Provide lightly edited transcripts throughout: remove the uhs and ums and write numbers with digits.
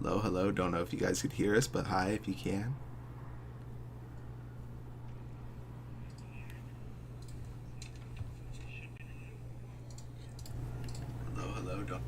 Hello, hello. Don't know if you guys could hear us, but hi if you can. Hello, hello. Don't.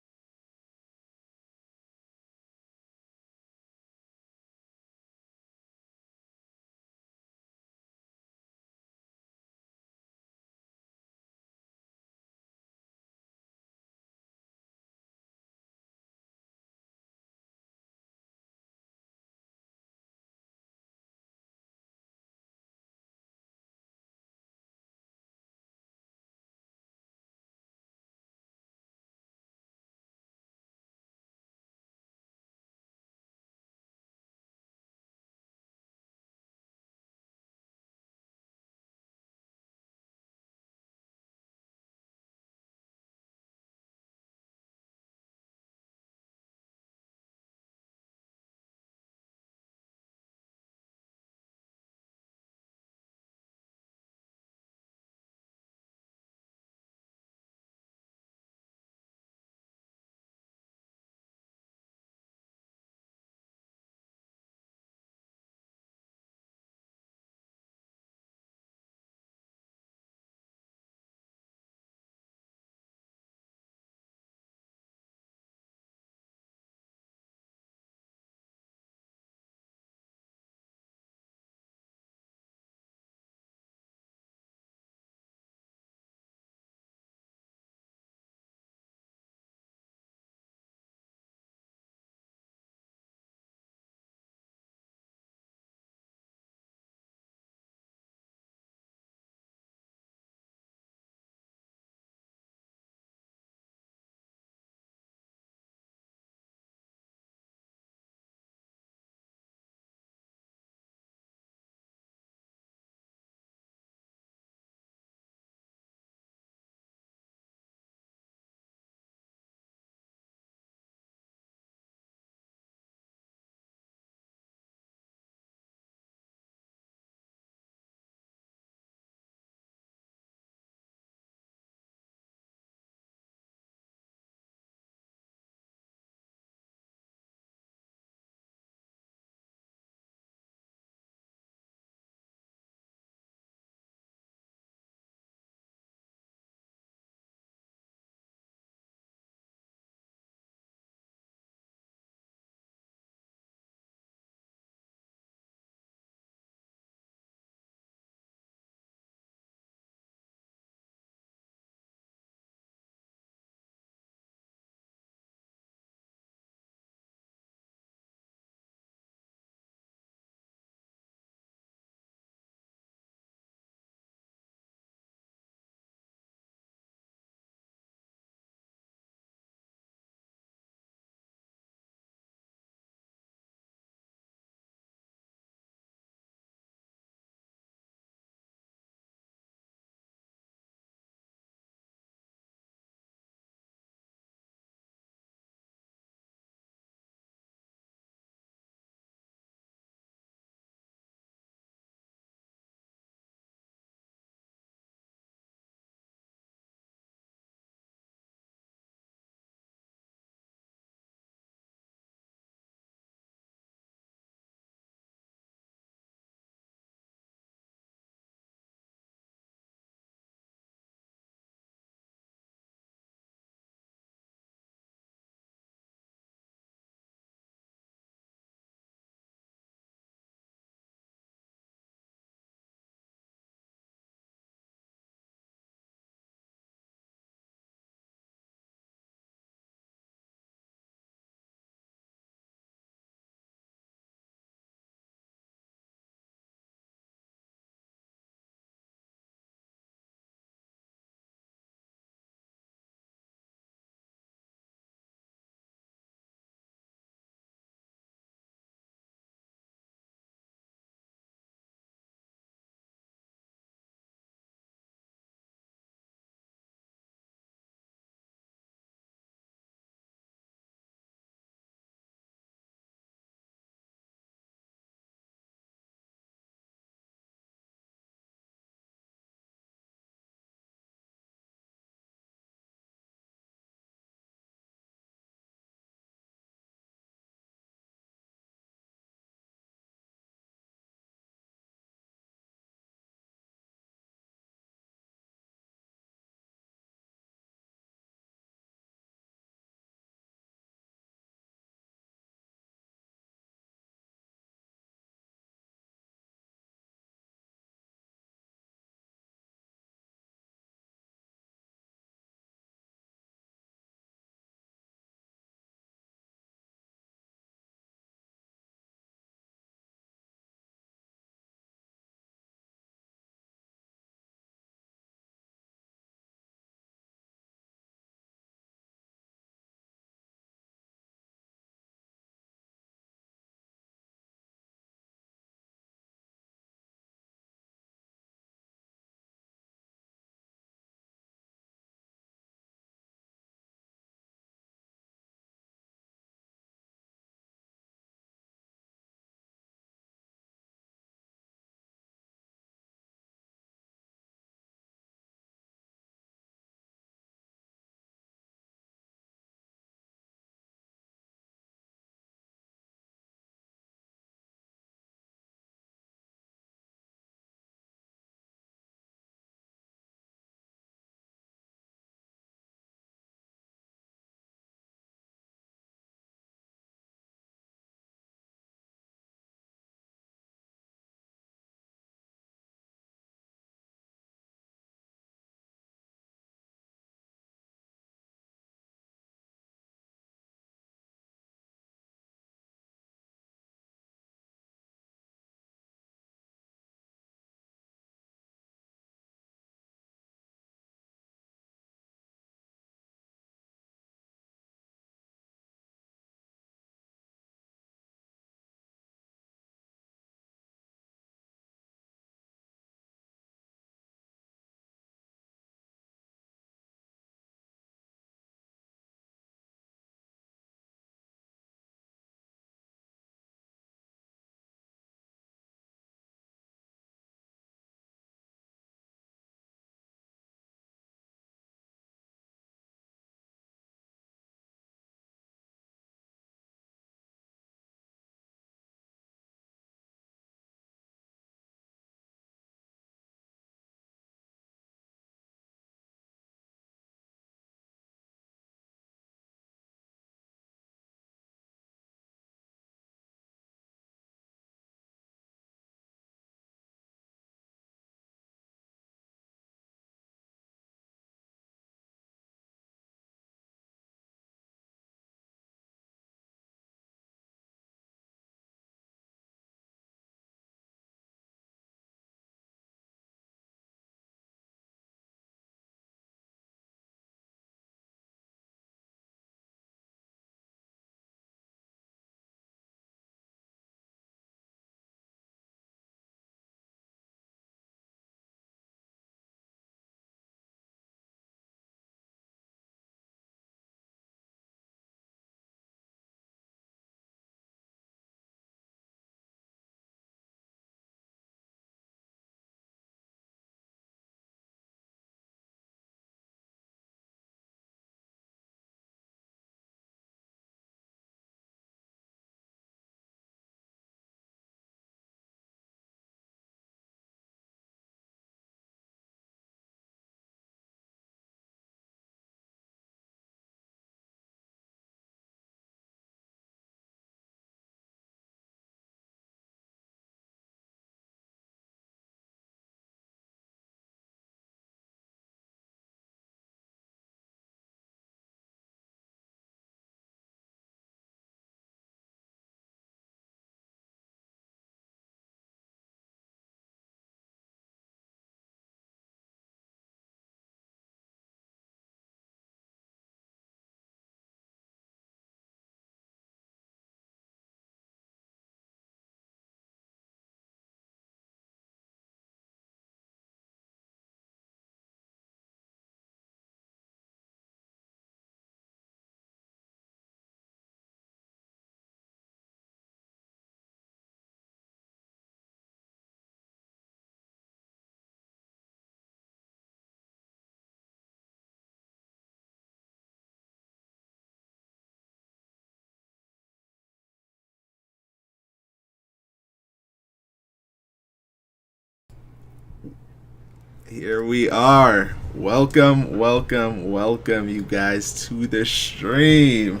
Here we are. Welcome, welcome, welcome, you guys, to the stream.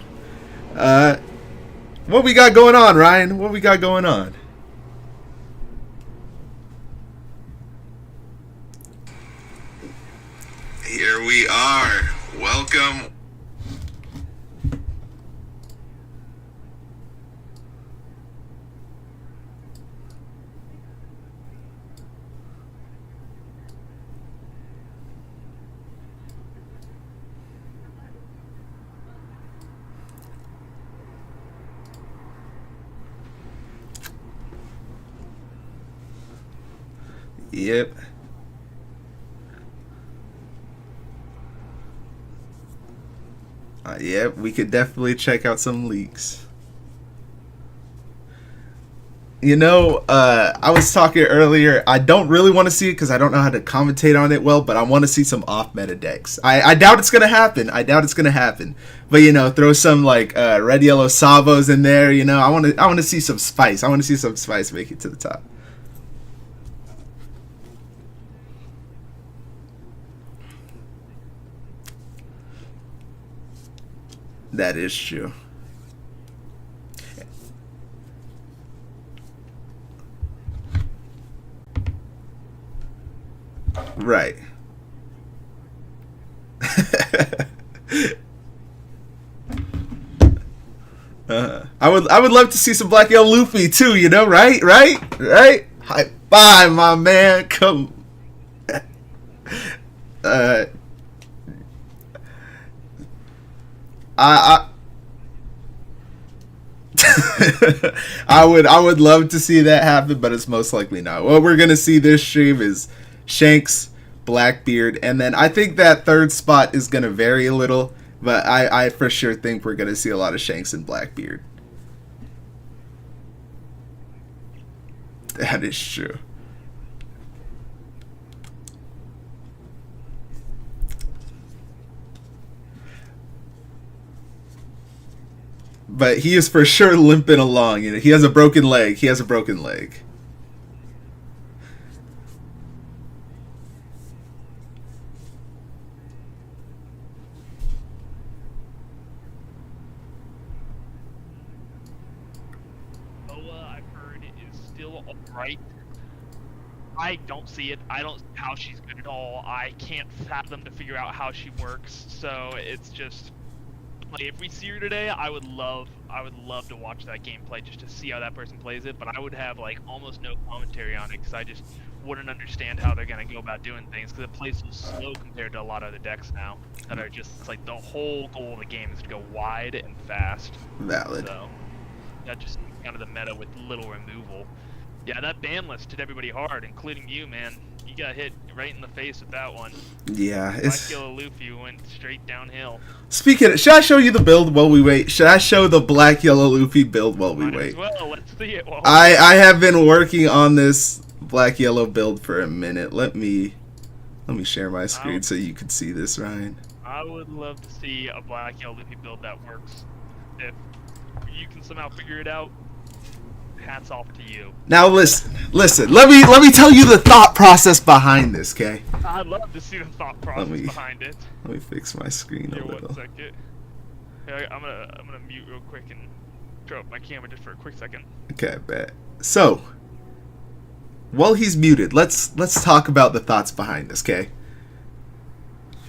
What we got going on, Ryan? What we got going on? Here we are. Welcome. Yep. Yep, we could definitely check out some leaks. You know, I was talking earlier. I don't really want to see it because I don't know how to commentate on it well, but I want to see some off-meta decks. I doubt it's gonna happen. But you know, throw some like red yellow Savos in there. You know, I want to see some spice. I want to see some spice make it to the top. That is true. Right. I would love to see some Black Yellow Luffy too. You know, right? Hi, bye, my man. Come. I I would love to see that happen, but it's most likely not. What we're gonna see this stream is Shanks, Blackbeard, and then I think that third spot is gonna vary a little, but I for sure think we're gonna see a lot of Shanks and Blackbeard. That is true. But he is for sure limping along. You know, he has a broken leg. I've heard it is still alright. I don't see it. I don't see how she's good at all. I can't fathom to figure out how she works. So it's just like if we see her today, I would love to watch that gameplay just to see how that person plays it. But I would have like almost no commentary on it because I just wouldn't understand how they're gonna go about doing things because it plays so slow compared to a lot of the decks now that are just like the whole goal of the game is to go wide and fast. Valid. So that just kind of the meta with little removal. Yeah, that ban list hit everybody hard, including you, man. You got hit right in the face with that one. Yeah, it's... Black Yellow Luffy went straight downhill. Speaking of, should I show you the build while we wait? Should I show the Black Yellow Luffy build while we Might wait? As well, let's see it while I have been working on this Black Yellow build for a minute. Let me share my screen so you can see this, Ryan. I would love to see a Black Yellow Luffy build that works. If you can somehow figure it out, hats off to you. Now listen. Let me tell you the thought process behind this, okay? I'd love to see the thought process behind it. Let me fix my screen a little. 1 second. Hey, I'm gonna mute real quick and throw up my camera just for a quick second. Okay, bet. So, while he's muted, let's talk about the thoughts behind this, okay?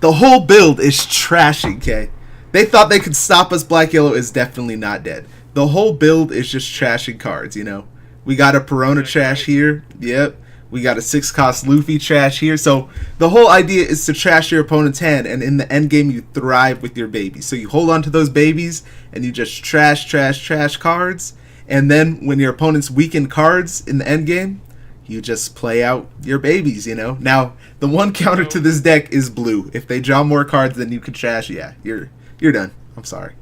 The whole build is trashing, okay? They thought they could stop us. Black Yellow is definitely not dead. The whole build is just trashing cards, you know? We got a Perona trash here. Yep. We got a 6-cost Luffy trash here. So the whole idea is to trash your opponent's hand, and in the end game you thrive with your babies. So you hold on to those babies and you just trash cards, and then when your opponent's weakened cards in the end game, you just play out your babies, you know? Now, the one counter to this deck is blue. If they draw more cards than you can trash, yeah, you're done. I'm sorry.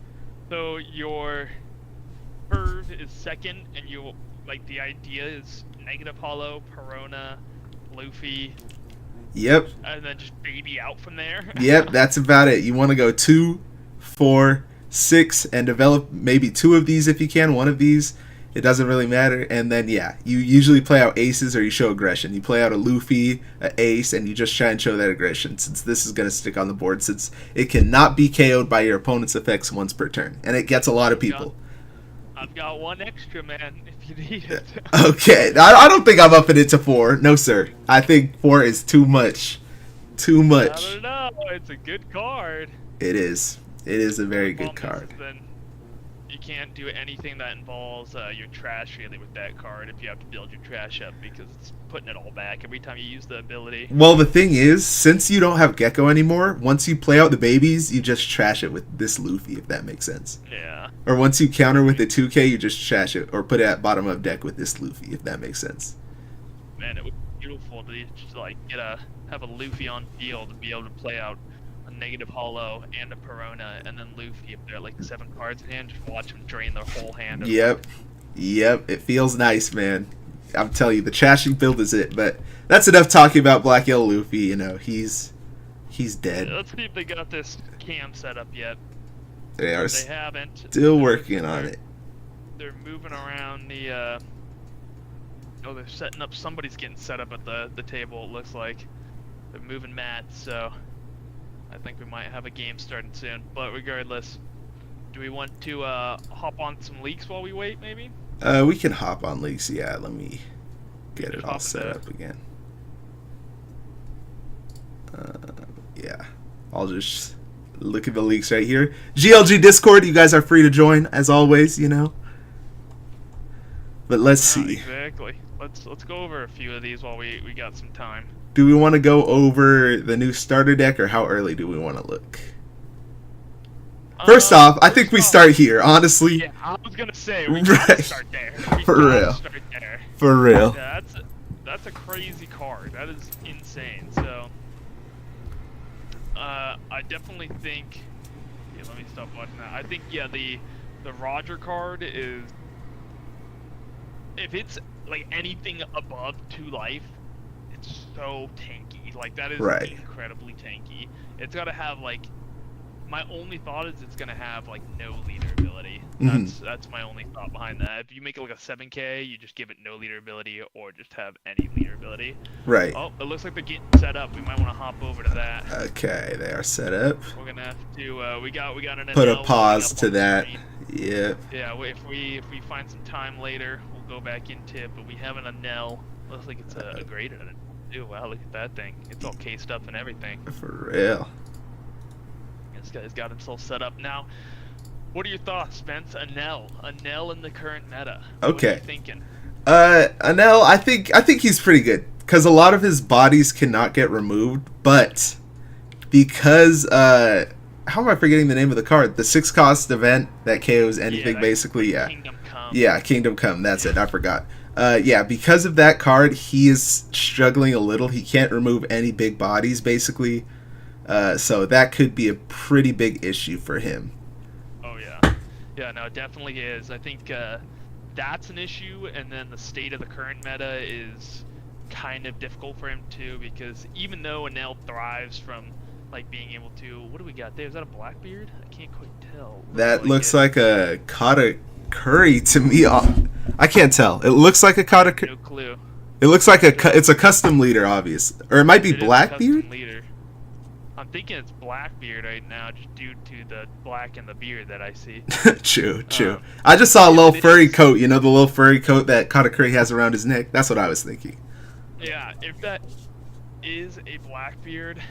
So your curve is second, and you like the idea is negative hollow, Perona, Luffy. Yep. And then just baby out from there. Yep, that's about it. You want to go 2, 4, 6, and develop maybe 2 of these if you can, 1 of these It doesn't really matter. And then, yeah, you usually play out aces or you show aggression. You play out a Luffy, an ace, and you just try and show that aggression, since this is going to stick on the board, since it cannot be KO'd by your opponent's effects once per turn. And it gets a lot of people. I've got one extra, man, if you need it. Okay, I don't think I'm upping it to 4. No, sir. I think 4 is too much. Too much. I don't know. It's a good card. It is. It is a very good card. Then you can't do anything that involves your trash really with that card if you have to build your trash up, because it's putting it all back every time you use the ability. Well, the thing is, since you don't have Gecko anymore, once you play out the babies, you just trash it with this Luffy, if that makes sense. Yeah. Or once you counter with the 2K, you just trash it, or put it at bottom of deck with this Luffy, if that makes sense. Man, it would be beautiful to just like have a Luffy on field and be able to play out a negative holo and a Perona, and then Luffy, if they're like 7 cards in hand, just watch him drain their whole hand. Yep. It feels nice, man. I'm telling you, the trashing build is it. But that's enough talking about Black Yellow Luffy. You know, he's dead. Let's see if they got this cam set up yet. They are They haven't. still working on it. They're moving around the. Oh, they're setting up. Somebody's getting set up at the table. It looks like they're moving mats. So I think we might have a game starting soon. But regardless, do we want to hop on some leaks while we wait? Maybe. We can hop on leaks. Yeah, let me get it all set up again. Yeah, I'll just look at the leaks right here. GLG Discord, you guys are free to join as always. You know. But let's see. Exactly. Let's go over a few of these while we got some time. Do we want to go over the new starter deck, or how early do we want to look? First off, I think we start here, honestly. Yeah, I was gonna say we gotta start there. For real. For real. Yeah, that's a crazy card. That is insane. So, I definitely think. Yeah, let me stop watching that. I think the Roger card is, if it's like anything above 2 life, it's so tanky. Like that is incredibly tanky. It's got to have like. My only thought is it's gonna have like no leader ability. That's my only thought behind that. If you make it like a 7K, you just give it no leader ability, or just have any leader ability. Right. Oh, it looks like they're getting set up. We might want to hop over to that. Okay, they are set up. We're gonna have to. We got an. Put a pause to that. Yeah. Yeah. If we find some time later, we'll go back into it. But we have an Anel. Looks like it's a graded. Ooh, wow! Look at that thing. It's all cased up and everything. For real. This guy's got himself set up now. What are your thoughts, Spence? Anel in the current meta. Okay. What are you thinking? Anel, I think he's pretty good, because a lot of his bodies cannot get removed, but because how am I forgetting the name of the card? The 6-cost event that KOs anything basically. Yeah. Kingdom Come. Yeah, Kingdom Come. That's it. I forgot. Yeah, because of that card, he is struggling a little. He can't remove any big bodies basically. So that could be a pretty big issue for him. Oh yeah, yeah, no, it definitely is. I think that's an issue, and then the state of the current meta is kind of difficult for him too, because even though Anel thrives from like being able to, what do we got there? Is that a Blackbeard? I can't quite tell. That looks like a Katakuri to me. I can't tell. It looks like a Katakuri. No clue. It looks like it's a custom leader, obvious, or it might be Blackbeard. I'm thinking it's Blackbeard right now, just due to the black in the beard that I see. True. I just saw a little furry coat, the little furry coat that Katakuri has around his neck. That's what I was thinking. Yeah, if that is a Blackbeard,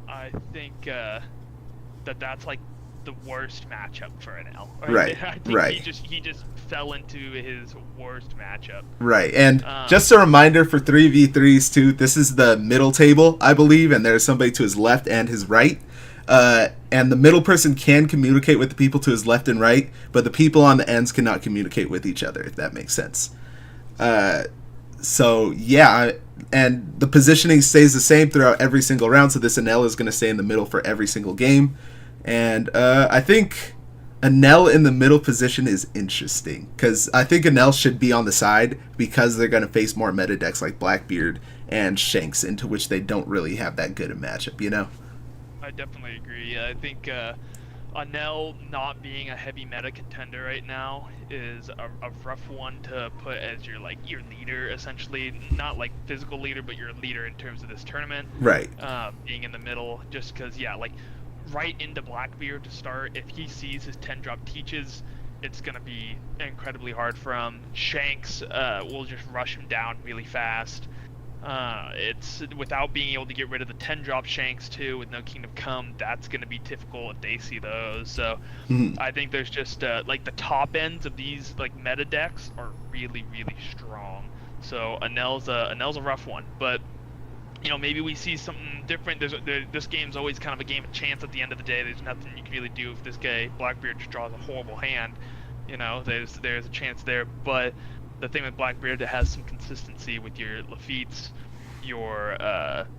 I think that's like the worst matchup for an L. Right. I think he just fell into his worst matchup. Right. And just a reminder for 3v3s too, this is the middle table, I believe, and there's somebody to his left and his right. And the middle person can communicate with the people to his left and right, but the people on the ends cannot communicate with each other, if that makes sense. So yeah, and the positioning stays the same throughout every single round, so this Anel is going to stay in the middle for every single game. And I think Anel in the middle position is interesting, because I think Anel should be on the side, because they're going to face more meta decks like Blackbeard and Shanks, into which they don't really have that good a matchup, I definitely agree. I think Anel not being a heavy meta contender right now is a rough one to put as your your leader, essentially. Not like physical leader, but your leader in terms of this tournament. Right. Being in the middle, just because, yeah, like right into Blackbeard to start. If he sees his 10 drop teaches, it's gonna be incredibly hard for him. Shanks will just rush him down really fast. It's without being able to get rid of the 10 drop Shanks too, with no Kingdom Come, that's going to be difficult if they see those. So I think there's just like the top ends of these like meta decks are really strong. So Anel's a rough one, but you know, maybe we see something different. This game's always kind of a game of chance at the end of the day. There's nothing you can really do if this guy Blackbeard just draws a horrible hand. You know, there's a chance there, but the thing with Blackbeard, it has some consistency with your Lafitte's, your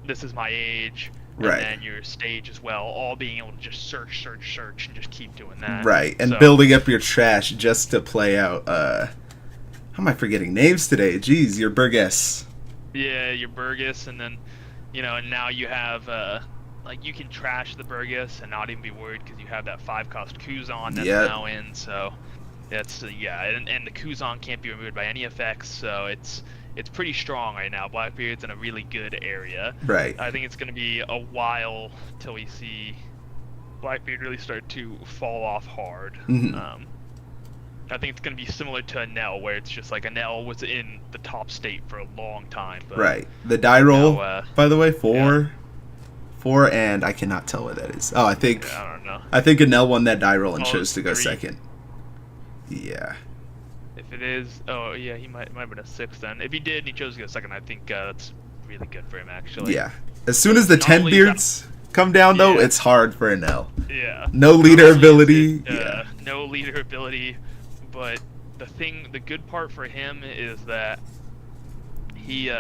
This Is My Age, and then your stage as well, all being able to just search, and just keep doing that. Right, and building up your trash just to play out, how am I forgetting names today? Jeez, your Burgess. Yeah, your Burgess, and then, you know, and now you have, like, you can trash the Burgess and not even be worried because you have that 5-cost Kuzan that's now in, so... That's and the Kuzan can't be removed by any effects, so it's pretty strong right now. Blackbeard's in a really good area. Right. I think it's going to be a while till we see Blackbeard really start to fall off hard. I think it's going to be similar to Anel, where it's just like Anel was in the top state for a long time. But right. The die roll, by the way, 4, and I cannot tell what that is. Oh, I think I don't know. I think Anel won that die roll and chose to go 3. Second. Yeah. If it is, oh yeah, he might have been a 6 then. If he did and he chose to go second, I think that's really good for him actually. Yeah. As soon as the 10 beards come down though, it's hard for Anel. Yeah. No leader ability. No leader ability, but the good part for him is that he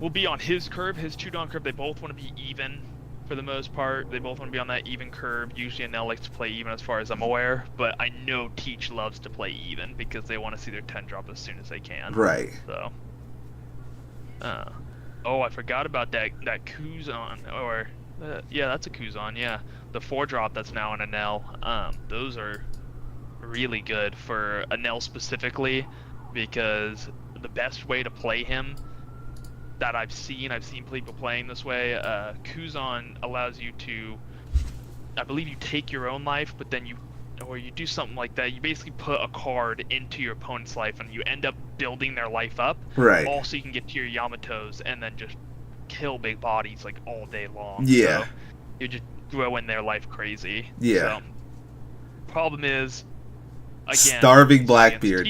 will be on his curve, his 2-dawn curve. They both want to be even. For the most part, they both want to be on that even curve. Usually Anel likes to play even as far as I'm aware, but I know Teach loves to play even because they want to see their 10 drop as soon as they can. Right. So, oh, I forgot about that Kuzan, or, yeah, that's a Kuzan, yeah. The 4 drop that's now in Anel, those are really good for Anel specifically because the best way to play him that I've seen people playing this way, Kuzan allows you to, I believe you take your own life, but then you do something like that. You basically put a card into your opponent's life, and you end up building their life up. Right. Also, you can get to your Yamatos and then just kill big bodies like all day long. Yeah. So you're just growing their life crazy. Yeah. So, problem is, again, starving Blackbeard.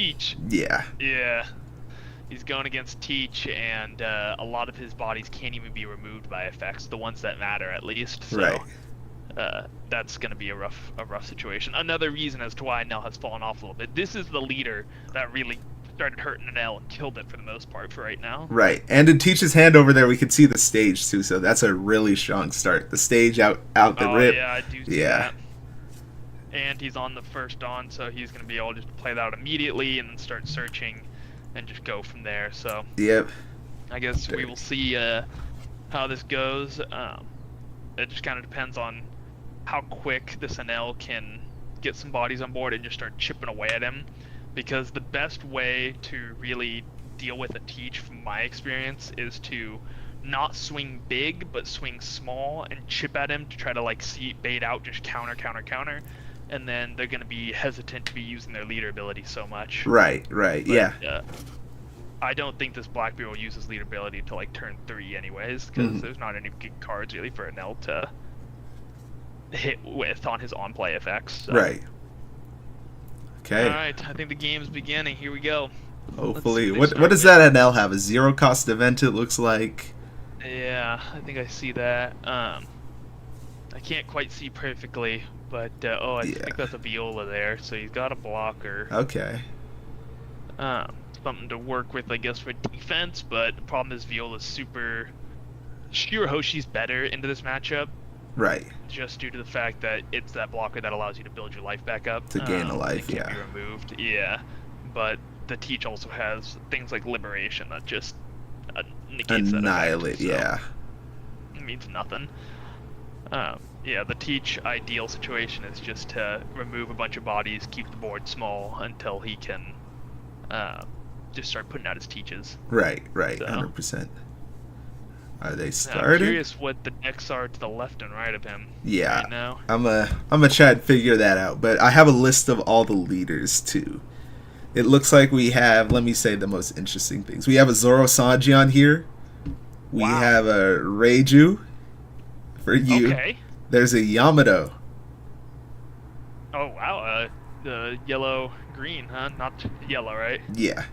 Yeah. He's going against Teach, and a lot of his bodies can't even be removed by effects, the ones that matter at least. So, right. That's going to be a rough situation. Another reason as to why Anel has fallen off a little bit. This is the leader that really started hurting Anel and killed it for the most part for right now. Right, and in Teach's hand over there, we can see the stage too, so that's a really strong start. The stage out the rip. Yeah, I do see that. And he's on the first dawn, so he's going to be able to just play that out immediately and then start searching and just go from there. So yep, I guess we will see how this goes. It just kind of depends on how quick this Anel can get some bodies on board and just start chipping away at him, because the best way to really deal with a Teach, from my experience, is to not swing big but swing small and chip at him to try to bait out, just counter, and then they're going to be hesitant to be using their leader ability so much. Right, but, yeah. I don't think this Blackbeard will use his leader ability until turn 3 anyways, because there's not any good cards really for Anel to hit with on his on-play effects. So. Right. Okay. Alright, I think the game's beginning. Here we go. Hopefully. What does that Anel have? A 0-cost event, it looks like? Yeah, I think I see that. I can't quite see perfectly, but I think that's a Viola there, so he's got a blocker. Okay. Something to work with, I guess, for defense, but the problem is Viola's super... Shirahoshi's better into this matchup. Right. Just due to the fact that it's that blocker that allows you to build your life back up. To gain a life, it can't be removed. Yeah. But the Teach also has things like Liberation that just negates annihilate, that effect, yeah. so it means nothing. Yeah, the teach ideal situation is just to remove a bunch of bodies, keep the board small until he can just start putting out his teachs. Right, So 100%. Are they I'm started? curious what the decks are to the left and right of him Yeah, right now. I'm a try and figure that out. But I have a list of all the leaders too. It looks like we have. Let me say the most interesting things. We have a Zoro Sanji on here. We Wow. have a Reiju for you. Okay. There's a Yamato. Oh wow. The yellow green, huh? Not yellow, right? Yeah,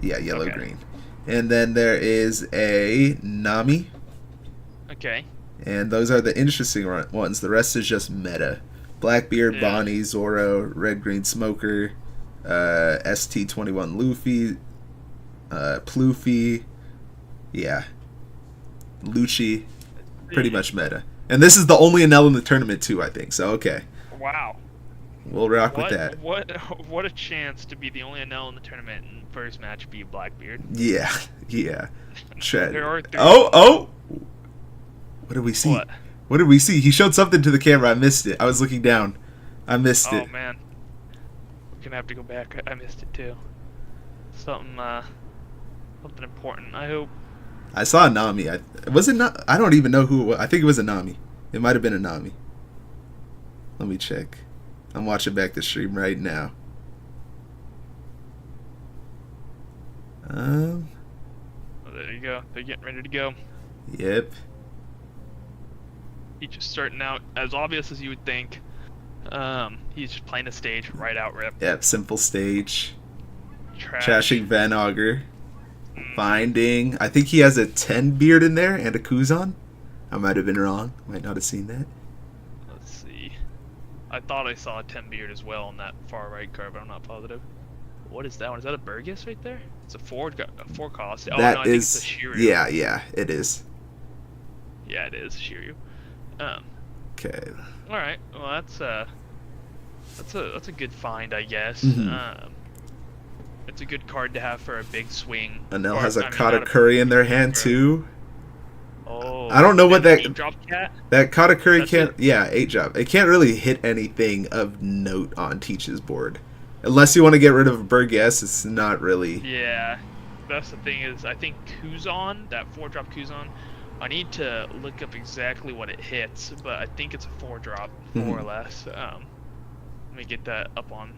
yellow Okay. green. And then there is a Nami. Okay. And those are the interesting ones. The rest is just meta. Blackbeard, Yeah. Bonnie, Zoro, Red Green Smoker, ST21 Luffy, Pluffy, yeah, Lucci, pretty much meta. And this is the only Enel in the tournament too, I think. So okay, Wow. we'll rock with that. What a chance to be the only NL in the tournament and first match be Blackbeard. Yeah. There are three. Oh! What did we see? What? What did we see? He showed something to the camera. I missed it. I was looking down. I missed Oh it. man. We're gonna have to go back. I missed it too. Something important, I hope. I saw a Nami. Was it not? I don't even know who it was. I think it was a Nami. It might have been a Nami. Let me check. I'm watching back the stream right now. Oh, there you go. They're getting ready to go. Yep. He's just starting out as obvious as you would think. He's just playing the stage right out rip. Yep. Simple stage. Trash. Trashing Van Auger. Finding. I think he has a 10 beard in there and a Kuzan. I might have been wrong. Might not have seen that. Let's see. I thought I saw a 10 beard as well on that far right card, but I'm not positive. What is that one? Is that a Burgess right there? It's a four cost. Oh That no, I think is. it's a Shiryu. Yeah, it is. Yeah, it is Shiryu. Okay. All right. Well, that's a good find, I guess. Mhm. It's a good card to have for a big swing. Anel Or, has a I mean, Katakuri in their hand for- too. Oh. I don't know what that- drop cat. That Katakuri That's can't. it. Yeah, 8 job. It can't really hit anything of note on Teach's board, unless you want to get rid of Burgess. It's not really. Yeah, that's the thing is I think Kuzan, that 4-drop Kuzan, I need to look up exactly what it hits, but I think it's a 4-drop, more or less. Let me get that up on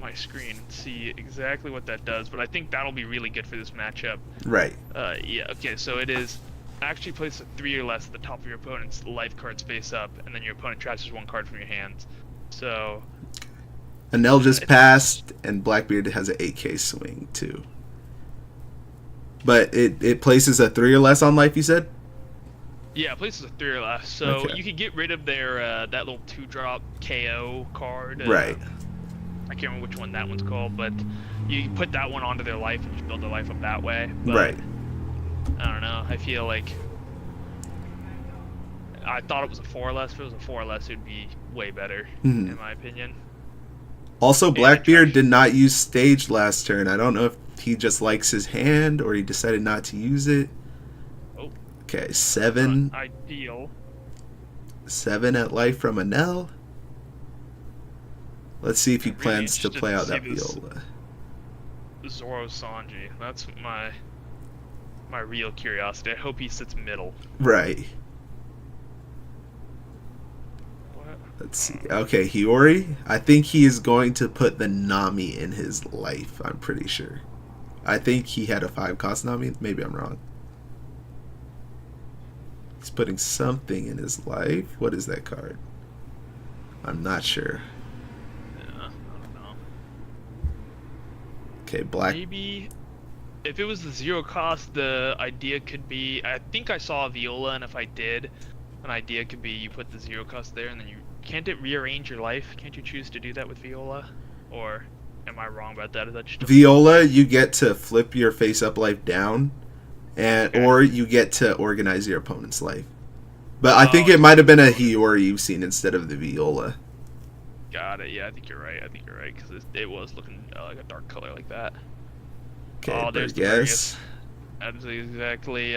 my screen and see exactly what that does, but I think that'll be really good for this matchup. Right. Yeah, okay, so it is actually place a 3 or less at the top of your opponent's life cards face up, and then your opponent trashes 1 card from your hands. So Anel just passed, and Blackbeard has an 8K swing too. But it places a 3 or less on life. You said. yeah, places a 3 or less. So Okay. you can get rid of their that little 2-drop KO card. Right. I can't remember which one that one's called, but you can put that one onto their life and just build their life up that way. But Right. I don't know. I feel like I thought it was a 4 or less. If it was a 4 or less, it would be way better, Mhm. in my opinion. Also, And Blackbeard trash- did not use stage last turn. I don't know if he just likes his hand or he decided not to use it. Oh. Okay, 7 Ideal. at life from Anel. Let's see if he I'm really plans to interested play to out that see this. Viola. Zoro Sanji. That's my real curiosity. I hope he sits middle. Right. What? Let's see. Okay, Hiyori. I think he is going to put the Nami in his life. I'm pretty sure. I think he had a 5-cost Nami. Maybe I'm wrong. He's putting something in his life. What is that card? I'm not sure. Yeah, I don't know. Okay, Black. Maybe if it was the 0 cost, the idea could be. I think I saw a Viola, and if I did, an idea could be you put the 0 cost there, and then you can't it rearrange your life? Can't you choose to do that with Viola? Or am I wrong about that? Is that just a Viola, you get to flip your face-up life down, and Okay. or you get to organize your opponent's life. But I think Oh, it might have been a Hiyori you've seen instead of the Viola. Got it. Yeah, I think you're right. Because it was looking like a dark color like that. Okay, Oh, there's the Burgess. That is exactly.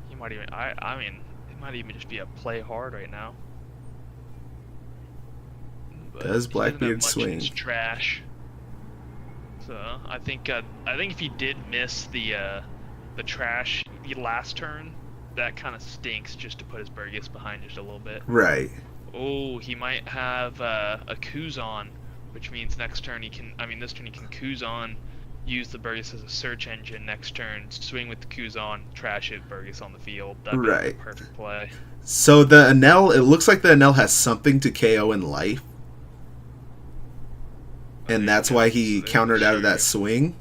He might even. I mean, it Might even just be a play hard right now. But Does he doesn't have Blackbeard much in swing? his trash. So I think if he did miss the trash the last turn, that kind of stinks just to put his Burgess behind just a little bit. Right. Oh, he might have a Kuzon, which means next turn he can. I mean, this turn he can Kuzon, use the Burgess as a search engine. Next turn, swing with the Kuzon, trash it, Burgess on the field. That'd be like a perfect play. So the Enel, it looks like the Enel has something to KO in life. And that's why he countered out of that swing.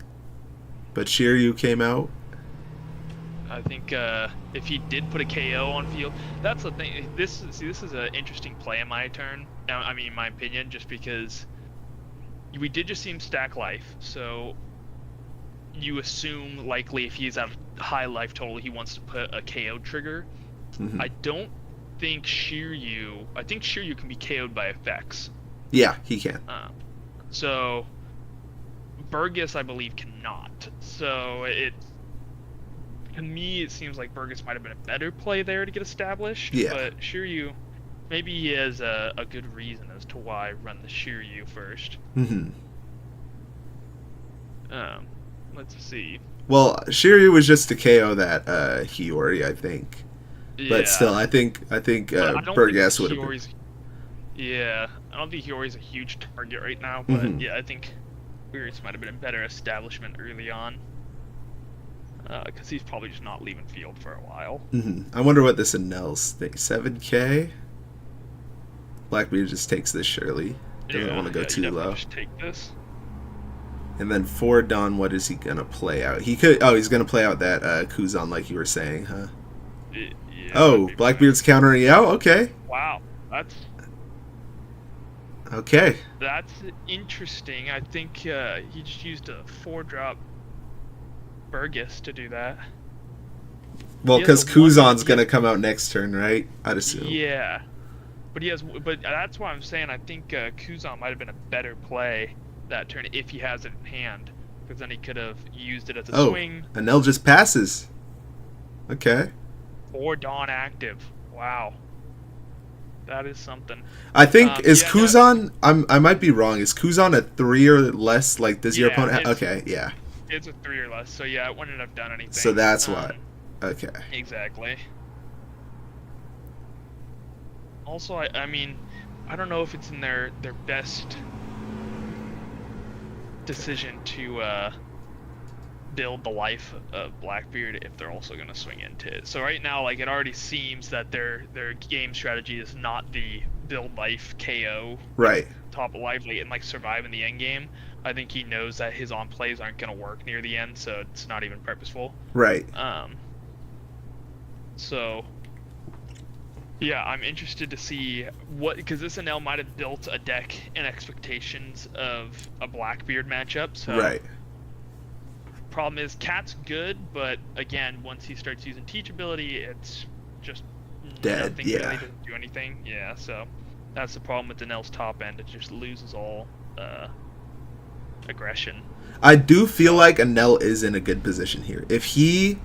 But Shiryu came out. I think if he did put a KO on field, that's the thing. This is an interesting play in my turn. Now, I mean, in my opinion, just because we did just see him stack life, so you assume likely if he's at a high life total, he wants to put a KO trigger. Mm-hmm. I don't think Shiryu. I think Shiryu can be KO'd by effects. Yeah, he can. So Burgess, I believe, cannot. So to me, it seems like Burgess might have been a better play there to get established. Yeah. But Shiryu, maybe he has a good reason as to why run the Shiryu first. Mm-hmm. Let's see. Well, Shiryu was just to KO that Hiyori, I think. Yeah. But still, I think Burgess would have been. Yeah, I don't think Hiyori's a huge target right now, but yeah, I think Burgess might have been a better establishment early on. Because he's probably just not leaving field for a while. Mm-hmm. I wonder what this Enel's thing. 7K? Blackbeard just takes this surely. Doesn't want to go too low. Just take this. And then for Dawn, what is he gonna play out? He could. Oh, he's gonna play out that Kuzan, like you were saying, huh? Yeah, oh, Blackbeard's countering out. Okay. Wow, that's okay. That's interesting. I think he just used a 4-drop Burgess to do that. Well, because Kuzan's gonna come out next turn, right? I'd assume. Yeah, but that's why I'm saying I think Kuzan might have been a better play that turn if he has it in hand, because then he could have used it as a swing. Enel just passes. Okay. Or Dawn active. Wow. That is something. I think Kuzan. I might be wrong. Is Kuzan a 3 or less? Like, does your opponent? Okay, yeah. It's a 3 or less, so yeah, it wouldn't have done anything. So that's why. Okay. Exactly. Also, I mean, I don't know if it's in their best decision to build the life of Blackbeard if they're also going to swing into it. So right now, like, it already seems that their game strategy is not the build life KO, right, top of life, and like survive in the end game. I think he knows that his on plays aren't going to work near the end, so it's not even purposeful. Right. So yeah, I'm interested to see because this NL might have built a deck in expectations of a Blackbeard matchup. So right. Problem is, Cat's good, but again, once he starts using teachability, it's just dead. Nothing really doesn't do anything. Yeah, so that's the problem with Danel's top end. It just loses all aggression. I do feel like Enel is in a good position here. If he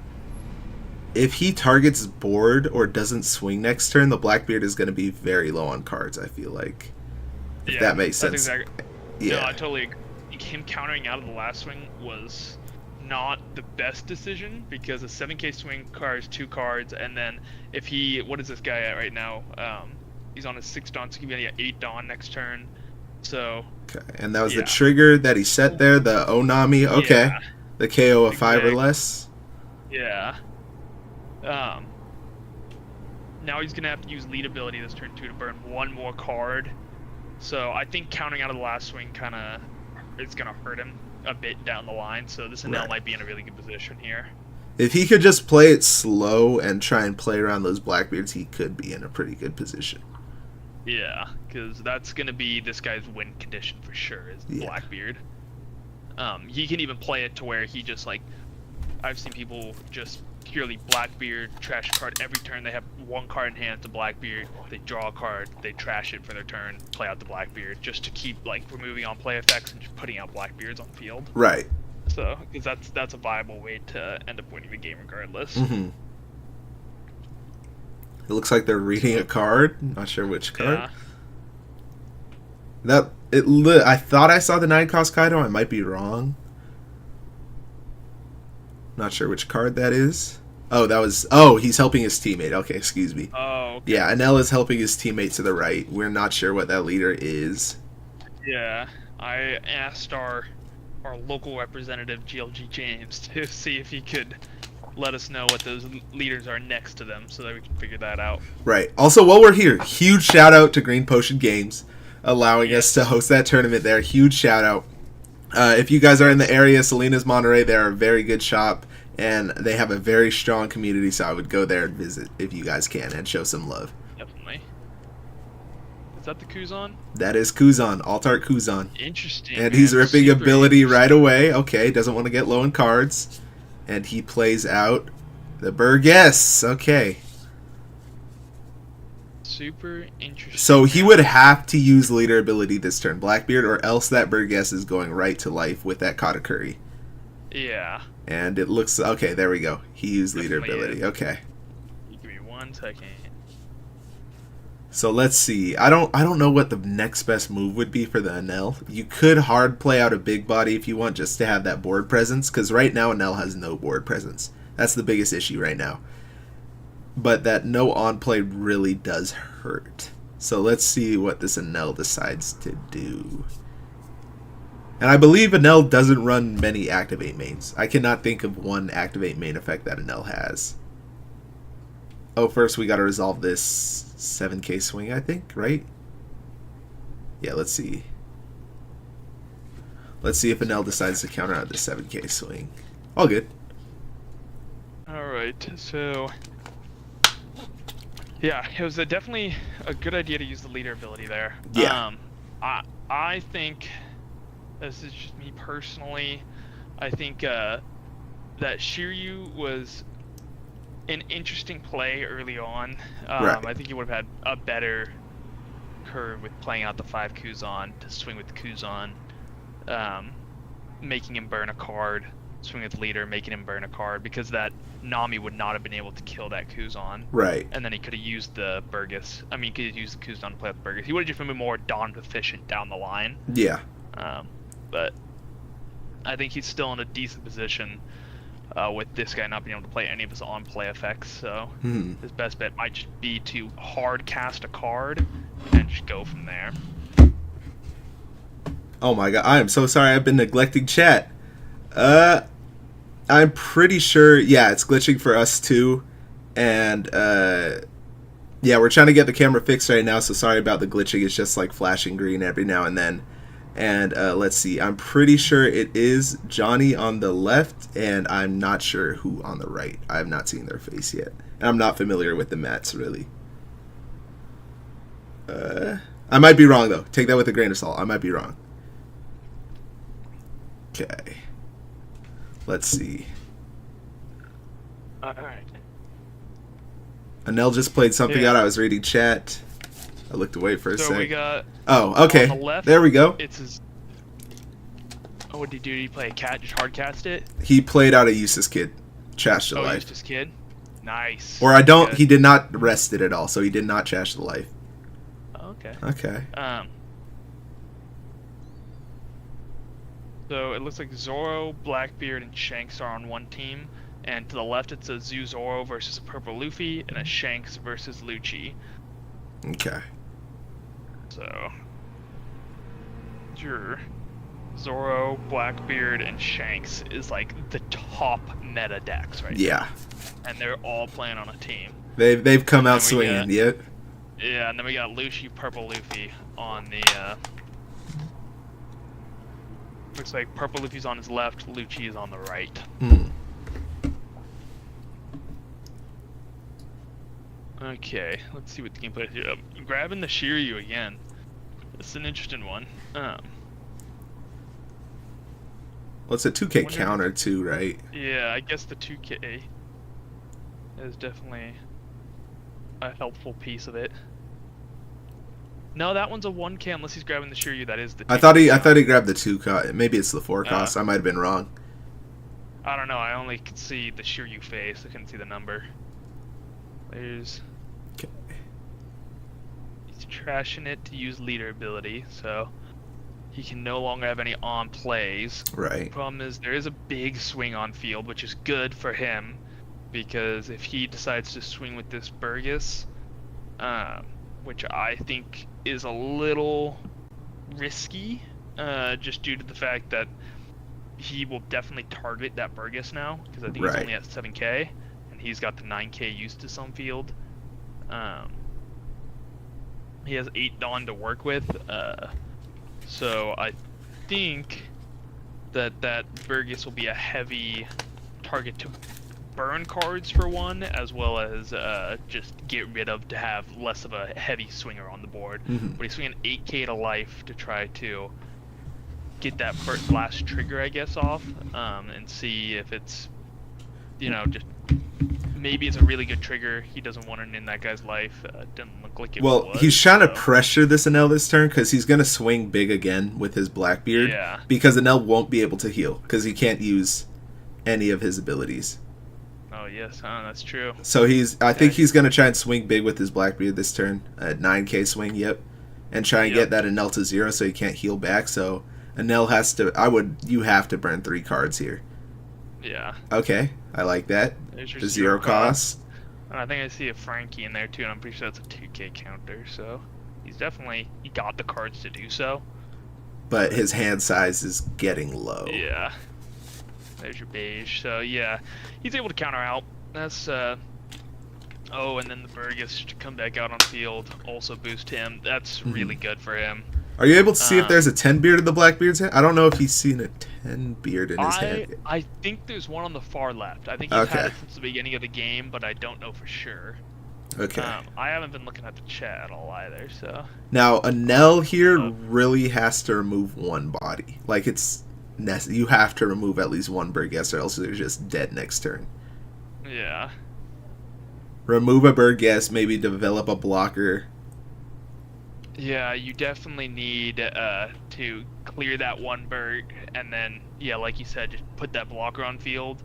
targets board or doesn't swing next turn, the Blackbeard is going to be very low on cards, I feel like. If that makes sense. Exactly. Yeah. No, I totally agree. I think him countering out of the last swing was not the best decision, because a 7k swing requires 2 cards, and then if he, what is this guy at right now? He's on a 6 Dawn, so he can be at 8 Dawn next turn. So okay, and that was the trigger that he set there, the Onami. Okay, the KO of 5 or less. Yeah. Now he's gonna have to use lead ability this turn 2 to burn 1 more card. So I think counting out of the last swing it's gonna hurt him a bit down the line. So this Enel might be in a really good position here. If he could just play it slow and try and play around those Blackbeards, he could be in a pretty good position. Yeah, because that's going to be this guy's win condition for sure, is Blackbeard. He can even play it to where he just, like, I've seen people just purely Blackbeard, trash a card every turn. They have 1 card in hand to Blackbeard, they draw a card, they trash it for their turn, play out the Blackbeard, just to keep, like, removing on play effects and just putting out Blackbeards on field. Right. So, because that's a viable way to end up winning the game regardless. Mm-hmm. It looks like they're reading a card. Not sure which card. Yeah. I thought I saw the 9-cost Kaido. I might be wrong. Not sure which card that is. Oh, that was... Oh, he's helping his teammate. Okay, excuse me. Oh, okay. Yeah, Anel is helping his teammate to the right. We're not sure what that leader is. Yeah, I asked our local representative, GLG James, to see if he could let us know what those leaders are next to them so that we can figure that out. Right. Also, while we're here, huge shout out to Green Potion Games allowing us to host that tournament there. Huge shout out. If you guys are in the area, Salinas, Monterey, they're a very good shop, and they have a very strong community, so I would go there and visit if you guys can and show some love. Definitely. Is that the Kuzan? That is Kuzan, Altart Kuzan. Interesting. And he's ripping ability right away. Okay, doesn't want to get low in cards. And he plays out the Burgess. Okay. Super interesting. So he would have to use leader ability this turn, Blackbeard, or else that Burgess is going right to life with that Katakuri. Yeah. And it looks... Okay, there we go. He used leader Definitely ability. is. Okay. Give me 1 second. So let's see. I don't know what the next best move would be for the Anel. You could hard play out a big body if you want, just to have that board presence, because right now Anel has no board presence. That's the biggest issue right now. But that no on play really does hurt. So let's see what this Anel decides to do. And I believe Anel doesn't run many activate mains. I cannot think of one activate main effect that Anel has. Oh, first we gotta resolve this 7k swing, I think, right? Yeah, let's see. Let's see if Anel decides to counter out the 7k swing. All good. Alright, so... Yeah, it was definitely a good idea to use the leader ability there. Yeah. I think, this is just me personally, I think that Shiryu was an interesting play early on. Right. I think he would have had a better curve with playing out the 5 Kuzan to swing with the Kuzan, making him burn a card, swing with leader, making him burn a card, because that Nami would not have been able to kill that Kuzan. Right. And then he could have used the Burgess. I mean, he could have used the Kuzan to play with the Burgess. He would have just been more Dawn efficient down the line. Yeah. But I think he's still in a decent position with this guy not being able to play any of his on-play effects. So his best bet might just be to hard cast a card and just go from there. Oh my god, I am so sorry. I've been neglecting chat. I'm pretty sure, yeah, it's glitching for us too. And, yeah, we're trying to get the camera fixed right now, so sorry about the glitching. It's just like flashing green every now and then. And, let's see, I'm pretty sure it is Johnny on the left, and I'm not sure who on the right. I have not seen their face yet. And I'm not familiar with the mats, really. I might be wrong, though. Take that with a grain of salt. I might be wrong. Okay. Let's see. Alright. Anel just played something out. I was reading chat. I looked away for a So sec. we got... Oh, okay. On the left, there we go. It's his... Oh, what did he do? Did he play a cat? Just hard cast it? He played out a useless kid. Trash to Oh, life. used his kid? Nice. Or I don't... Good. He did not rest it at all, so he did not trash the life. Okay. Okay. So it looks like Zoro, Blackbeard, and Shanks are on one team, and to the left it's a Zoro versus a Purple Luffy, and a Shanks versus Lucci. Okay. So, your Zoro, Blackbeard, and Shanks is like the top meta decks right Yeah. now. And they're all playing on a team. They've come out then we swinging, got- yep. Yeah, and then we got Lucci, Purple Luffy on the, looks like Purple Luffy's on his left, Lucci is on the right. Okay, let's see what the gameplay is here. Grabbing the Shiryu again. This is an interesting one. Well, it's a 2K counter too, right? Yeah, I guess the 2K is definitely a helpful piece of it. No, that one's a 1K unless he's grabbing the Shiryu. That is the. I thought he grabbed the 2 cost. Maybe it's the 4 cost. I might have been wrong. I don't know. I only could see the Shiryu face. I couldn't see the number. There's. trashing it to use leader ability, so he can no longer have any on plays. Right. Problem is there is a big swing on field, which is good for him, because if he decides to swing with this Burgess, which I think is a little risky, just due to the fact that he will definitely target that Burgess now, because I think he's only at 7k, and he's got the 9k used to some field. He has 8 Dawn to work with, so I think that Burgess will be a heavy target to burn cards for one, as well as just get rid of to have less of a heavy swinger on the board. But he's swinging 8k to life to try to get that first blast trigger, I guess, off, and see if it's, just maybe it's a really good trigger. He doesn't want it in that guy's life. Didn't look like it was. He's trying to pressure this Enel this turn because he's going to swing big again with his Blackbeard. Yeah. Because Enel won't be able to heal because he can't use any of his abilities. Oh, yes, that's true. So I think he's going to try and swing big with his Blackbeard this turn. 9k swing, and try and get that Enel to 0 so he can't heal back. So Enel has to, you have to burn 3 cards here. Yeah. Okay, I like that. There's your The 0 cost. And I think I see a Frankie in there too, and I'm pretty sure that's a 2k counter, so he got the cards to do so. But his hand size is getting low. Yeah. There's your beige. So yeah, he's able to counter out. That's and then the Burgess to come back out on field also boost him. That's really good for him. Are you able to see if there's a 10 beard in the Blackbeard's hand? I don't know if he's seen a 10 beard in his hand yet. I think there's one on the far left. I think he's had it since the beginning of the game, but I don't know for sure. Okay. I haven't been looking at the chat at all either, so. Now, Enel here really has to remove one body. Like, you have to remove at least one Burgess or else they're just dead next turn. Yeah. Remove a Burgess, maybe develop a blocker. Yeah, you definitely need to clear that one Berg, and then, yeah, like you said, just put that blocker on field.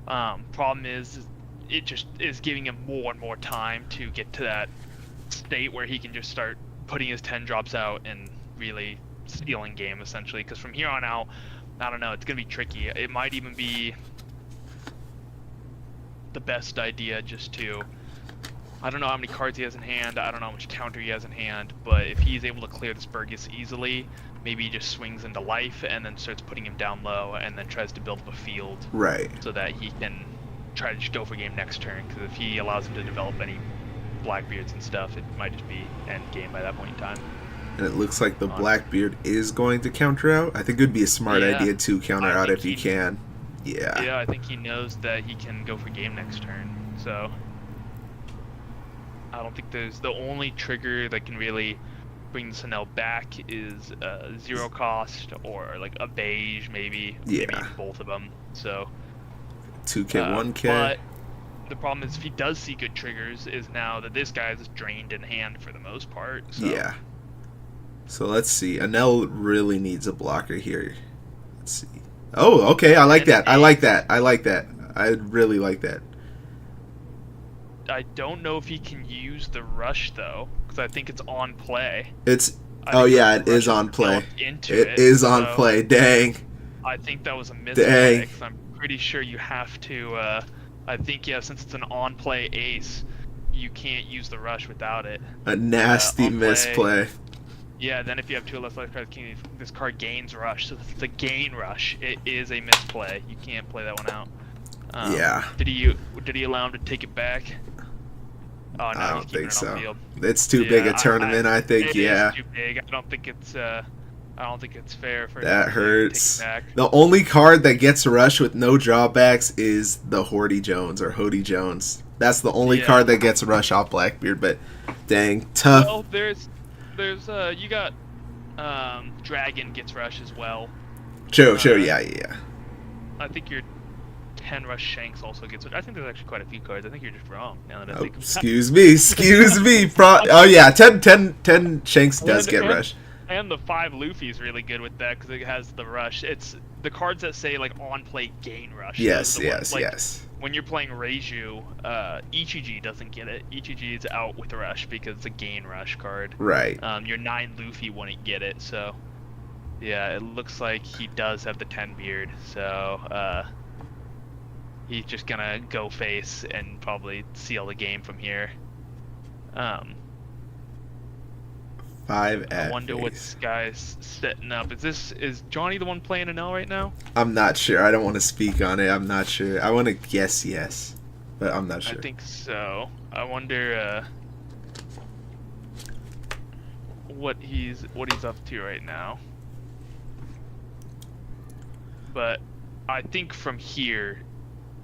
Problem is, it just is giving him more and more time to get to that state where he can just start putting his 10 drops out and really stealing game, essentially. Because from here on out, I don't know, it's going to be tricky. It might even be the best idea just to... I don't know how many cards he has in hand, I don't know how much counter he has in hand, but if he's able to clear this Burgess easily, maybe he just swings into life and then starts putting him down low and then tries to build up a field. Right. So that he can try to just go for game next turn, because if he allows him to develop any Blackbeards and stuff, it might just be end game by that point in time. And it looks like the Blackbeard is going to counter out. I think it would be a smart idea to counter out if he can. Yeah. Yeah, I think he knows that he can go for game next turn, so... I don't think there's the only trigger that can really bring the Enel back is 0 cost or like a beige maybe. Yeah. Maybe both of them. So 2k, 1k. But the problem is if he does see good triggers is now that this guy is drained in hand for the most part. So. Yeah. So let's see. Enel really needs a blocker here. Let's see. Oh, okay. I like that. I like that. I like that. I really like that. I don't know if he can use the rush though, because I think it's on play. It is on play. It is on play. Dang. I think that was a misplay. I'm pretty sure you have to. I think since it's an on play ace, you can't use the rush without it. A nasty misplay. Yeah. Then if you have 2 less life cards, this card gains rush. So it's a gain rush. It is a misplay. You can't play that one out. Yeah. Did he allow him to take it back? Oh, no, I don't think so. Field. It's too big a tournament. I think. It is too big. I don't think it's fair for that him hurts. To take it back. The only card that gets rushed with no drawbacks is the Horty Jones or Hody Jones. That's the only card that gets rushed off Blackbeard. But dang, tough. Well, there's you got Dragon gets rush as well. True. Yeah. I think your 10 rush Shanks also gets it. I think there's actually quite a few cards. I think you're just wrong now that I think excuse me. Oh yeah, 10 Shanks does get rush. And the 5 Luffy's really good with that because it has the rush. It's the cards that say like on play gain rush. Yes. when you're playing Reiju, Ichiji doesn't get it. Ichiji is out with Rush because it's a gain Rush card. Right. Your 9 Luffy wouldn't get it, so yeah, it looks like he does have the 10 beard, so he's just gonna go face and probably seal the game from here. 5 at I wonder face. what this guy's setting up. Is Johnny the one playing an L right now? I'm not sure. I don't want to speak on it. I'm not sure. I want to guess yes, but I'm not sure. I think so. I wonder what he's up to right now. But I think from here,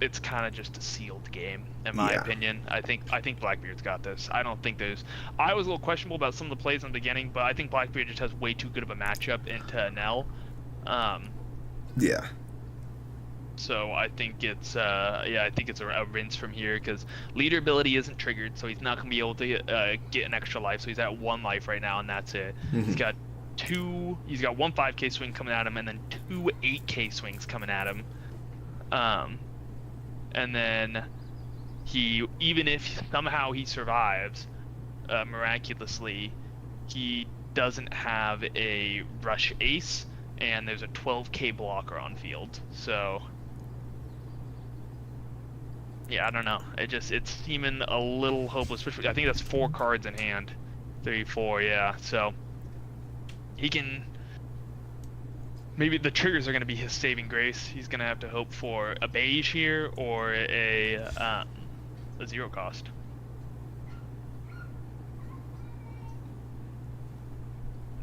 it's kind of just a sealed game, in my opinion. I think Blackbeard's got this. I don't think there's. I was a little questionable about some of the plays in the beginning, but I think Blackbeard just has way too good of a matchup into Nell. Yeah. So I think it's I think it's a rinse from here because leader ability isn't triggered, so he's not gonna be able to get an extra life. So he's at 1 life right now, and that's it. Mm-hmm. He's got 1 5K swing coming at him, and then 2 8K swings coming at him. And then even if somehow he survives, miraculously, he doesn't have a rush ace, and there's a 12K blocker on field. So yeah, I don't know. It's seeming a little hopeless. I think that's 4 cards in hand. 3, 4, yeah. So he can. Maybe the triggers are going to be his saving grace. He's going to have to hope for a beige here or a 0 cost.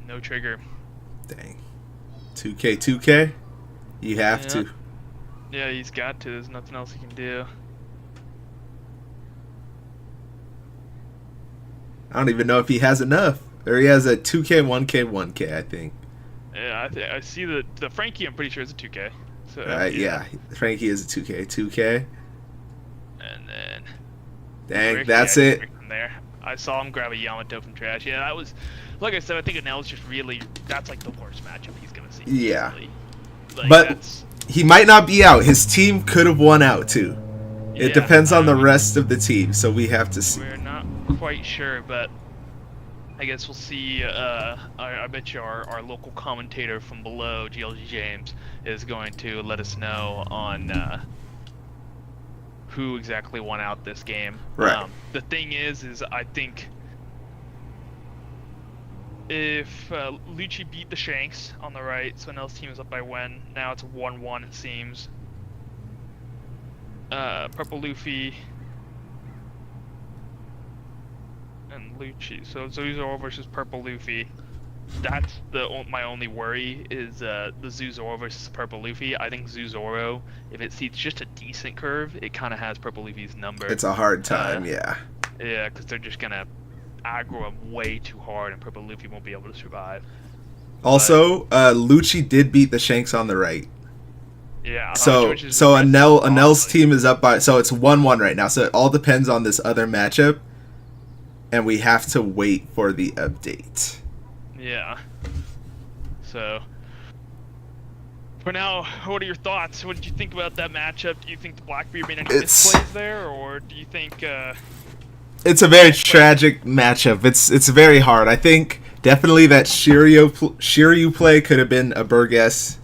No trigger. Dang. 2K. You have to. Yeah, he's got to. There's nothing else he can do. I don't even know if he has enough. Or he has a 2K, 1K, 1K, I think. Yeah, I see the Frankie. I'm pretty sure is a 2K. So yeah, Frankie is a 2K. 2K. And then. Dang, that's it. From there, I saw him grab a Yamato from trash. Yeah, that was, like I said, I think Anel's just really. That's like the worst matchup he's gonna see. Yeah. Like, but he might not be out. His team could have won out too. It depends on the rest of the team, so we have to see. We're not quite sure, but I guess we'll see. I bet you our local commentator from below, GLG James, is going to let us know on who exactly won out this game. Right. The thing is I think if Lucci beat the Shanks on the right, so Nell's team is up by when? Now it's 1-1, it seems. Purple Luffy and Lucci. So Zuzoro versus Purple Luffy. That's my only worry is the Zuzoro versus Purple Luffy. I think Zuzoro, if it sees just a decent curve, it kind of has Purple Luffy's number. It's a hard time, yeah. Yeah, because they're just gonna aggro him way too hard, and Purple Luffy won't be able to survive. Also, Lucci did beat the Shanks on the right. Yeah. So Anel's team is up by, so it's 1-1 right now. So it all depends on this other matchup, and we have to wait for the update. Yeah. So for now, what are your thoughts? What did you think about that matchup? Do you think the Blackbeard made any misplays there, or do you think? It's a very tragic matchup. It's very hard. I think definitely that Shiryu play could have been a Burgess.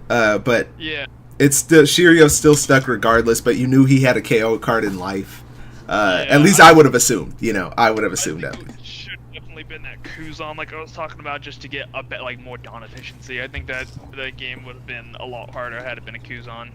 But yeah, it's still Shiryu's still stuck regardless. But you knew he had a KO card in life. At least I would have assumed. I would have assumed that. It should definitely been that Kuzan, like I was talking about, just to get a bit like more Dawn efficiency. I think that the game would have been a lot harder had it been a Kuzan.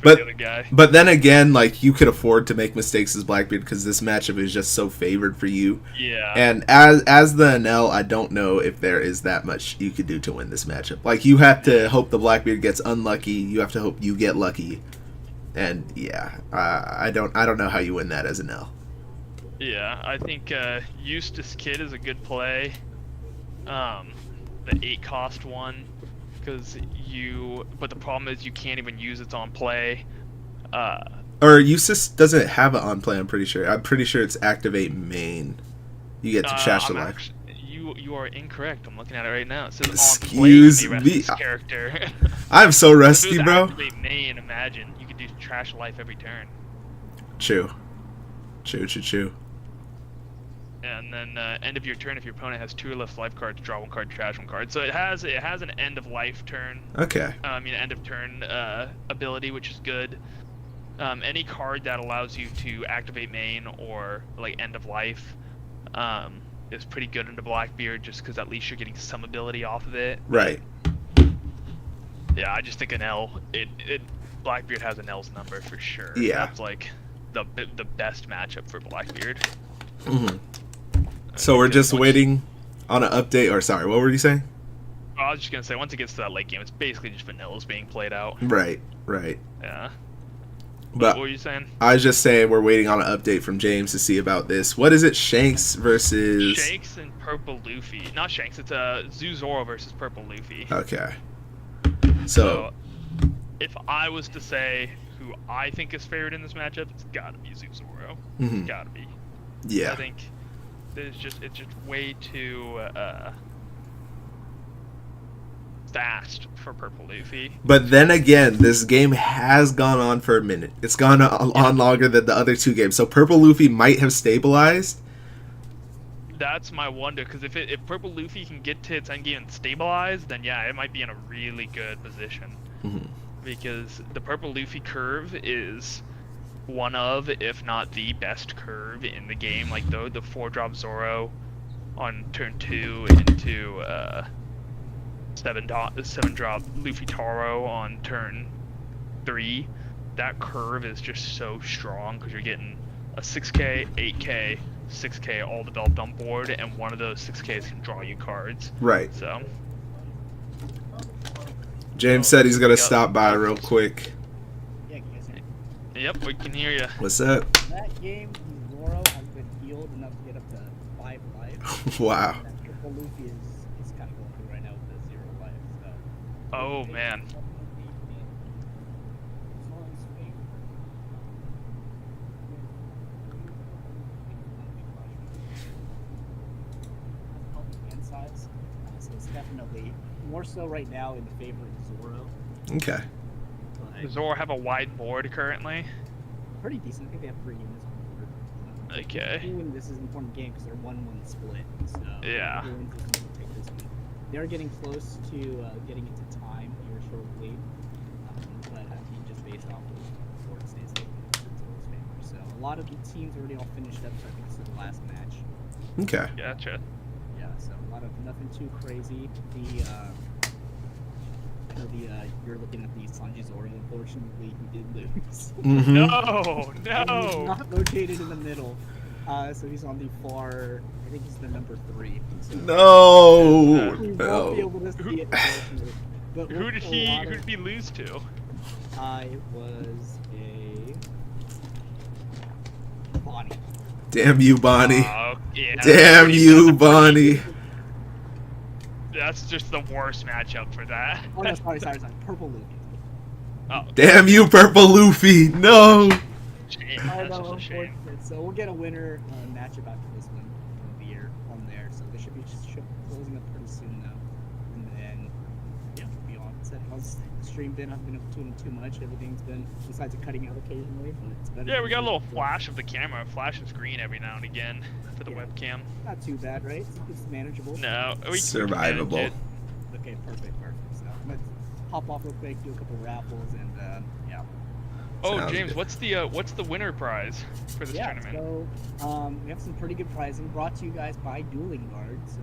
For the other guy. But then again, like, you could afford to make mistakes as Blackbeard because this matchup is just so favored for you. Yeah. And as the Enel, I don't know if there is that much you could do to win this matchup. Like, you have to hope the Blackbeard gets unlucky. You have to hope you get lucky. And yeah, I don't know how you win that as Enel. Yeah, I think Eustace Kid is a good play. The 8 cost one. But the problem is you can't even use it on play. Or Eustace doesn't have it on play. I'm pretty sure it's activate main. You get to trash the life. you are incorrect. I'm looking at it right now. It says Excuse on play, me. this character. I'm so If rusty, it was bro. activate main, imagine you could do trash life every turn. True. True. And then end of your turn, if your opponent has 2 or less life cards, draw 1 card, trash 1 card. So it has an end of life turn. Okay. End of turn ability, which is good. Any card that allows you to activate main or like end of life is pretty good into Blackbeard, just because at least you're getting some ability off of it. Right. Yeah, I just think an L. Blackbeard has an L's number for sure. Yeah. That's like the best matchup for Blackbeard. So we're just waiting on an update, or sorry, what were you saying? I was just gonna say, once it gets to that late game, it's basically just vanillas being played out. Right. Yeah. But What were you saying? I was just saying we're waiting on an update from James to see about this. What is it, Shanks versus... Shanks and Purple Luffy. Not Shanks, it's Zoro versus Purple Luffy. Okay. So, if I was to say who I think is favored in this matchup, it's gotta be Zoro. Mhm. It's gotta be. yeah. I think it's just way too fast for Purple Luffy. But then again, this game has gone on for a minute. It's gone on longer than the other 2 games. So Purple Luffy might have stabilized. That's my wonder, because if Purple Luffy can get to its endgame and stabilize, then yeah, it might be in a really good position. Because the Purple Luffy curve is one of, if not the best curve in the game. Like the 4-drop Zoro on turn 2 into 7-drop Luffy Taro on turn 3. That curve is just so strong because you're getting a 6k, 8k, 6k all developed on board, and one of those 6ks can draw you cards. Right. So James said he's going to stop by real quick. Yeah, can you guys hear me? yep, we can hear you. What's up? In that game, Zoro has been healed enough to get up to 5 life. Wow. And that Triple Luffy is kind of going through right now with the 0 life. So. Oh man. So it's definitely more so right now in the favor of Zoro. Okay. Does Zoro have a wide board currently? Pretty decent. I think they have 3 units on board. Okay. This is an important game because they're 1-1 split. So Yeah. whoever wins this one will take this one. They are getting close to getting into time here shortly, but I think just based off of board stays in Zoro's favor. So a lot of the teams already all finished up. So I think this is the last match. Okay. Gotcha. Yeah. So a lot of nothing too crazy. You're looking at the Sanji Zoro. Unfortunately, he did lose. No, He's no. not located in the middle. So he's on the far. I think he's the number 3. So No. we won't No. be able to see it. Unfortunately. But Who did he lose to? It was a Bonnie. Damn you, Bonnie. Oh, yeah, Damn you, Bonnie. That's just the worst matchup for that. Oh no, sorry. Purple Luffy. Oh, Damn you, Purple Luffy. No. shame. I That's know, just a shame. unfortunate. So we'll get a winner matchup after this one of the year on there. So they should be closing up pretty soon though. And then yeah, we'll be on set. How's the stream been? I've been up to too much. Everything's been besides it cutting out occasionally, but it's better. Yeah, we got a little flash of the camera. Flashes green every now and again for the Yeah. webcam. Not too bad, right? It's manageable. No, we Survivable. manage it. Okay, perfect. So let's hop off real quick, do a couple raffles, and yeah. Oh, Sounds James, good. what's the winner prize for this tournament? So we have some pretty good prizing brought to you guys by Dueling Guard. So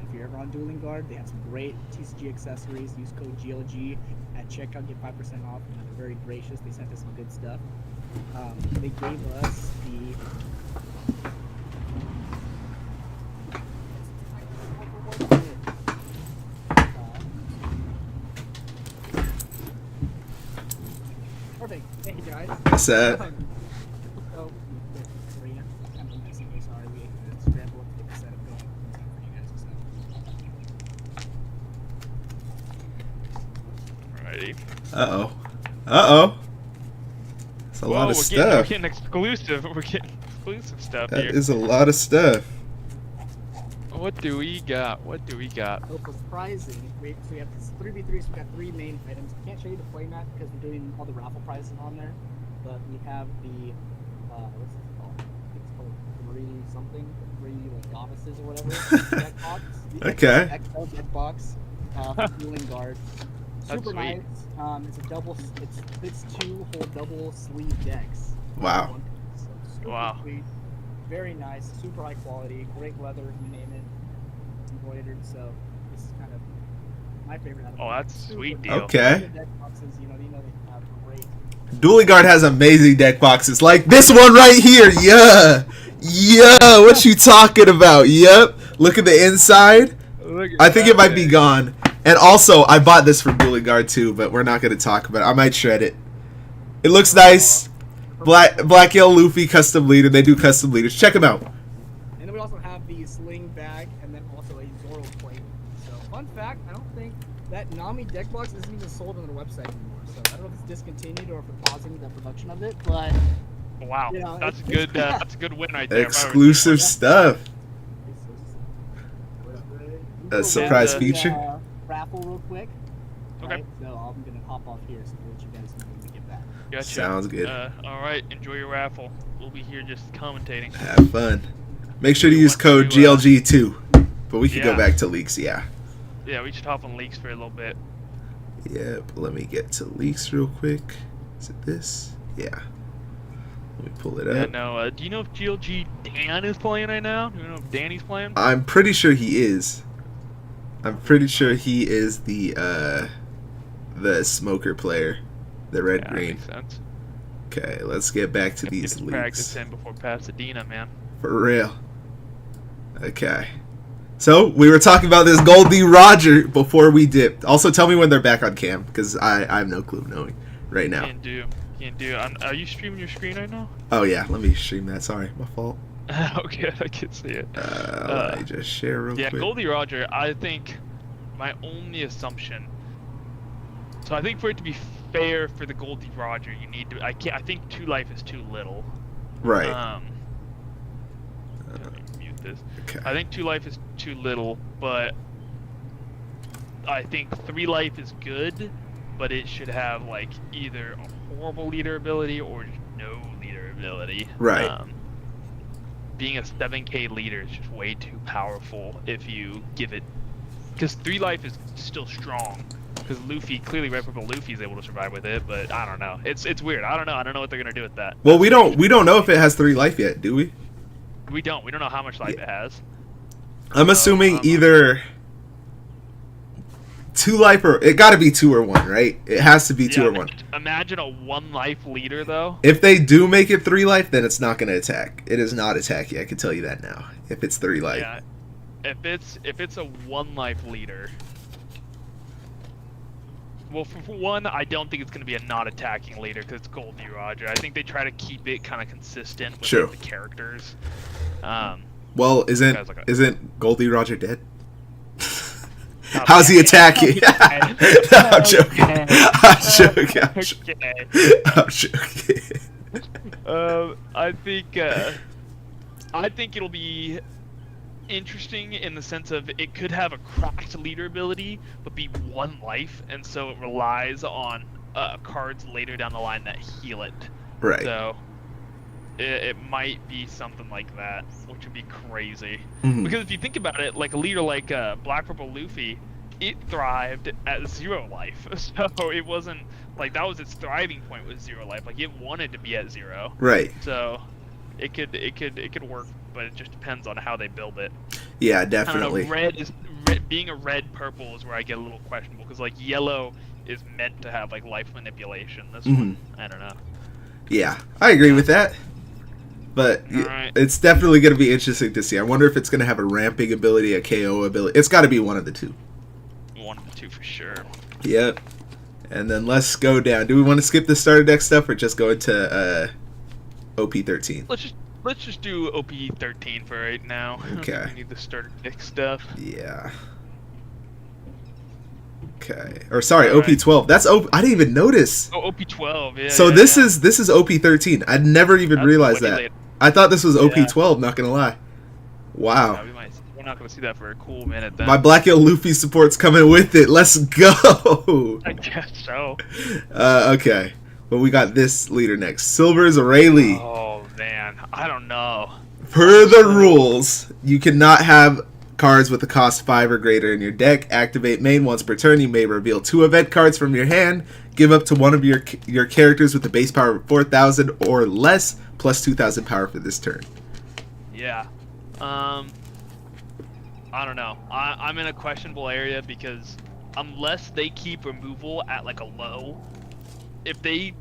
if you're ever on Dueling Guard, they have some great TCG accessories. Use code GLG at checkout, get 5% off. And they're very gracious. They sent us some good stuff. They gave us the. Perfect. Hey guys. What's that? So, Serena, I'm amazingly sorry we had to scramble up to get the setup going in time for you guys. So. Alrighty. Uh-oh. It's a lot of We're stuff. getting exclusive. We're getting exclusive stuff That here. is a lot of stuff. Well, What do we got? What do we got? So for prizing, so we have this 3v3, so we got 3 main items. I can't show you the playmat because we're doing all the raffle prizes on there. But we have the, what's this called? I think it's called 3 something, 3 like novices or whatever. Deck box. The Okay. XL deck box for dueling guards. That's Super sweet. nice. It's a double, it's 2 whole double sleeve decks. Wow. So super Wow. sweet. Very nice, super high quality, great leather, you name it. Embroidered, so this is kind of my favorite. Out of Oh, them. that's a Super sweet nice. deal. Okay. Deck boxes, they have great. Dueling Guard has amazing deck boxes, like this one right here. Yeah, yeah. What you talking about? Yep. Look at the inside. I think it might be gone. And also, I bought this from Dueling Guard too, but we're not going to talk about it. I might shred it. It looks nice. Black Yellow Luffy custom leader. They do custom leaders. Check them out. And then we also have the sling bag, and then also a Zoro plate. So, fun fact: I don't think that Nami deck box isn't even sold on their website anymore. So I don't know if it's discontinued or if they're pausing the production of it. But Wow, you know, that's it's good. That's a good win right there. Exclusive stuff. A surprise the, feature. Raffle real quick. Okay. Right? So I'm gonna hop off here so I'll let you guys know when we get back. Gotcha. Sounds good. All right, enjoy your raffle. We'll be here just commentating. Have fun. Make sure to We use want code to, GLG2. But we can go yeah. back to leaks. Yeah. Yeah, we should hop on leaks for a little bit. Yep. Let me get to leaks real quick. Is it this? Yeah. Let me pull it Yeah, up. no. Do you know if GLG Dan is playing right now? Do you know if Danny's playing? I'm pretty sure he is. I'm pretty sure he is the smoker player, the red Yeah, green. makes sense. Okay, let's get back to Get these some leaks. practice in before Pasadena, man. For real. Okay. So, we were talking about this Goldie Roger before we dipped. Also, tell me when they're back on cam, because I have no clue of knowing right now. Can't do. Are you streaming your screen right now? Oh, yeah, let me stream that. Sorry, my fault. Okay, I can see it. Let me just share real Yeah, quick. Goldie Roger, I think my only assumption. So I think for it to be fair for the Goldie Roger, you need to. I think 2 life is too little. Right. Let me mute this. Okay. I think 2 life is too little, but I think 3 life is good, but it should have like either a horrible leader ability or no leader ability. Right. Being a 7k leader is just way too powerful if you give it, because 3 life is still strong. Because Luffy, clearly Red Purple Luffy is able to survive with it, but I don't know. It's weird. I don't know what they're gonna do with that. Well, we don't know if it has 3 life yet, do we? We don't know how much life it has. I'm assuming either 2 life or it got to be 2 or 1, right? It has to be 2 or 1. Imagine a 1 life leader though. If they do make it 3 life, then it's not going to attack. It is not attacking. I can tell you that now. If it's 3 life. Yeah. If it's a 1 life leader. Well, for one, I don't think it's going to be a not attacking leader because it's Goldie Roger. I think they try to keep it kind of consistent with Sure. the characters. Well, Guys, like isn't Goldie Roger dead? How's he attacking? No, I'm joking. I'm joking. I'm joking. Okay. I'm joking. I think it'll be interesting in the sense of it could have a cracked leader ability, but be 1 life, and so it relies on cards later down the line that heal it. Right. So it might be something like that, which would be crazy. Mhm. Because if you think about it, like a leader like Black Purple Luffy, it thrived at 0 life, so it wasn't like that was its thriving point was 0 life. Like it wanted to be at 0. Right. So it could work, but it just depends on how they build it. Yeah, I definitely. don't know, being a red purple is where I get a little questionable because like yellow is meant to have like life manipulation. This one, I don't know. Yeah, I agree with that. But Alright. it's definitely going to be interesting to see. I wonder if it's going to have a ramping ability, a KO ability. It's got to be one of the 2. One of the 2 for sure. Yep. And then let's go down. Do we want to skip the starter deck stuff or just go into OP13? Let's just do OP13 for right now. I don't think Okay. we need the starter deck stuff. Yeah. Okay. Or sorry, Alright. OP12. That's I didn't even notice. Oh, OP12. Yeah. So yeah, this yeah. is OP13. I'd never even That's realized way that. later. I thought this was Yeah. OP12, not going to lie. Yeah, Wow. we might not going to see that for a cool minute then. My Black Hill Luffy support's coming with it. Let's go. I guess so. Okay. Well, we got this leader next. Silver's Rayleigh. Oh, man. I don't know. Per the rules, you cannot have cards with a cost 5 or greater in your deck. Activate main once per turn. You may reveal 2 event cards from your hand. Give up to one of your characters with a base power of 4,000 or less, plus 2,000 power for this turn. Yeah. I don't know. I'm in a questionable area because unless they keep removal at like a low, if they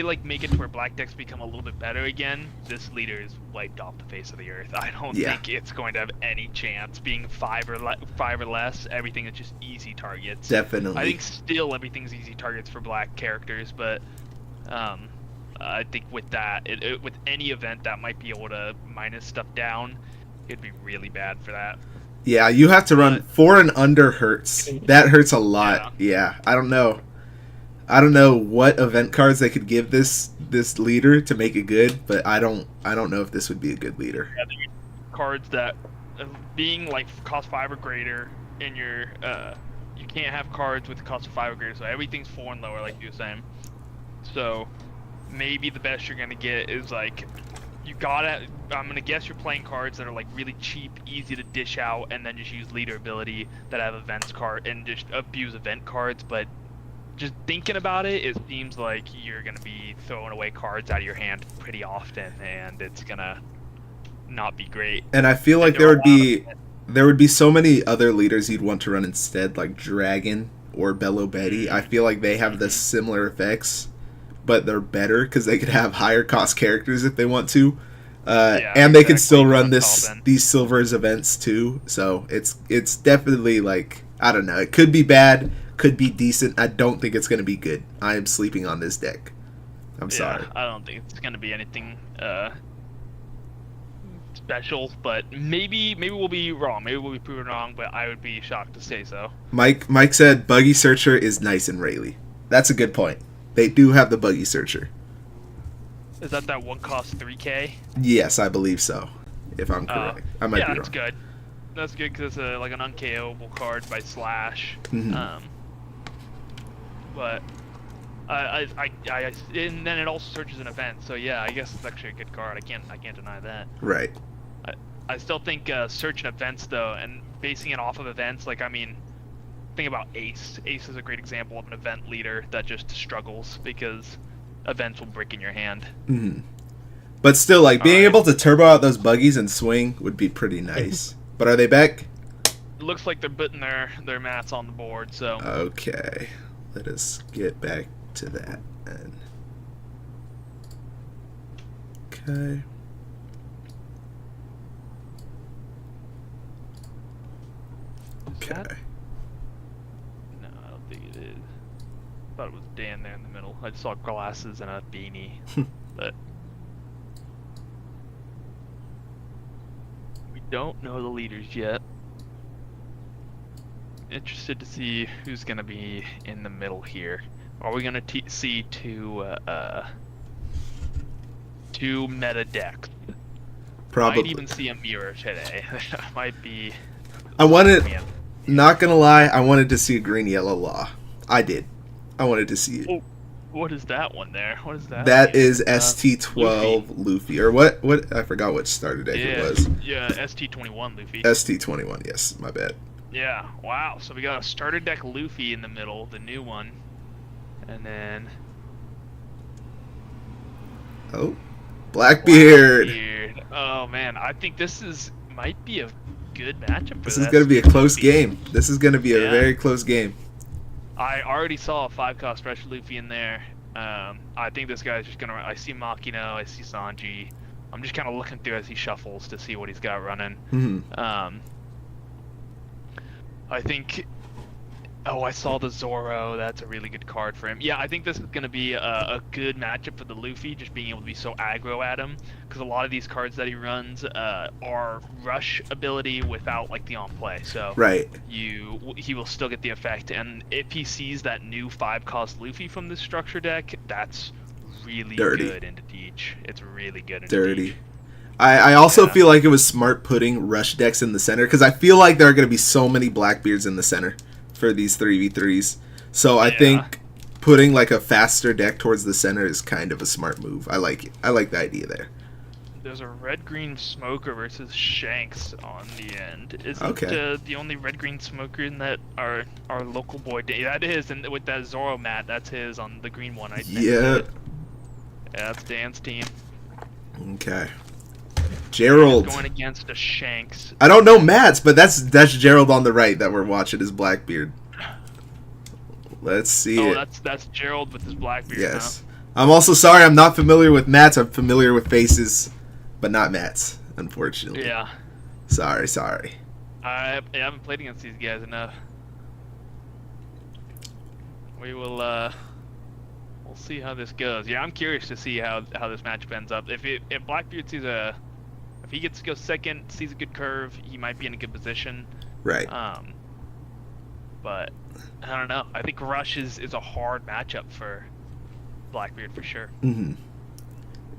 like make it to where black decks become a little bit better again, this leader is wiped off the face of the earth. I don't think it's going to have any chance being 5 or less. Everything is just easy targets. Definitely. I think still everything's easy targets for black characters, but I think with that, with any event that might be able to minus stuff down, it'd be really bad for that. Yeah, you have to run 4 and under hurts. That hurts a lot. Yeah, I don't know. I don't know what event cards they could give this leader to make it good, but I don't know if this would be a good leader. Yeah, cards that being like cost 5 or greater in your you can't have cards with the cost of 5 or greater, so everything's 4 and lower, like you were saying. So maybe the best you're gonna get is like I'm gonna guess you're playing cards that are like really cheap, easy to dish out, and then just use leader ability that have events card and just abuse event cards. But just thinking about it, it seems like you're gonna be throwing away cards out of your hand pretty often, and it's gonna not be great. And I feel like there would be so many other leaders you'd want to run instead, like Dragon or Bello Betty. I feel like they have the similar effects, but they're better because they could have higher cost characters if they want to, and they could still run these Silver's events too. So it's definitely like, I don't know. It could be bad, could be decent. I don't think it's going to be good. I am sleeping on this deck. I'm sorry. I don't think it's going to be anything special, but maybe we'll be wrong. Maybe we'll be proven wrong, but I would be shocked to say so. Mike said Buggy Searcher is nice in Rayleigh. That's a good point. They do have the Buggy Searcher. Is that one cost 3K? Yes, I believe so. If I'm correct, I might be wrong. That's good. That's good because it's like an unKOable card by Slash. Mm-hmm. But and then it also searches an event. So yeah, I guess it's actually a good card. I can't deny that. Right. I still think searching events though, and basing it off of events. Like, I mean, think about Ace. Ace is a great example of an event leader that just struggles because events will break in your hand. Mm-hmm. But still, like, being able to turbo out those buggies and swing would be pretty nice. But are they back? It looks like they're putting their mats on the board. So okay, let us get back to that. Okay. Okay. No, I don't think it is. I thought it was Dan there in the middle. I just saw glasses and a beanie. But we don't know the leaders yet. Interested to see who's going to be in the middle here. Are we going to see two meta decks? Probably. Might even see a mirror today. Might be. Not gonna lie, I wanted to see a green yellow law. I did. I wanted to see it. Oh, what is that one there? What is that? That is ST12 Luffy. Or what? I forgot what starter deck it was. Yeah, ST21 Luffy. ST21, yes, my bad. Yeah, wow. So we got a starter deck Luffy in the middle, the new one. And then. Oh, Blackbeard. Oh, man. I think this might be a good matchup for this. Is going to be a close game. This is going to be a very close game. I already saw a 5-cost fresh Luffy in there. I think this guy's just going to... I see Makino, I see Sanji. I'm just kind of looking through as he shuffles to see what he's got running. Mm-hmm. I think... Oh, I saw the Zoro. That's a really good card for him. Yeah, I think this is going to be a good matchup for the Luffy, just being able to be so aggro at him. Because a lot of these cards that he runs are rush ability without, like, the on-play. So right. He will still get the effect. And if he sees that new 5-cost Luffy from this structure deck, that's really good into Teach. It's really good into Teach. I also feel like it was smart putting rush decks in the center because I feel like there are going to be so many Blackbeards in the center for these 3v3s. So I think putting like a faster deck towards the center is kind of a smart move. I like it. I like the idea there. There's a red-green smoker versus Shanks on the end. Isn't the only red-green smoker in that our local boy? That is, and with that Zoro mat, that's his on the green one. I think. Yeah. Yeah, that's Dan's team. Okay. Gerald going against a Shanks. I don't know Matt's, but that's Gerald on the right that we're watching is Blackbeard. Let's see it. Oh, that's Gerald with his Blackbeard. Yes. Huh? I'm also sorry I'm not familiar with Matt's. I'm familiar with faces, but not Matt's, unfortunately. Yeah. Sorry. I haven't played against these guys enough. We will we'll see how this goes. Yeah, I'm curious to see how this matchup ends up. If Blackbeard sees if he gets to go second, sees a good curve, he might be in a good position. Right. But I don't know. I think Rush is a hard matchup for Blackbeard for sure. Mm-hmm.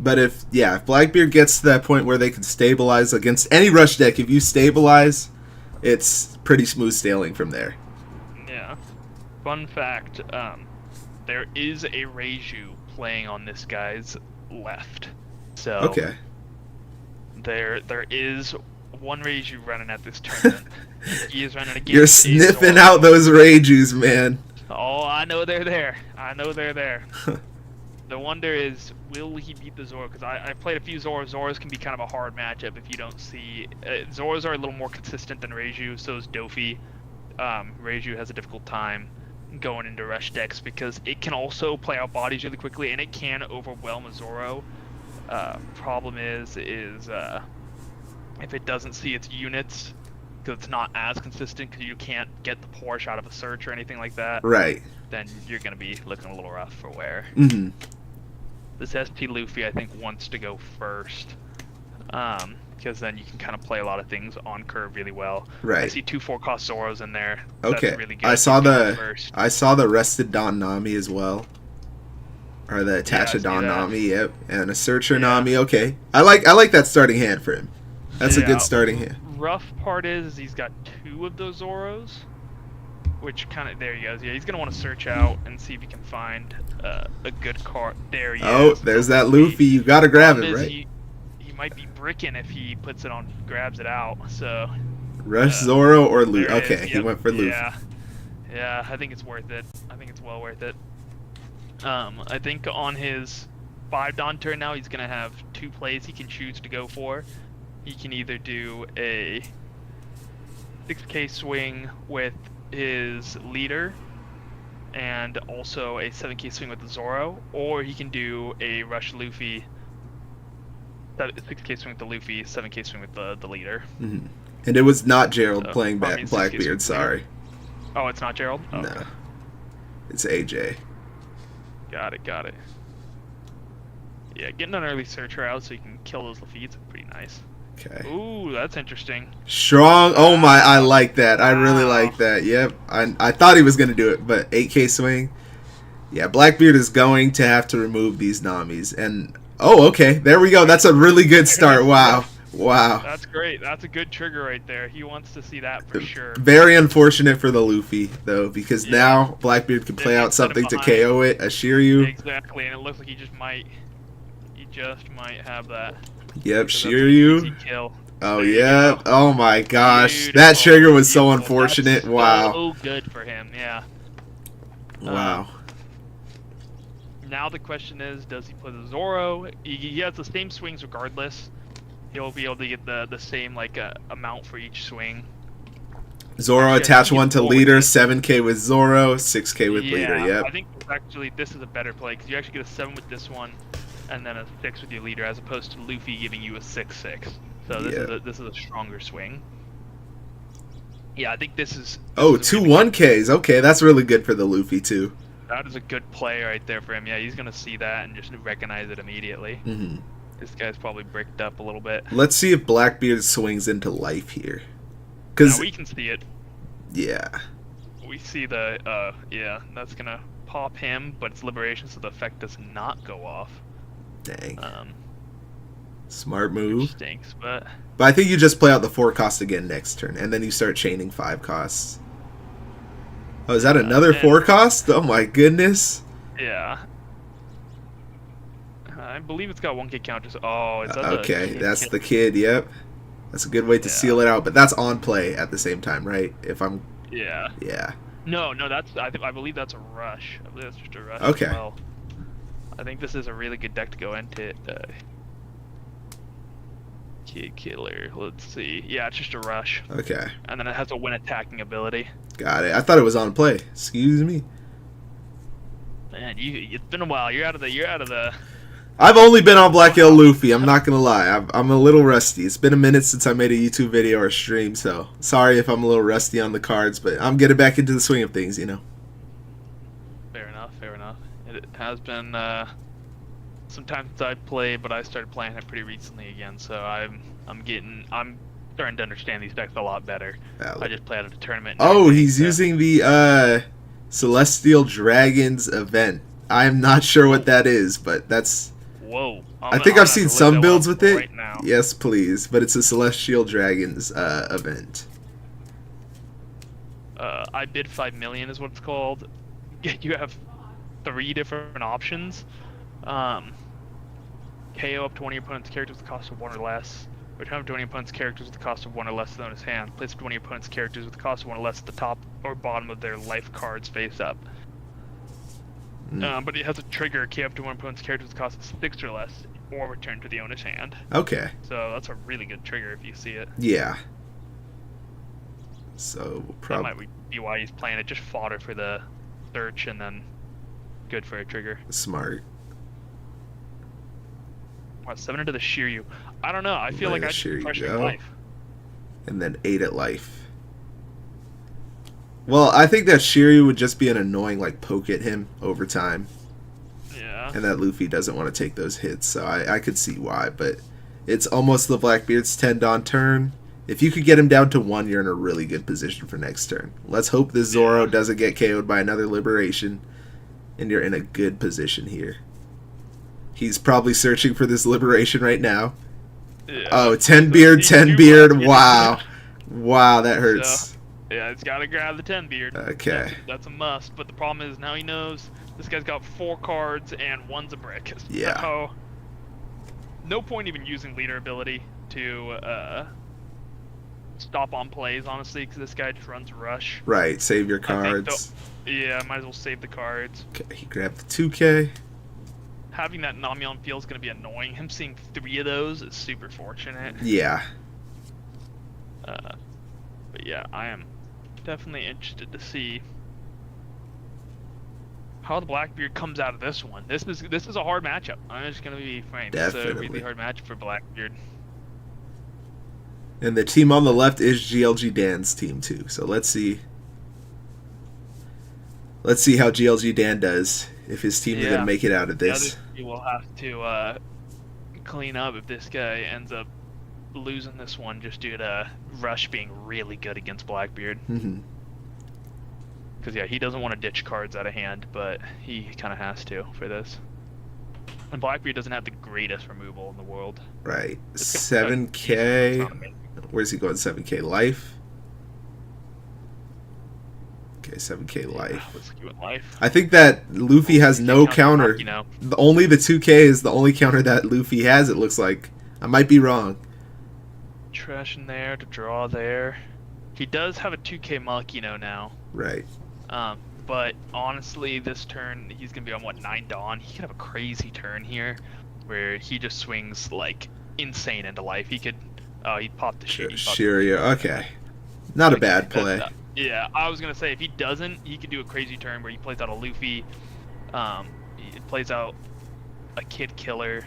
But if Blackbeard gets to that point where they can stabilize against any rush deck, if you stabilize, it's pretty smooth sailing from there. Yeah. Fun fact, there is a Reiju playing on this guy's left. So okay. There is one Reiju running at this tournament. He is running against You're sniffing out those Reijus, man. Oh, I know they're there. The wonder is, will he beat the Zoro? Because I played a few Zoros. Zoros can be kind of a hard matchup if you don't see... Zoros are a little more consistent than Reiju, so is Dofi. Reiju has a difficult time going into rush decks because it can also play out bodies really quickly, and it can overwhelm a Zoro. Problem is if it doesn't see its units, because it's not as consistent, because you can't get the Porsche out of a search or anything like that. Right. Then you're going to be looking a little rough for wear. Mm-hmm. This SP Luffy, I think, wants to go first, because then you can kind of play a lot of things on curve really well. Right. I see 2 4-cost Zoros in there. Okay. That's really good. I saw the rested Don Nami as well. Or the Attached Don Nami, yep. And a Searcher Nami, okay. I like that starting hand for him. That's a good starting hand. Rough part is he's got 2 of those Zoros, which kind of, there he goes. Yeah, he's going to want to search out and see if he can find a good card. There he is. Oh, there's that Luffy. You got to grab it, right? He might be bricking if he puts it on, grabs it out, so... Rush Zoro or Luffy? Okay, yep. he went for Luffy. Yeah, I think it's worth it. I think it's well worth it. I think on his 5 Don turn now, he's going to have 2 plays he can choose to go for. He can either do a 6k swing with his leader and also a 7k swing with the Zoro, or he can do a rush Luffy, 6k swing with the Luffy, 7k swing with the leader. Mm-hmm. And it was not Gerald playing Blackbeard, sorry. Oh, it's not Gerald? Oh, no. Okay. It's AJ. Got it. Yeah, getting an early searcher out so you can kill those Lafittes is pretty nice. Okay. Ooh, that's interesting. Strong. Oh my, I like that. I really like that. Yep. I thought he was going to do it, but 8k swing. Yeah, Blackbeard is going to have to remove these Namis. And, oh, okay. There we go. That's a really good start. Wow. That's great. That's a good trigger right there. He wants to see that for sure. Very unfortunate for the Luffy, though, because now Blackbeard can play out something to KO it, a Shiryu. Exactly, and it looks like he just might have that. Yep, Shiryu. Kill. Oh, yeah. Oh, my gosh. Beautiful. That trigger was so unfortunate. That's wow. So good for him, yeah. Wow. Now the question is, does he play the Zoro? He has the same swings regardless. He'll be able to get the same amount for each swing. Zoro attach 1 to leader, 7k with Zoro, 6k with leader. Yep. I think actually this is a better play because you actually get a 7 with this one, and then a 6 with your leader, as opposed to Luffy giving you a 6/6. So this is a stronger swing. Yeah, I think this is. Oh, 2 1ks. Okay, that's really good for the Luffy too. That is a good play right there for him. Yeah, he's gonna see that and just recognize it immediately. Mm-hmm. This guy's probably bricked up a little bit. Let's see if Blackbeard swings into life here. Cause we can see it. Yeah. We see the that's gonna pop him, but it's liberation, so the effect does not go off. Dang. Smart which move. stinks, but But I think you just play out the 4 cost again next turn, and then you start chaining 5 costs. Oh, is that another 4 cost? Oh my goodness. yeah. I believe it's got 1K counters. Oh, is that Okay, the that's kid? the kid, yep. That's a good way to seal it out, but that's on play at the same time, right? If I'm... Yeah. Yeah. No, that's I believe that's a rush. I believe that's just a rush Okay. as well. I think this is a really good deck to go into. Kid Killer. Let's see. Yeah, it's just a rush. Okay. And then it has a win attacking ability. Got it. I thought it was on play. Excuse me. Man, it's been a while. You're out of the. I've only been on Black Hill Luffy. I'm not gonna lie. I'm a little rusty. It's been a minute since I made a YouTube video or stream, so sorry if I'm a little rusty on the cards, but I'm getting back into the swing of things, you know. Fair enough. It has been some time since I played, but I started playing it pretty recently again, so I'm starting to understand these decks a lot better. I just played at a tournament. Oh, he's using the Celestial Dragons event. I'm not sure what that is, but that's... Whoa. I think I've seen some builds with it. Right now. Yes, please. But it's a Celestial Dragons event. I bid 5 million is what it's called. You have 3 different options. KO up to one of your opponent's characters with the cost of 1 or less. Return up to one of your opponent's characters with the cost of 1 or less on his hand. Place up to one of your opponent's characters with the cost of 1 or less at the top or bottom of their life cards face up. But it has a trigger, KO up to one opponent's character with the cost of 6 or less, or return to the owner's hand. Okay. So that's a really good trigger if you see it. Yeah. So that might be why he's playing it. Just fodder for the search and then good for a trigger. Smart. Wow, 7 into the Shiryu. I don't know. I feel like I should crush life. And then 8 at life. Well, I think that Shiryu would just be an annoying, like, poke at him over time. Yeah. And that Luffy doesn't want to take those hits, so I could see why. But it's almost the Blackbeard's 10 Dawn turn. If you could get him down to 1, you're in a really good position for next turn. Let's hope this Zoro doesn't get KO'd by another Liberation. And you're in a good position here. He's probably searching for this Liberation right now. Yeah. Oh, 10 beard, 10 beard. Wow. Wow, that hurts. Yeah, it's got to grab the 10 beard. Okay. That's a must. But the problem is now he knows this guy's got 4 cards and 1's a brick. Yeah. So no point even using leader ability to stop on plays, honestly, because this guy just runs rush. Right. Save your cards. Yeah, might as well save the cards. Okay, he grabbed the 2K. Having that Namyon feel is going to be annoying. Him seeing 3 of those is super fortunate. Yeah. But yeah, I am definitely interested to see how the Blackbeard comes out of this one. This is a hard matchup. I'm just gonna be frank. It's a really hard matchup for Blackbeard. And the team on the left is GLG Dan's team too. So let's see. Let's see how GLG Dan does. If his team is gonna make it out of this. The other team will have to clean up if this guy ends up losing this one just due to Rush being really good against Blackbeard. Because yeah, he doesn't want to ditch cards out of hand, but he kind of has to for this. And Blackbeard doesn't have the greatest removal in the world. Right. 7K. Where's he going? 7K life. Okay, 7K life. I think that Luffy has no counter. Only the 2K is the only counter that Luffy has, it looks like. I might be wrong. Trash in there to draw there. He does have a 2K Makino now. Right. But honestly, this turn, he's going to be on, what, 9 Dawn? He could have a crazy turn here where he just swings, like, insane into life. He could, he'd pop the Shiryu, okay. Not a bad play. Yeah, I was going to say, if he doesn't, he could do a crazy turn where he plays out a Luffy, he plays out a Kid Killer,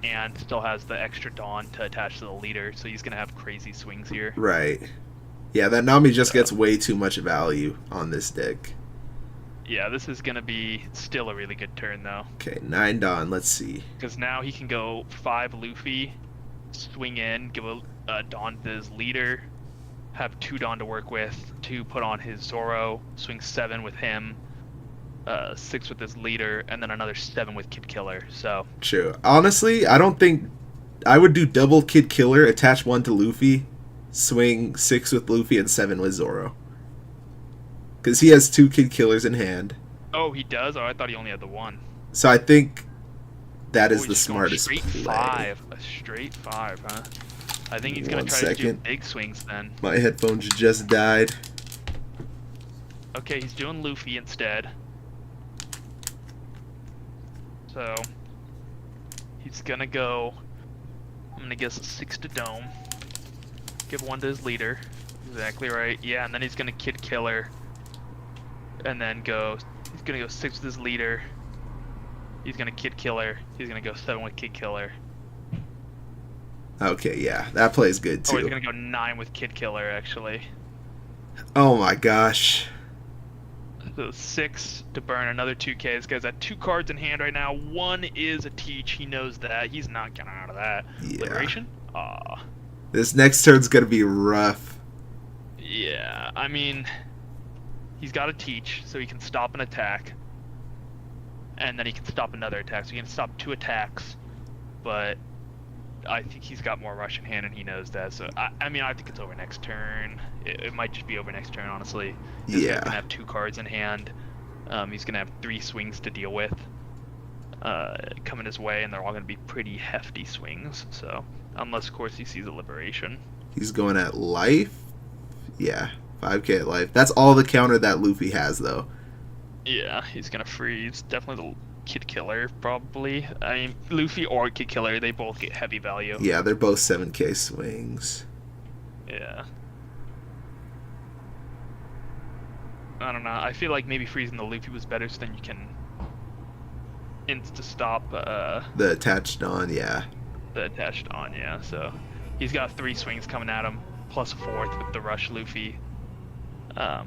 and still has the extra Dawn to attach to the leader, so he's going to have crazy swings here. Right. Yeah, that Nami just gets way too much value on this deck. Yeah, this is going to be still a really good turn, though. Okay, 9 Dawn, let's see. Because now he can go 5 Luffy, swing in, give a Dawn to his leader, have 2 Dawn to work with, 2 put on his Zoro, swing 7 with him, 6 with his leader, and then another 7 with Kid Killer. So true. Honestly, I don't think I would do double Kid Killer, attach 1 to Luffy, swing 6 with Luffy and 7 with Zoro. Because he has 2 Kid Killers in hand. Oh, he does? Oh, I thought he only had the one. So I think that is he's the just going smartest straight play. 5. A straight 5, huh? I think he's going to 1 try to do second. big swings then. My headphones just died. Okay, he's doing Luffy instead. So, he's going to go, I'm going to guess 6 to Dome. Give 1 to his leader. Exactly right. Yeah, and then he's going to Kid Killer. And then he's going to go 6 with his leader. He's going to Kid Killer. He's going to go 7 with Kid Killer. Okay, yeah, that plays good too. Oh, he's going to go 9 with Kid Killer, actually. Oh my gosh. So 6 to burn another 2k. This guy's got 2 cards in hand right now. 1 is a teach. He knows that. He's not getting out of that. Yeah. Liberation? Aw. This next turn's gonna be rough. Yeah, I mean, he's got a teach, so he can stop an attack. And then he can stop another attack. So he can stop 2 attacks. But I think he's got more rush in hand, and he knows that. So, I mean, I think it's over next turn. It might just be over next turn, honestly. This guy's going to have 2 cards in hand. He's going to have 3 swings to deal with coming his way, and they're all going to be pretty hefty swings. So, unless, of course, he sees a liberation. He's going at life? Yeah, 5k at life. That's all the counter that Luffy has, though. Yeah, he's going to freeze. Definitely the Kid Killer, probably. I mean, Luffy or Kid Killer, they both get heavy value. Yeah, they're both 7k swings. Yeah. I don't know. I feel like maybe freezing the Luffy was better, so then you can insta-stop The attached on, yeah. the attached on, yeah. So he's got 3 swings coming at him, plus a 4th with the rush Luffy. Yeah,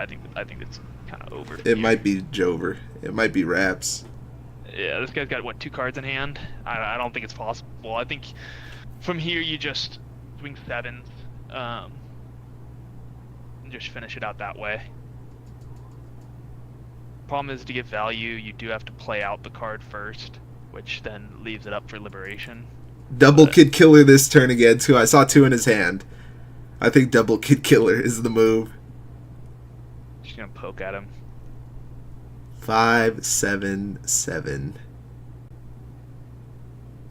I think it's kind of over. It might be Jover. It might be Raps. Yeah, this guy's got, what, 2 cards in hand? I don't think it's possible. I think from here you just swing 7s, and just finish it out that way. Problem is, to get value, you do have to play out the card first, which then leaves it up for liberation. Double Kid Killer this turn again, too. I saw 2 in his hand. I think double Kid Killer is the move. Just gonna poke at him. 5, 7, 7.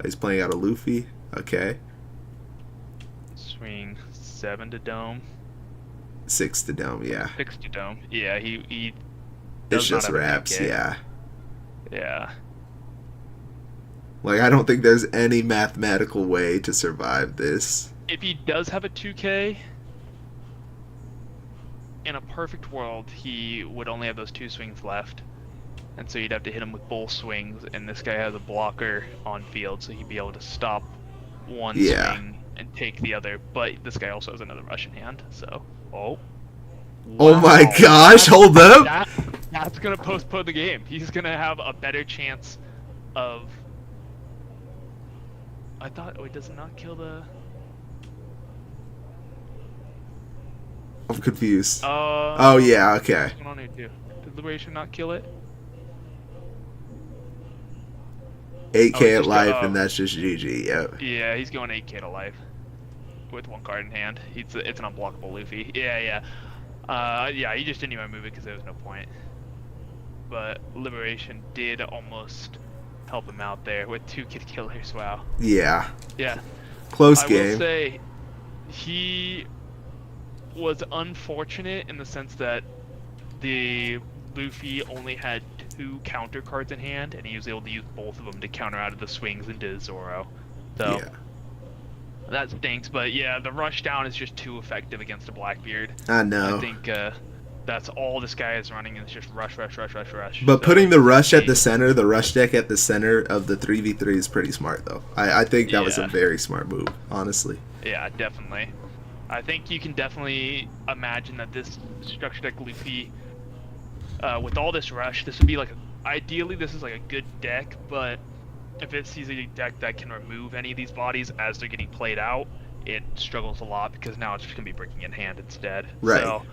He's playing out a Luffy. Okay. Swing 7 to Dome. 6 to Dome, yeah. 6 to Dome. Yeah, he It's does not just have a Raps, 2K. yeah. Yeah. Like, I don't think there's any mathematical way to survive this. If he does have a 2K, in a perfect world, he would only have those 2 swings left. And so you'd have to hit him with both swings, and this guy has a blocker on field, so he'd be able to stop one swing and take the other. But this guy also has another rush in hand, so... Oh. Oh my Wow. gosh, hold up! That's gonna postpone the game. He's gonna have a better chance of... I thought... Oh, it does not kill the... I'm confused. Oh yeah, okay. What's going on here, too? Did Liberation not kill it? 8k Oh, at just life, and that's just GG, yep. Yeah, he's going 8k to life. With 1 card in hand. It's an unblockable Luffy. Yeah. Yeah, he just didn't even move it because there was no point. But Liberation did almost help him out there with 2 Kid Killers, wow. Yeah. Yeah. Close I game. will say, he was unfortunate in the sense that the Luffy only had 2 counter cards in hand, and he was able to use both of them to counter out of the swings into Zoro. So Yeah. that stinks, but yeah, the rush down is just too effective against a Blackbeard. I know. I think that's all this guy is running, is just rush. But So, putting the rush at the center, the rush deck at the center of the 3v3 is pretty smart, though. I think that was a very smart move, honestly. Yeah, definitely. I think you can definitely imagine that this structure deck Luffy, with all this rush, this would be like ideally this is like a good deck, but if it sees a deck that can remove any of these bodies as they're getting played out, it struggles a lot because now it's just gonna be breaking in hand instead. Right. So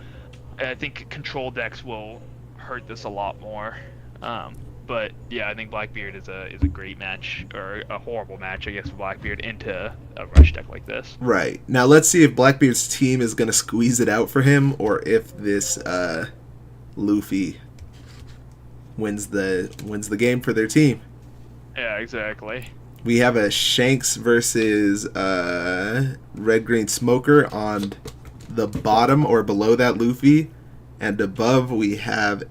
I think control decks will hurt this a lot more. But yeah, I think Blackbeard is a great match, or a horrible match, I guess, for Blackbeard into a rush deck like this. Right. Now let's see if Blackbeard's team is going to squeeze it out for him, or if this Luffy wins the game for their team. Yeah, exactly. We have a Shanks versus Red Green Smoker on the bottom or below that Luffy, and above we have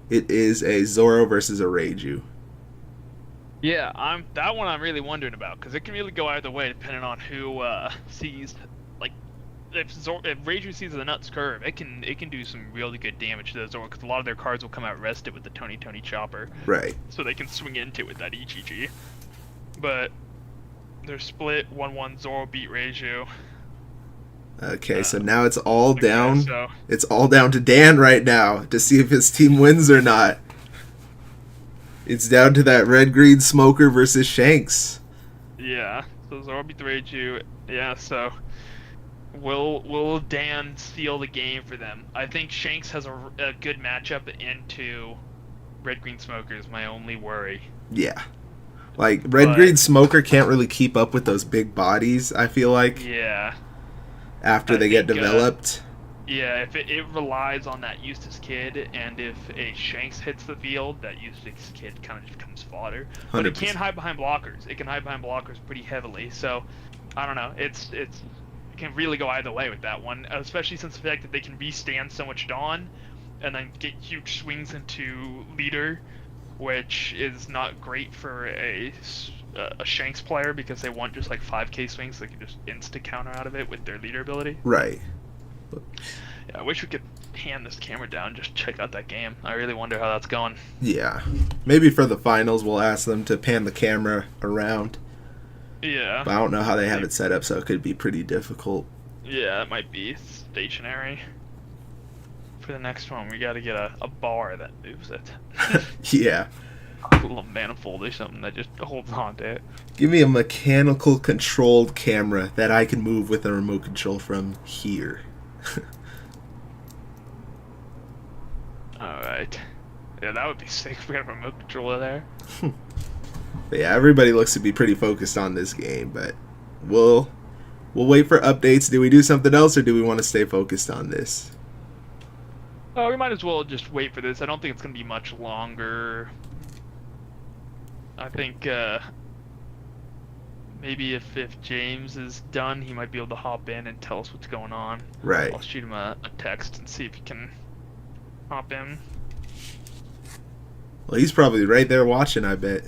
it is a Zoro versus a Reiju. Yeah, that one I'm really wondering about, because it can really go either way depending on who sees. Like, if Reiju sees the nuts curve, it can do some really good damage to the Zoro, because a lot of their cards will come out rested with the Tony Chopper. Right. So they can swing into it with that EGG. But they're split 1-1. Zoro beat Reiju. Okay, so now it's all down. So It's all down to Dan right now to see if his team wins or not. It's down to that Red Green Smoker versus Shanks. yeah, so Zoro beat the Reiju. Yeah, so will Dan steal the game for them? I think Shanks has a good matchup into Red Green Smoker is my only worry. Yeah. Like, Red Green Smoker can't really keep up with those big bodies, I feel like, Yeah. after they get developed. Yeah, if it relies on that Eustace kid, and if a Shanks hits the field, that Eustace kid kind of just becomes fodder. But it 100%. can hide behind blockers. It can hide behind blockers pretty heavily. So, I don't know. It can really go either way with that one, especially since the fact that they can restand so much Dawn, and then get huge swings into leader, which is not great for a Shanks player, because they want just like 5k swings, so they can just insta counter out of it with their leader ability. Right. Yeah, I wish we could hand this camera down and just check out that game. I really wonder how that's going. Yeah. Maybe for the finals we'll ask them to pan the camera around. Yeah. But I don't know how they have it set up, so it could be pretty difficult. Yeah, it might be stationary. For the next one, we gotta get a bar that moves it. Yeah. A little manifold or something that just holds on to it. Give me a mechanical controlled camera that I can move with a remote control from here. Alright. Yeah, that would be sick if we had a remote controller there. But yeah, everybody looks to be pretty focused on this game, but we'll wait for updates. Do we do something else, or do we want to stay focused on this? Oh, we might as well just wait for this. I don't think it's gonna be much longer. I think maybe if James is done, he might be able to hop in and tell us what's going on. Right. I'll shoot him a text and see if he can hop in. Well, he's probably right there watching, I bet.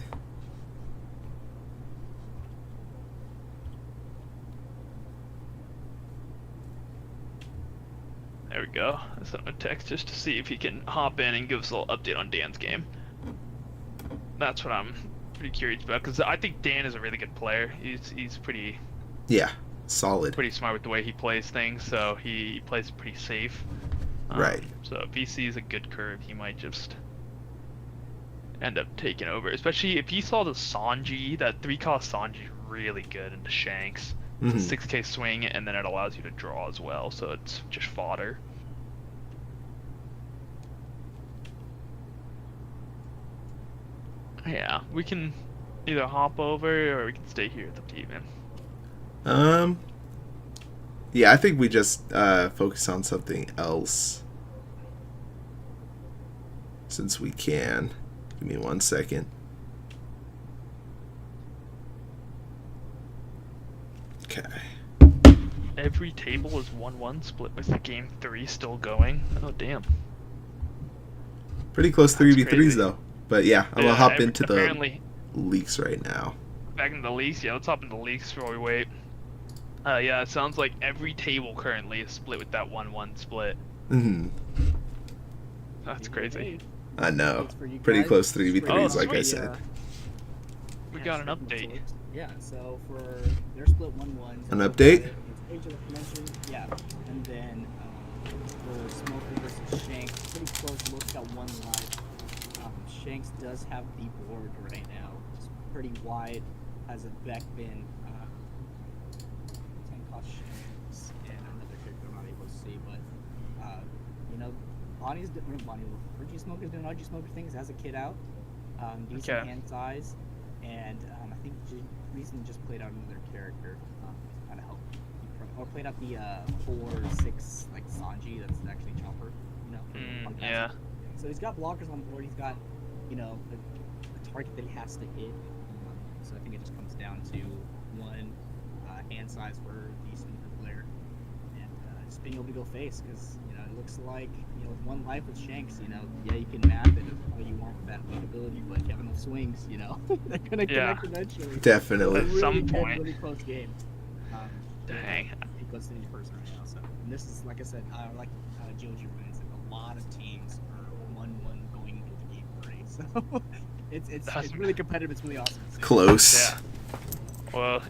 There we go. I sent him a text just to see if he can hop in and give us a little update on Dan's game. That's what I'm pretty curious about, because I think Dan is a really good player. He's pretty solid. Pretty smart with the way he plays things, so he plays pretty safe. Right. So if he sees a good curve, he might just end up taking over. Especially if he saw the Sanji, that 3-cost Sanji is really good into Shanks. It's a 6k swing, and then it allows you to draw as well, so it's just fodder. Yeah, we can either hop over or we can stay here. It's up to you, man. Yeah, I think we just focus on something else, since we can. Give me 1 second. Okay. Every table is 1-1 split with the game 3 still going. Oh, damn. Pretty close That's 3v3s crazy. though. But yeah, I'm gonna hop into the apparently leaks right now. back into the leaks. Yeah, let's hop into the leaks before we wait. Yeah, it sounds like every table currently is split with that 1-1 split. That's crazy. I know. Updates for you Pretty guys. close 3v3s, Oh, like I sweet. said. We Yeah, got an so- update. Yeah, so for they're split 1-1. An update? It's Age of the Convention, yeah, and then for Smoker versus Shanks, pretty close. Both got 1 life. Shanks does have the board right now. It's pretty wide. Has a Beck bin. 10 cost Shanks and another character I'm not able to see, but you know, RG Smoker's doing RG Smoker things. Has a kit out, decent Okay. hand size, and I think recently just played out another character. Kind of help, or played out the 4/6 like Sanji. That's actually Chopper. You know. Yeah. So he's got blockers on board. He's got, a target that he has to hit. So I think it just comes down to one hand size for the Smoker player, and just being able to go face because it looks like with one life with Shanks, yeah, you can map it all you want with that weak ability, but you have enough swings, they're gonna connect eventually. Definitely. At It's a some really good, point. really close game. Dang. It goes to each person right now. So and this is like I said, like GOG runs. Like a lot of teams are 1-1 going into the game 3. So it's really competitive. It's really awesome. Close. Yeah. Well,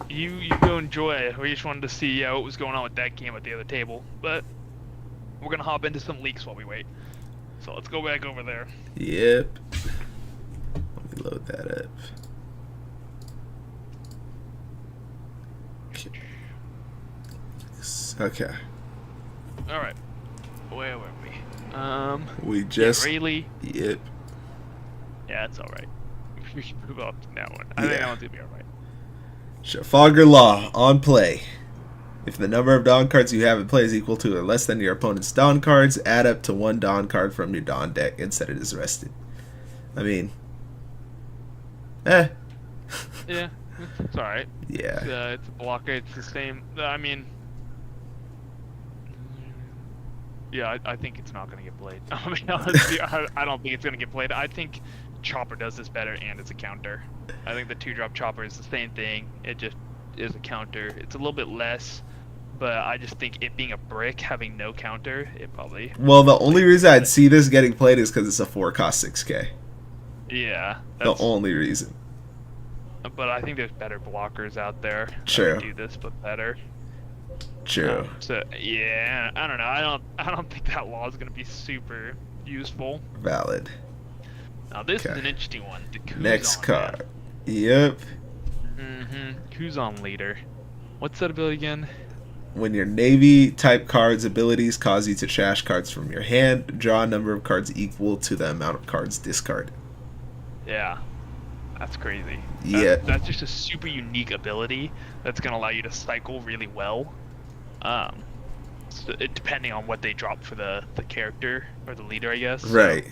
you go enjoy. We just wanted to see what was going on with that game at the other table, but we're gonna hop into some leaks while we wait. So let's go back over there. Yep. Let me load that up. Okay. All right. Where were we? We just. Rayleigh. Yep. Yeah, it's all right. We can move up to that one. I think that one's gonna be all right. Trafalgar Law on play. If the number of Dawn cards you have in play is equal to or less than your opponent's Dawn cards, add up to one Dawn card from your Dawn deck and set it as rested. I mean, Yeah, it's all right. Yeah. It's a blocker. It's the same. I mean, yeah, I think it's not gonna get played. I mean, honestly, I don't think it's gonna get played. I think Chopper does this better, and it's a counter. I think the 2-drop Chopper is the same thing. It just is a counter. It's a little bit less, but I just think it being a brick, having no counter, it probably. Well, the only reason I'd see this getting played is because it's a 4-cost 6K. Yeah. The only reason. But I think there's better blockers out there. True. That do this, but better. True. So yeah, I don't know. I don't think that law is gonna be super useful. Valid. Now this is Okay. an interesting one. The Kuzan, Next man. card. Yep. Kuzan leader. What's that ability again? When your Navy type cards abilities cause you to trash cards from your hand, draw a number of cards equal to the amount of cards discarded. Yeah. That's crazy. Yeah. That's just a super unique ability that's gonna allow you to cycle really well. Depending on what they drop for the character or the leader, I guess. Right.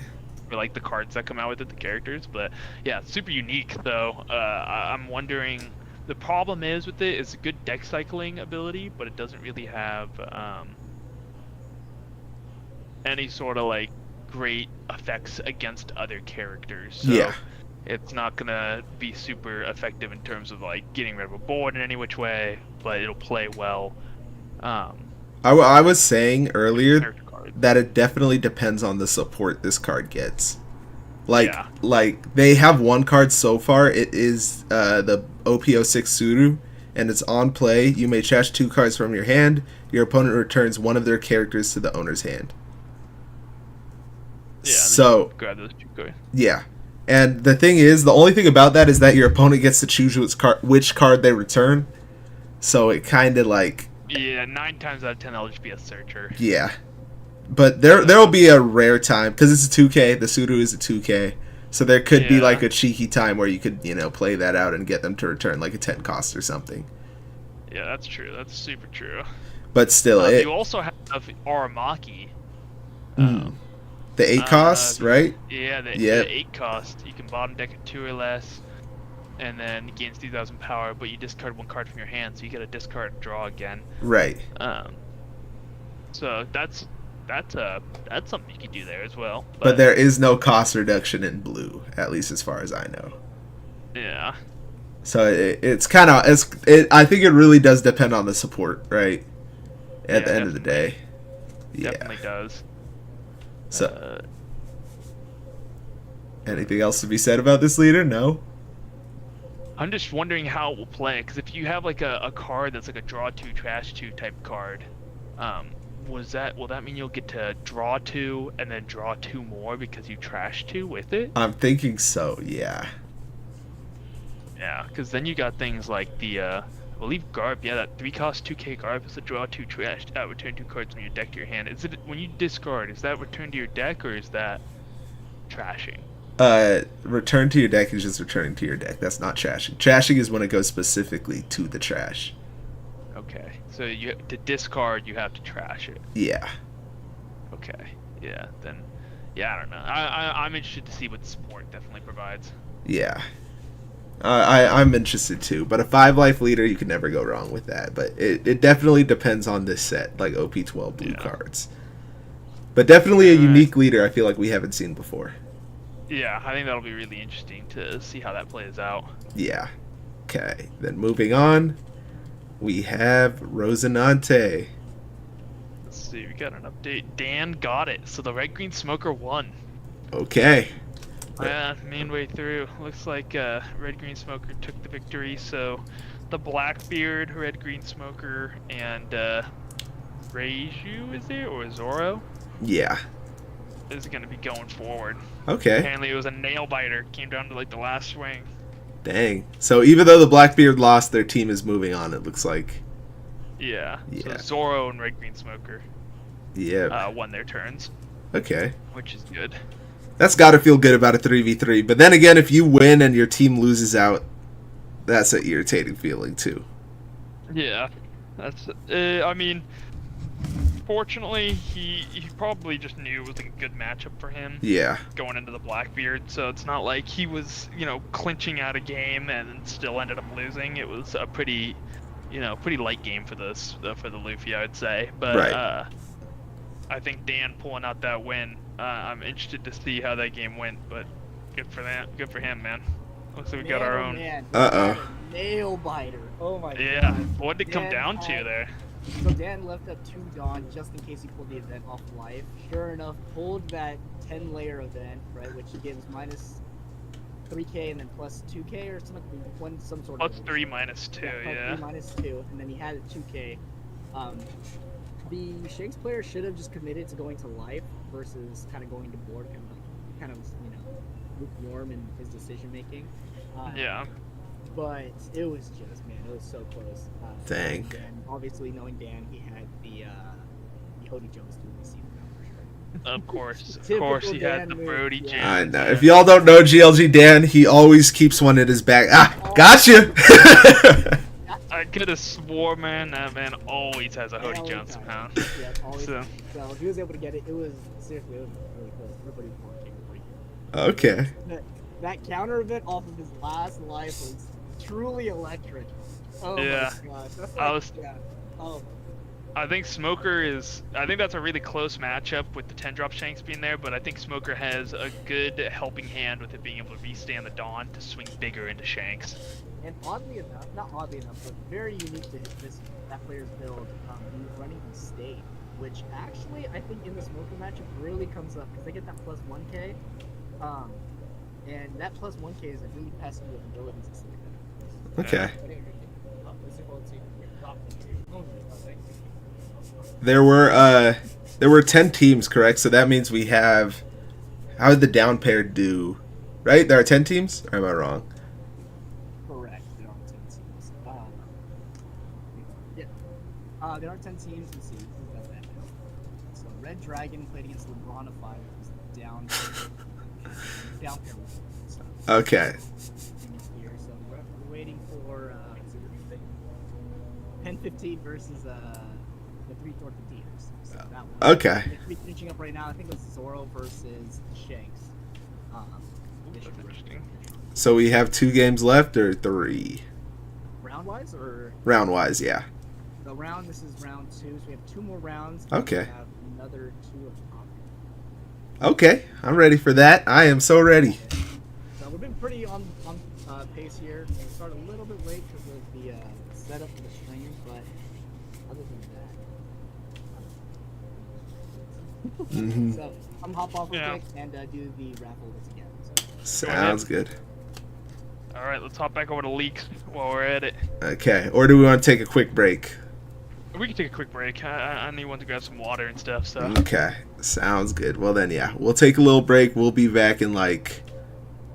Or like the cards that come out with it, the characters. But yeah, it's super unique though. I'm wondering. The problem is with it is a good deck cycling ability, but it doesn't really have any sort of like great effects against other characters. So Yeah. it's not gonna be super effective in terms of like getting rid of a board in any which way, but it'll play well. I was saying earlier Character cards. that it definitely depends on the support this card gets. Like, Yeah. like they have one card so far. It is the OP10 Suru, and it's on play. You may trash 2 cards from your hand. Your opponent returns one of their characters to the owner's hand. Yeah, and then So you grab those 2 cards. yeah, and the thing is, the only thing about that is that your opponent gets to choose which card they return. So it kind of like Yeah, 9 times out of 10 that'll just be a searcher. yeah. But there'll be a rare time because it's a 2K. The Suru is a 2K, so there could be Yeah. like a cheeky time where you could play that out and get them to return like a 10 cost or something. Yeah, that's true. That's super true. But still, You also have Aramaki. the 8 cost, right? Yeah, the Yep. 8 cost. You can bottom deck at 2 or less, and then it gains 2,000 power, but you discard 1 card from your hand, so you get a discard and draw again. Right. So that's something you can do there as well. But there is no cost reduction in blue, at least as far as I know. Yeah. So it's kind of I think it really does depend on the support, right? At the end of the day. Yeah. Definitely does. So, anything else to be said about this leader? No. I'm just wondering how it will play, because if you have like a card that's like a draw 2, trash 2 type card, will that mean you'll get to draw 2 and then draw 2 more because you trash 2 with it? I'm thinking so. Yeah. Yeah, because then you got things like the We'll leave Garb. Yeah, that 3-cost 2k Garb is a draw 2 trash. Return 2 cards from your deck to your hand. Is it when you discard? Is that return to your deck or is that trashing? Return to your deck is just returning to your deck. That's not trashing. Trashing is when it goes specifically to the trash. Okay, so you to discard, you have to trash it. Yeah. Okay, yeah, then, yeah, I don't know. I'm interested to see what support definitely provides. Yeah. I'm interested too, but a 5-life leader, you can never go wrong with that. But it definitely depends on this set, like OP12 blue cards. But definitely a unique leader I feel like we haven't seen before. Yeah, I think that'll be really interesting to see how that plays out. Yeah. Okay, then moving on, we have Rosinante. Let's see, we got an update. Dan got it, so the Red Green Smoker won. Okay. Yeah, main way through. Looks like Red Green Smoker took the victory, so the Blackbeard, Red Green Smoker, and Reiju, is it? Or Zoro? Yeah. Is going to be going forward. Okay. Apparently it was a nail biter. Came down to like the last swing. Dang. So even though the Blackbeard lost, their team is moving on, it looks like. Yeah. Yeah. So Zoro and Red Green Smoker won their turns. Okay. Which is good. That's got to feel good about a 3v3. But then again, if you win and your team loses out, that's an irritating feeling too. Yeah. That's I mean, fortunately, he probably just knew it was like a good matchup for him. Yeah. Going into the Blackbeard, so it's not like he was, clinching out a game and still ended up losing. It was a pretty light game for the Luffy, I would say. But right. I think Dan pulling out that win. I'm interested to see how that game went, but good for that. Good for him, man. Looks like we got our own. Nail biter. Oh my god. Yeah. What did it come down to there? So Dan left up 2 Dawn just in case he pulled the event off life. Sure enough, pulled that 10-layer event, right, which gives minus 3k and then plus 2k or something, some sort of. Plus 3 minus 2, yeah. 3 minus 2, and then he had it 2k. The Shanks player should have just committed to going to life versus kind of going to board, kind of lukewarm in his decision making. Yeah. But it was just, man, it was so close. Dang. And obviously, knowing Dan, he had the Hody Jones to receive for sure. Of course, he had the Brody Jones. I know. If y'all don't know GLG Dan, he always keeps one in his bag. Gotcha! I could have swore, man, that man always has a Hody Jones somehow. Yeah, always. So if he was able to get it, it was seriously, it was really close. Everybody was watching. Okay. That counter event off of his last life was truly electric. Oh yeah. my gosh. That's like, I think I think that's a really close matchup with the 10-drop Shanks being there, but I think Smoker has a good helping hand with it being able to restand the Dawn to swing bigger into Shanks. And oddly enough, not oddly enough, but very unique to that player's build, he was running the State, which actually I think in the Smoker matchup really comes up because they get that plus 1k. And that plus 1k is a really passive with abilities and stuff like that. Okay. There were 10 teams, correct? So that means we have. How did the down pair do? Right? There are 10 teams? Or am I wrong? Correct. There are 10 teams. There are 10 teams. Let's see. Who got that now? So Red Dragon played against LeBronify, who's down pair. Okay. Here, so we're waiting for 10-15 versus the 3 Torpedoes. So that one. Okay. It's finishing up right now. I think it was Zoro versus Shanks. Interesting. So we have 2 games left or 3? Round wise or? Round wise, yeah. The round. This is round 2, so we have 2 more rounds. Okay. We have another 2 of top. Okay, I'm ready for that. I am so ready. So we've been pretty on pace here. We started a little bit late because of the setup for the stream, but other than that. So I'm hop off real quick and do the raffle once again. So. Sounds good. All right, let's hop back over to leaks while we're at it. Okay, or do we want to take a quick break? We can take a quick break. I need one to grab some water and stuff. So. Okay, sounds good. Well then, yeah, we'll take a little break. We'll be back in like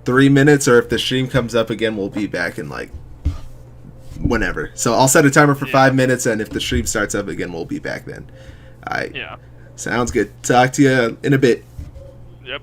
3 minutes, or if the stream comes up again, we'll be back in like whenever. So I'll set a timer for Yeah. 5 minutes, and if the stream starts up again, we'll be back then. All right. Yeah. Sounds good. Talk to you in a bit. Yep.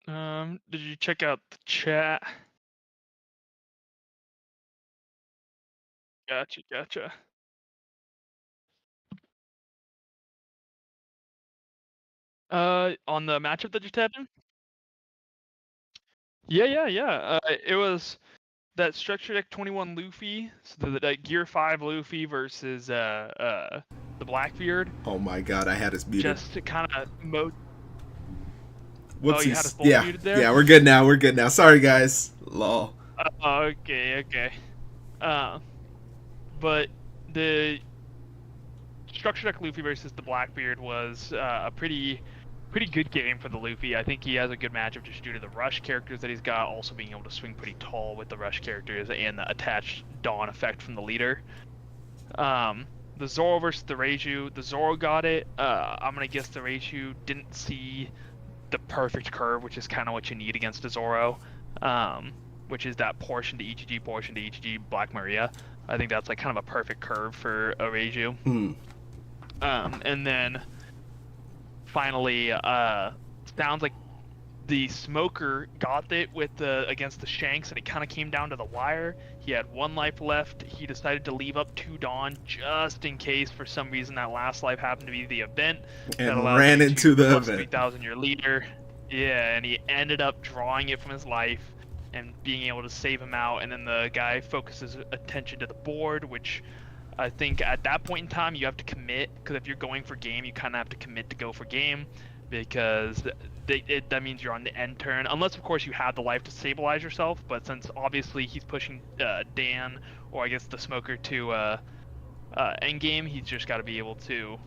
Did you check out the chat? Gotcha. On the matchup that just happened? Yeah. It was that Structure Deck 21 Luffy, so the Gear 5 Luffy versus the Blackbeard. Oh my god, I had us muted. Just to kind of mode. What's You had us these? both muted there? Yeah, we're good now. Sorry, guys. Lol. Okay. But the Structure Deck Luffy versus the Blackbeard was a pretty good game for the Luffy. I think he has a good matchup just due to the rush characters that he's got, also being able to swing pretty tall with the rush characters and the attached Dawn effect from the leader. The Zoro versus the Reiju, the Zoro got it. I'm gonna guess the Reiju didn't see the perfect curve, which is kind of what you need against a Zoro, which is that portion to EGG, Black Maria. I think that's like kind of a perfect curve for a Reiju. And then finally, sounds like the Smoker got it with against the Shanks, and it kind of came down to the wire. He had 1 life left. He decided to leave up 2 Dawn just in case for some reason that last life happened to be the event and ran into the event. 3,000-year leader. Yeah, and he ended up drawing it from his life and being able to save him out. And then the guy focuses attention to the board, which I think at that point in time you have to commit, because if you're going for game, you kind of have to commit to go for game, because that means you're on the end turn, unless of course you have the life to stabilize yourself. But since obviously he's pushing Dan, or I guess the Smoker, to end game, he's just got to be able to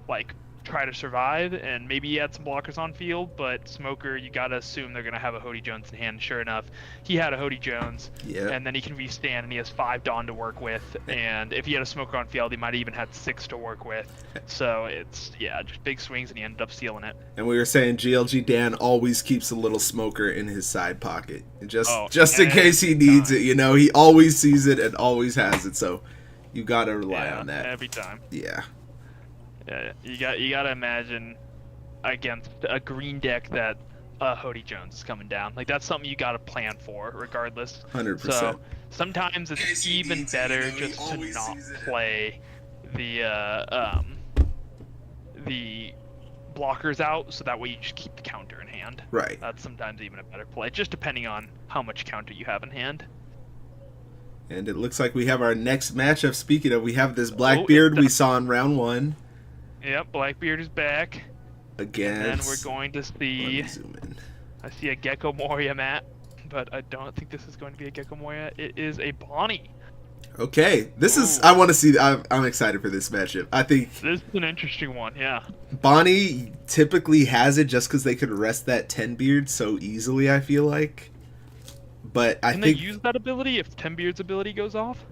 like try to survive, and maybe he had some blockers on field, but Smoker, you gotta assume they're gonna have a Hody Jones in hand. Sure enough, he had a Hody Jones, and then he can restand, and he has 5 Dawn to work with, and if he had a Smoker on field, he might have even had 6 to work with. So it's, just big swings, and he ended up sealing it. And we were saying GLG Dan always keeps a little Smoker in his side pocket, just in case he needs it. You know, he always sees it and always has it, so you gotta rely on that every time. Yeah, you gotta imagine against a green deck that Hody Jones is coming down. Like, that's something you gotta plan for, regardless. 100%. So sometimes it's even better just to not play the blockers out, so that way you just keep the counter in hand. Right. That's sometimes even a better play, just depending on how much counter you have in hand. And it looks like we have our next matchup. Speaking of, we have this Blackbeard we saw in round 1. Yep, Blackbeard is back. Again. And then we're going to see... I see a Gecko Moria mat, but I don't think this is going to be a Gecko Moria. It is a Bonnie. Okay, this is... I want to see... I'm excited for this matchup. I think... This is an interesting one, yeah. Bonnie typically has it just because they could rest that 10 beard so easily, I feel like. But I think... Can they use that ability if 10 Beard's ability goes off?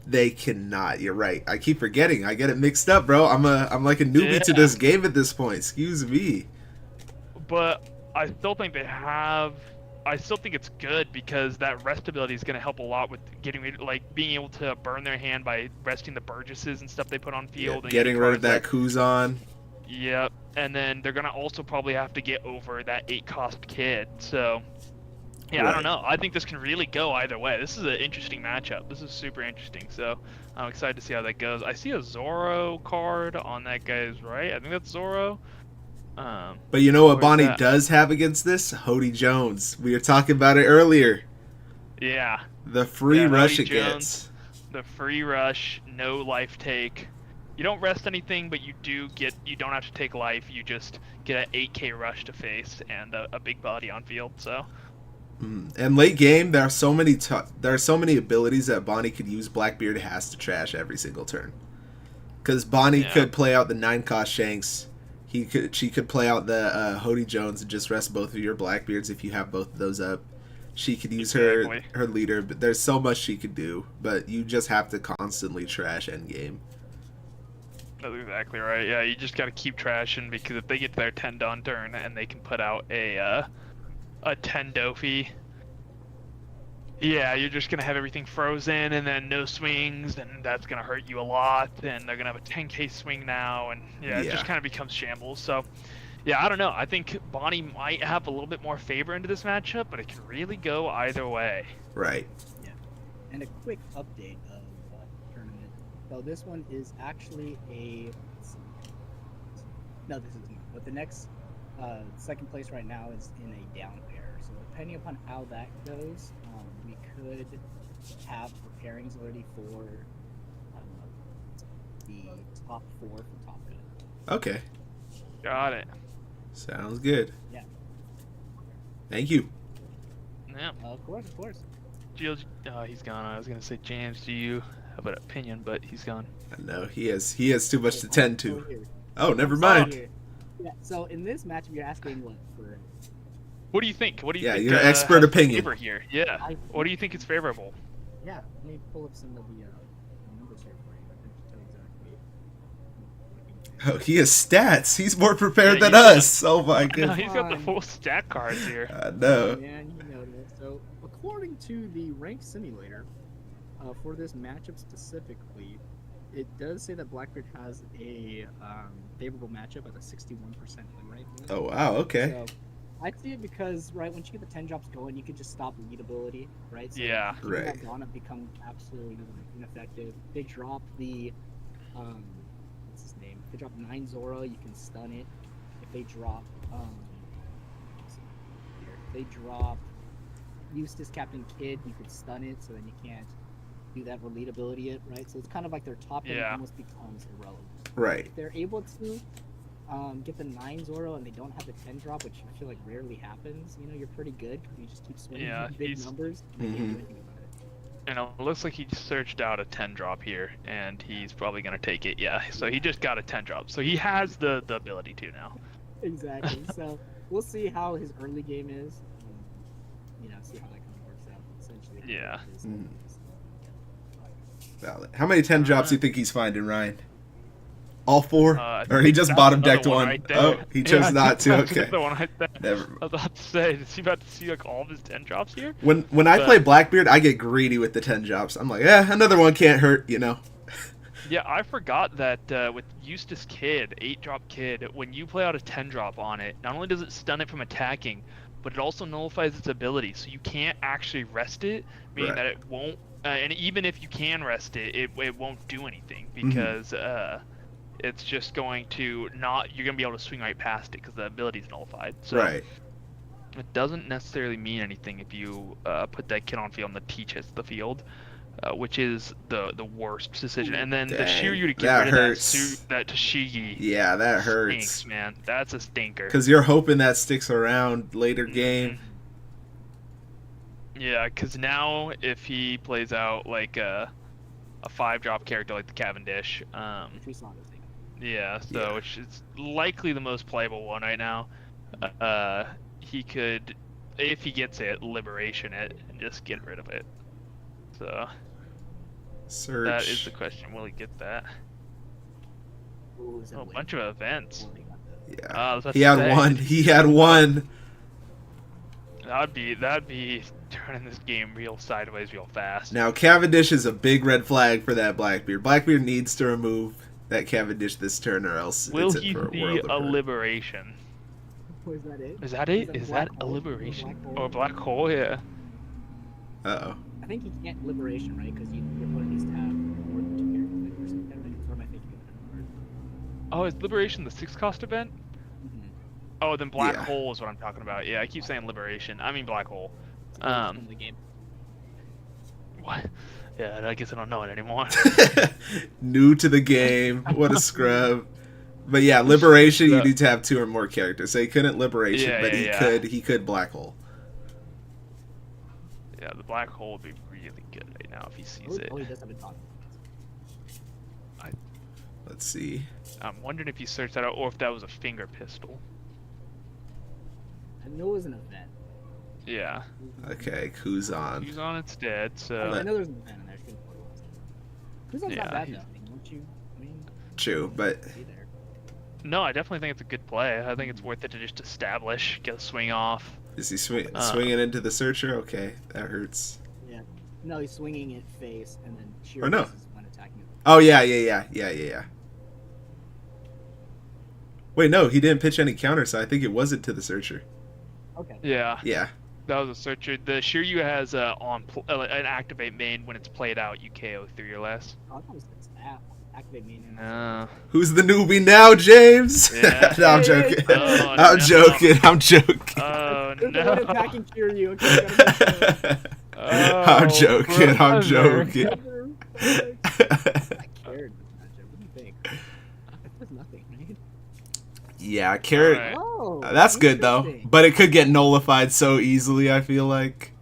They cannot. You're right. I keep forgetting. I get it mixed up, bro. I'm like a newbie to this game at this point. Excuse me. But I still think they have... I still think it's good, because that rest ability is going to help a lot with getting, like, being able to burn their hand by resting the Burgesses and stuff they put on field. And getting rid of that Kuzan. Yep. And then they're going to also probably have to get over that 8-cost kid. So... yeah, right. I don't know. I think this can really go either way. This is an interesting matchup. This is super interesting. So I'm excited to see how that goes. I see a Zoro card on that guy's right. I think that's Zoro. But you know what Bonnie does have against this? Hody Jones. We were talking about it earlier. Yeah. The free rush it gets. The free rush, no life take. You don't rest anything, but you don't have to take life. You just get an 8k rush to face and a big body on field. So... and late game, there are so many abilities that Bonnie could use. Blackbeard has to trash every single turn, because Bonnie could play out the 9-cost Shanks. She could play out the Hody Jones and just rest both of your Blackbeards if you have both of those up. She could use her leader, but there's so much she could do. But you just have to constantly trash endgame. That's exactly right. Yeah, you just got to keep trashing, because if they get to their 10 Dawn turn and they can put out a 10 Dofi, yeah, you're just gonna have everything frozen and then no swings, and that's gonna hurt you a lot. And they're gonna have a 10k swing now, and it just kind of becomes shambles. So Yeah, I don't know. I think Bonnie might have a little bit more favor into this matchup, but it can really go either way. Right. Yeah. And a quick update of the tournament. So this one is actually a. No, this is not. But the next second place right now is in a down pair. So depending upon how that goes, we could have preparings already for the top 4 for Top Gun. Okay. Got it. Sounds good. Yeah. Thank you. Yeah. Of course. Jill, he's gone. I was gonna say James. Do you have an opinion? But he's gone. No, he has too much to tend to. Here. Oh, never I'm mind. here. Yeah. So in this matchup, you're asking what for? What do you think? What do you Yeah, think? your expert has opinion. favor here. Yeah. What do you think is favorable? Yeah. Let me pull up some of the numbers here for you. I can tell exactly. Oh, he has stats. He's more prepared Yeah, than he's us. Oh my No, goodness. he's got the full stat cards here. No. Man, you know this. So, according to the rank simulator, for this matchup specifically, it does say that Blackbeard has a favorable matchup at a 61% win rate. Oh wow. Okay. So, I see it because once you get the 10 drops going, you can just stop lead ability, right? So Yeah. people Right. that Ghana become absolutely ineffective. They drop the what's his name? If they drop 9 Zora, you can stun it. If they drop if they drop Eustace Captain Kid, you can stun it, so then you can't do that lead ability yet, right? So it's kind of like their top end Yeah. almost becomes irrelevant. Right. If they're able to get the 9 Zoro and they don't have the 10 drop, which I feel like rarely happens, you're pretty good because you just keep swinging Yeah, big he's- numbers. And they can't do anything about it. And it looks like he searched out a 10 drop here, and he's probably gonna take it. Yeah. So he just got a 10 drop. So he has the ability to now. Exactly. So we'll see how his early game is. See how that kind of works out. Essentially. Yeah. Valid. How many 10 drops do you think he's finding, Ryan? All 4? I Or he just that's bottom another decked one? right there. Oh, he chose Yeah, not to. that's Okay. another one right there. Never. I was about to say, is he about to see like all of his 10 drops here? When I But- play Blackbeard, I get greedy with the 10 drops. I'm like, another one can't hurt, Yeah, I forgot that with Eustace Kid, 8-drop Kid, when you play out a 10-drop on it, not only does it stun it from attacking, but it also nullifies its ability, so you can't actually rest it, meaning Right. that it won't, and even if you can rest it, it won't do anything, because it's just going to not, you're going to be able to swing right past it, because the ability's nullified. So Right. it doesn't necessarily mean anything if you put that kid on field and the teach hits the field. Which is the worst decision. And then the Dang, Shiryu to get that rid of hurts. that Tashigi Yeah, that stinks, hurts. man. That's a stinker. Because you're hoping that sticks around later game. Yeah, because now if he plays out like a 5-drop character like the Cavendish, Which we saw this thing. yeah, so Yeah. which is likely the most playable one right now. He could, if he gets it, liberation it and just get rid of it. So Search. that is the question. Will he get that? Ooh, is that Oh, a way bunch of before events. they got the- Yeah. I was about He to had say. one. He had one. That'd be turning this game real sideways real fast. Now, Cavendish is a big red flag for that Blackbeard. Blackbeard needs to remove that Cavendish this turn, or else Will it's it he for a see world a of hurt. liberation? Oh, is that it? Is that it? that Is black that a hole? liberation? Black hole? Or a black hole? Yeah. Uh-oh. I think he can't liberation, right? Because your opponent needs to have more than 2 characters or something. Right? Or am I thinking of it? Oh, is liberation the 6-cost event? Mm-hmm. Oh, then black Yeah. hole is what I'm talking about. Yeah, I keep saying liberation. I mean black hole. The game. What? Yeah, I guess I don't know it anymore. New to the game. What a scrub. But yeah, liberation, you Yeah. need to have 2 or more characters. So he couldn't liberation, Yeah, but yeah, he could black hole. Yeah, the black hole would be really good right now if he sees it. Oh, he does have a dot. Let's see. I'm wondering if he searched that out or if that was a finger pistol. I know it was an event. Yeah. Okay, Kuzan. He's on its dead, I so. know there's an event in there. Kuzan's Yeah, not bad he's- though. Don't you? I mean, True, but be there. No, I definitely think it's a good play. I think it's worth it to just establish, get a swing off. is he swinging into the searcher? Okay, that hurts. Yeah. No, he's swinging it face, and then sheer Or no. is when attacking it. Oh, yeah. Wait, no, he didn't pitch any counter, so I think it wasn't to the searcher. Okay. Yeah, Yeah. that was a searcher. The Shiryu has an activate main. When it's played out, you KO 3 or less. Oh, I thought it was activate me. No. Who's the newbie now, James? Yeah. No, I'm joking. Oh, I'm no. joking. I'm joking. Oh There's the one no. attacking Kiryu. Okay, gotta make sure. I'm joking. I'm brother. joking. I cared this matchup. What do you think? There's nothing, right? Yeah, carrot. Alright. Oh, That's good though, interesting. but it could get nullified so easily. I feel like.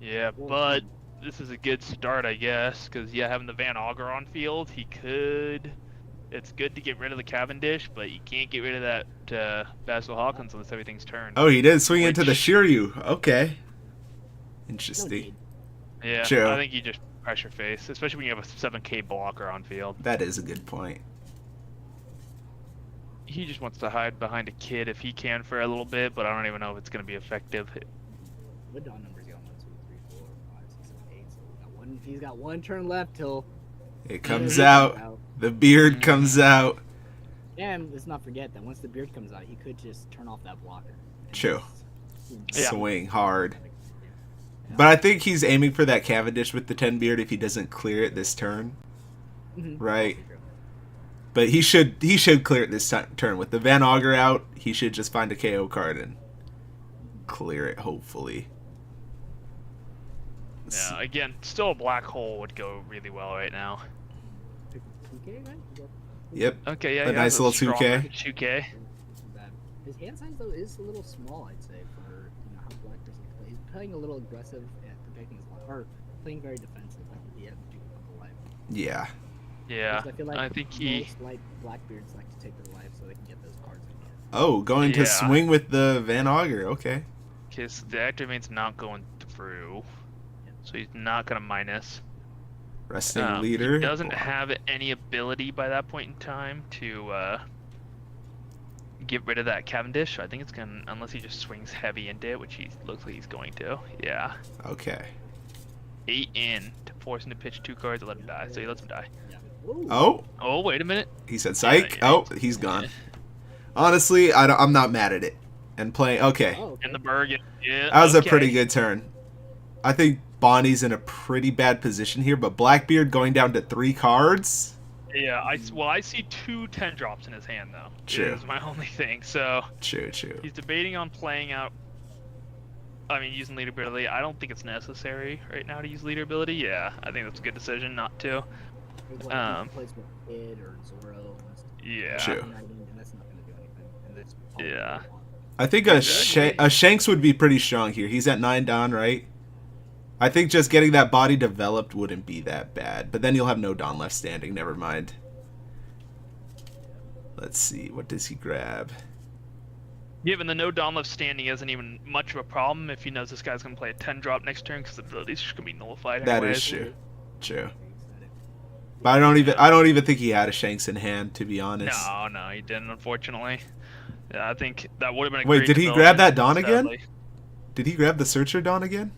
Yeah, but this is a good start, I guess, because having the Van Auger on field, he could. It's good to get rid of the Cavendish, but you can't get rid of that Basil Hawkins unless everything's turned. Oh, he did swing into the Which- Shiryu. Okay, No interesting. need. Yeah, True. I think you just pressure face, especially when you have a 7K blocker on field. That is a good point. He just wants to hide behind a kid if he can for a little bit, but I don't even know if it's going to be effective. What dawn numbers he on? 1, 2, 3, 4, 5, 6, 7, 8. So we got one. He's got one turn left till It comes Yeah. out. The beard comes out. And let's not forget that once the beard comes out, he could just turn off that blocker. and True. just- Yeah. Swing hard. But I think he's aiming for that Cavendish with the 10 beard if he doesn't clear it this turn. Mhm. Right. But he should clear it this turn. With the Van Auger out, he should just find a KO card and clear it, hopefully. Let's Yeah, again, still a black hole would go really well right now. 2K, right? Yep. Okay, yeah, A he nice has little stronger 2K. 2K. His hand size though is a little small, I'd say, for how black person can play. He's playing a little aggressive at protecting his life, or playing very defensive, like he had to do with the life. Yeah. Yeah, Because I feel like I think he. most like Blackbeards like to take their life so they can get those cards again. Oh, going to Yeah. swing with the Van Auger. Okay. Because the activate's not going through, so he's not going to minus. Resting leader. He doesn't have any ability by that point in time to get rid of that Cavendish. I think it's going to, unless he just swings heavy into it, which he looks like he's going to. Yeah. Okay. 8 in to force him to pitch 2 cards and let him die. So he lets him die. Yeah. Ooh. Oh, Oh, wait a minute. he said psych. Yeah, Oh, he's gone. Honestly, I'm not mad at it. And playing. Okay. Oh, okay. In the Berg. Yeah. That was a okay. pretty good turn. I think Bonnie's in a pretty bad position here, but Blackbeard going down to 3 cards. Yeah, I see 2 10 drops in his hand though. True. Is my only thing. So True, true. he's debating on playing out. I mean, using leader ability. I don't think it's necessary right now to use leader ability. Yeah, I think that's a good decision not to. It's like he plays with Kid or Zoro. Yeah. True. And that's not going to do anything. And that's Yeah. I think a Exactly. Shanks would be pretty strong here. He's at 9 Dawn, right? I think just getting that body developed wouldn't be that bad. But then you'll have no Dawn left standing. Never mind. Let's see. What does he grab? Given the no Dawn left standing isn't even much of a problem if he knows this guy's gonna play a 10 drop next turn because the ability's just gonna be nullified. That anyways. is true. True. But I don't even think he had a Shanks in hand, to be honest. No, he didn't. Unfortunately. Yeah, I think that would have been. Wait, great did he grab that development, Dawn again? sadly. Did he grab the Searcher Dawn again?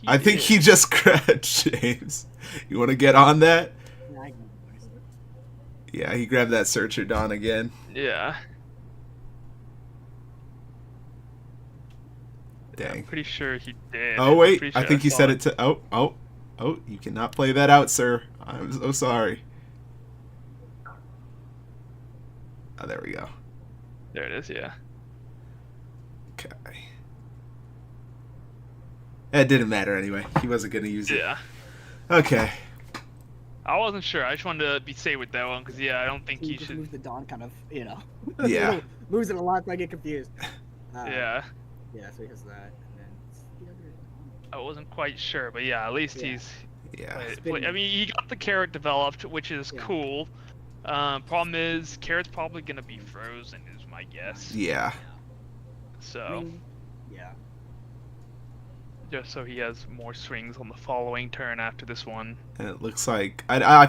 I think he just grabbed James. You want to get on that? Yeah, he grabbed that Searcher Dawn again. Yeah. Dang. I'm pretty sure he did. Oh I'm wait, pretty I sure think he saw said it to. Oh! You cannot play that out, sir. I'm so sorry. Oh, there we go. There it is. Yeah. Okay. It didn't matter anyway. He wasn't gonna use it. Yeah. Okay. I wasn't sure. I just wanted to be safe with that one because I don't think He he just should. moves the Dawn kind of, Yeah. moves it a lot so I get confused. Yeah. Yeah, so he has that. And then it's the other. I wasn't quite sure, but yeah, at least Yeah. he's. Yeah. I mean, he got the carrot developed, which is Yeah. cool. Problem is, carrot's probably gonna be frozen, is my guess. Yeah. So, I mean, yeah. just so he has more swings on the following turn after this one. And it looks like I